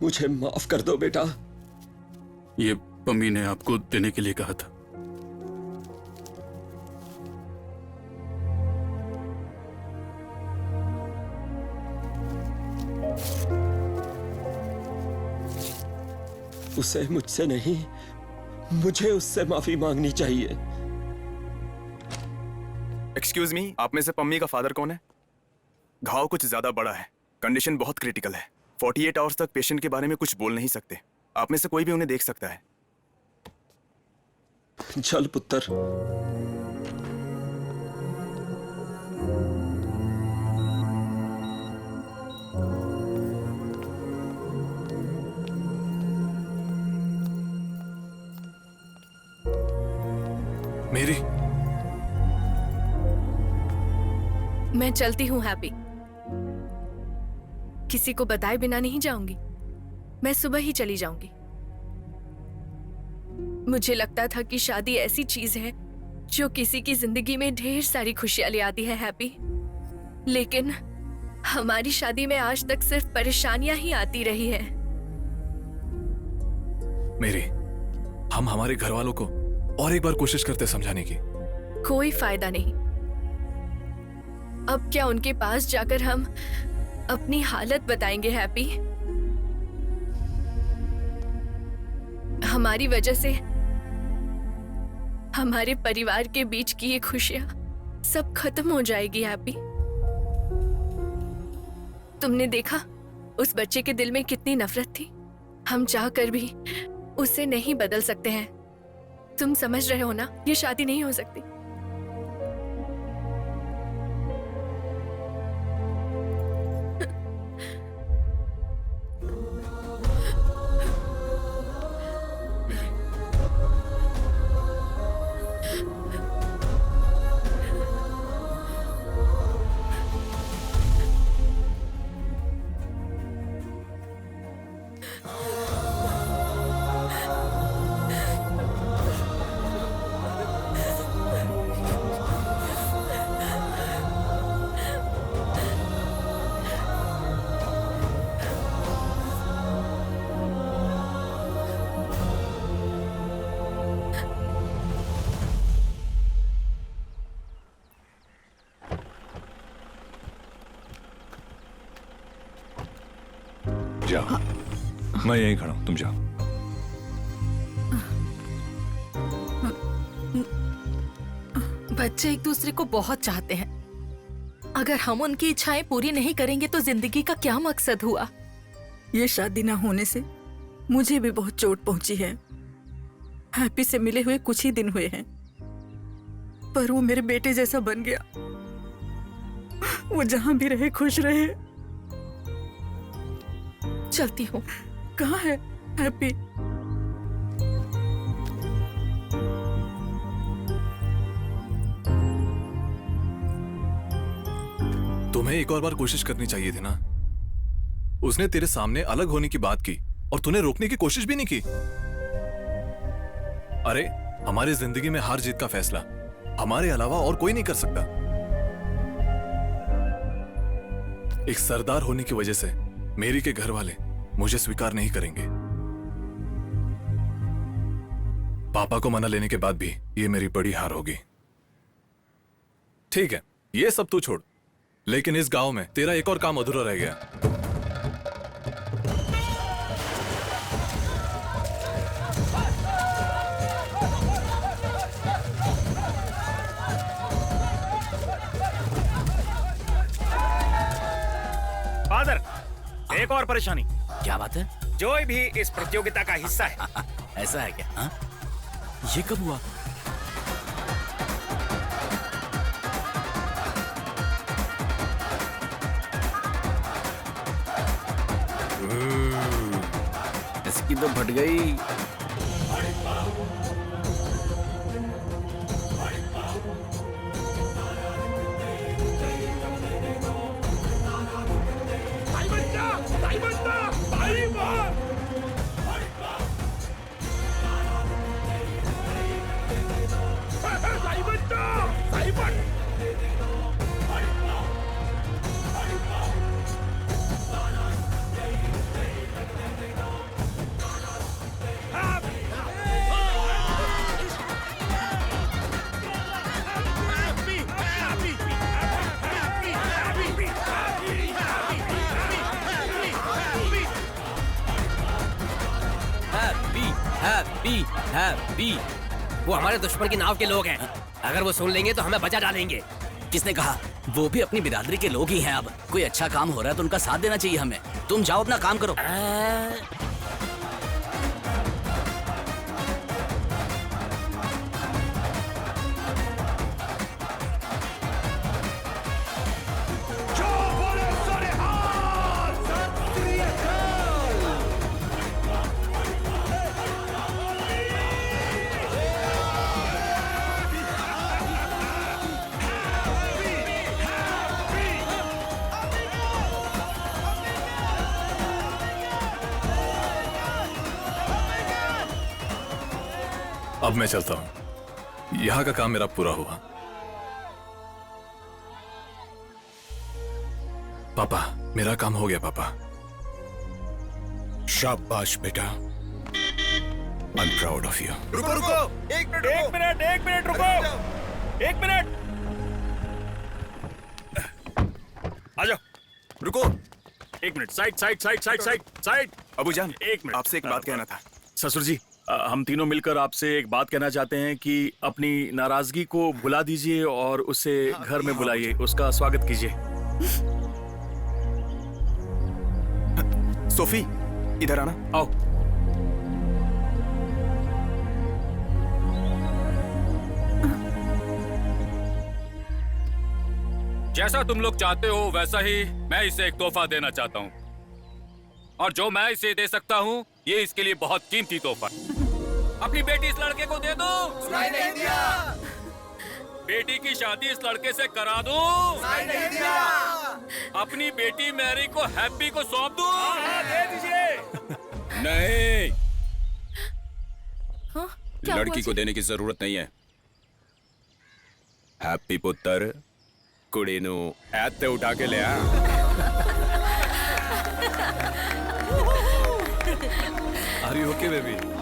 मुझे माफ कर दो बेटा। ये पम्मी ने आपको देने के लिए कहा था। उसे मुझसे नहीं, मुझे उससे माफी मांगनी चाहिए। एक्सक्यूज मी, आप में से पम्मी का फादर कौन है? घाव कुछ ज्यादा बड़ा है, कंडीशन बहुत क्रिटिकल है, 48 आवर्स तक पेशेंट के बारे में कुछ बोल नहीं सकते। आप में से कोई भी उन्हें देख सकता है। चल पुत्र। मेरी, मैं चलती हूँ हैप्पी, किसी को बताए बिना नहीं जाऊंगी। मैं सुबह ही चली जाऊंगी। मुझे लगता था कि शादी ऐसी चीज है जो किसी की जिंदगी में ढेर सारी खुशियां ले आती है हैप्पी, लेकिन हमारी शादी में आज तक सिर्फ परेशानियां ही आती रही है। मेरी, हम हमारे घर वालों को और एक बार कोशिश करते समझाने की। कोई फायदा नहीं। अब क्या उनके पास जाकर हम अपनी हालत बताएंगे हैप्पी? हमारी वजह से हमारे परिवार के बीच की ये खुशियां सब खत्म हो जाएगी हैप्पी। तुमने देखा उस बच्चे के दिल में कितनी नफरत थी। हम चाहकर भी उसे नहीं बदल सकते हैं। तुम समझ रहे हो ना, ये शादी नहीं हो सकती। जाओ, मैं यहीं खड़ा हूं, तुम जाओ। बच्चे एक दूसरे को बहुत चाहते हैं। अगर हम उनकी इच्छाएं पूरी नहीं करेंगे तो जिंदगी का क्या मकसद हुआ? ये शादी ना होने से मुझे भी बहुत चोट पहुंची है। हैप्पी से मिले हुए कुछ ही दिन हुए हैं, पर वो मेरे बेटे जैसा बन गया। वो जहां भी रहे खुश रहे। चलती हूँ। कहाँ है हैप्पी? तुम्हें एक और बार कोशिश करनी चाहिए थी ना। उसने तेरे सामने अलग होने की बात की और तूने रोकने की कोशिश भी नहीं की। अरे हमारी जिंदगी में हार जीत का फैसला हमारे अलावा और कोई नहीं कर सकता। एक सरदार होने की वजह से मेरी के घर वाले मुझे स्वीकार नहीं करेंगे। पापा को मना लेने के बाद भी ये मेरी बड़ी हार होगी। ठीक है, ये सब तू छोड़, लेकिन इस गांव में तेरा एक और काम अधूरा रह गया। फादर, एक और परेशानी। क्या बात है? जोय भी इस प्रतियोगिता का हिस्सा है। ऐसा है क्या? हाँ? ये कब हुआ? इसकी तो फट गई। हैप्पी, वो हमारे दुश्मन की नाव के लोग हैं। अगर वो सुन लेंगे तो हमें बचा डालेंगे। किसने कहा? वो भी अपनी बिरादरी के लोग ही हैं। अब कोई अच्छा काम हो रहा है तो उनका साथ देना चाहिए हमें। तुम जाओ अपना काम करो। अब मैं चलता हूं, यहां का काम मेरा पूरा हुआ। पापा, मेरा काम हो गया पापा। शाबाश बेटा, I am proud of you. रुको रुको, एक मिनट रुको, एक मिनट। आ जाओ, रुको, एक मिनट। साइड। अबूजान, एक मिनट, आपसे एक बात कहना था। ससुर जी, हम तीनों मिलकर आपसे एक बात कहना चाहते हैं कि अपनी नाराजगी को भुला दीजिए और उसे घर में बुलाइए, उसका स्वागत कीजिए। सोफी, इधर आना। आओ। जैसा तुम लोग चाहते हो वैसा ही मैं इसे एक तोहफा देना चाहता हूँ, और जो मैं इसे दे सकता हूँ ये इसके लिए बहुत कीमती तोहफा। अपनी बेटी इस लड़के को दे दो। सुनाई नहीं दिया। बेटी की शादी इस लड़के से करा दूं। सुनाई नहीं दिया। अपनी बेटी मैरी को हैप्पी को सौंप दूं। दे दीजिए। नहीं, क्या लड़की को देने की जरूरत नहीं है। हैप्पी पुत्र, कुड़ी नू ऐते उठा के ले आ। Are you okay baby?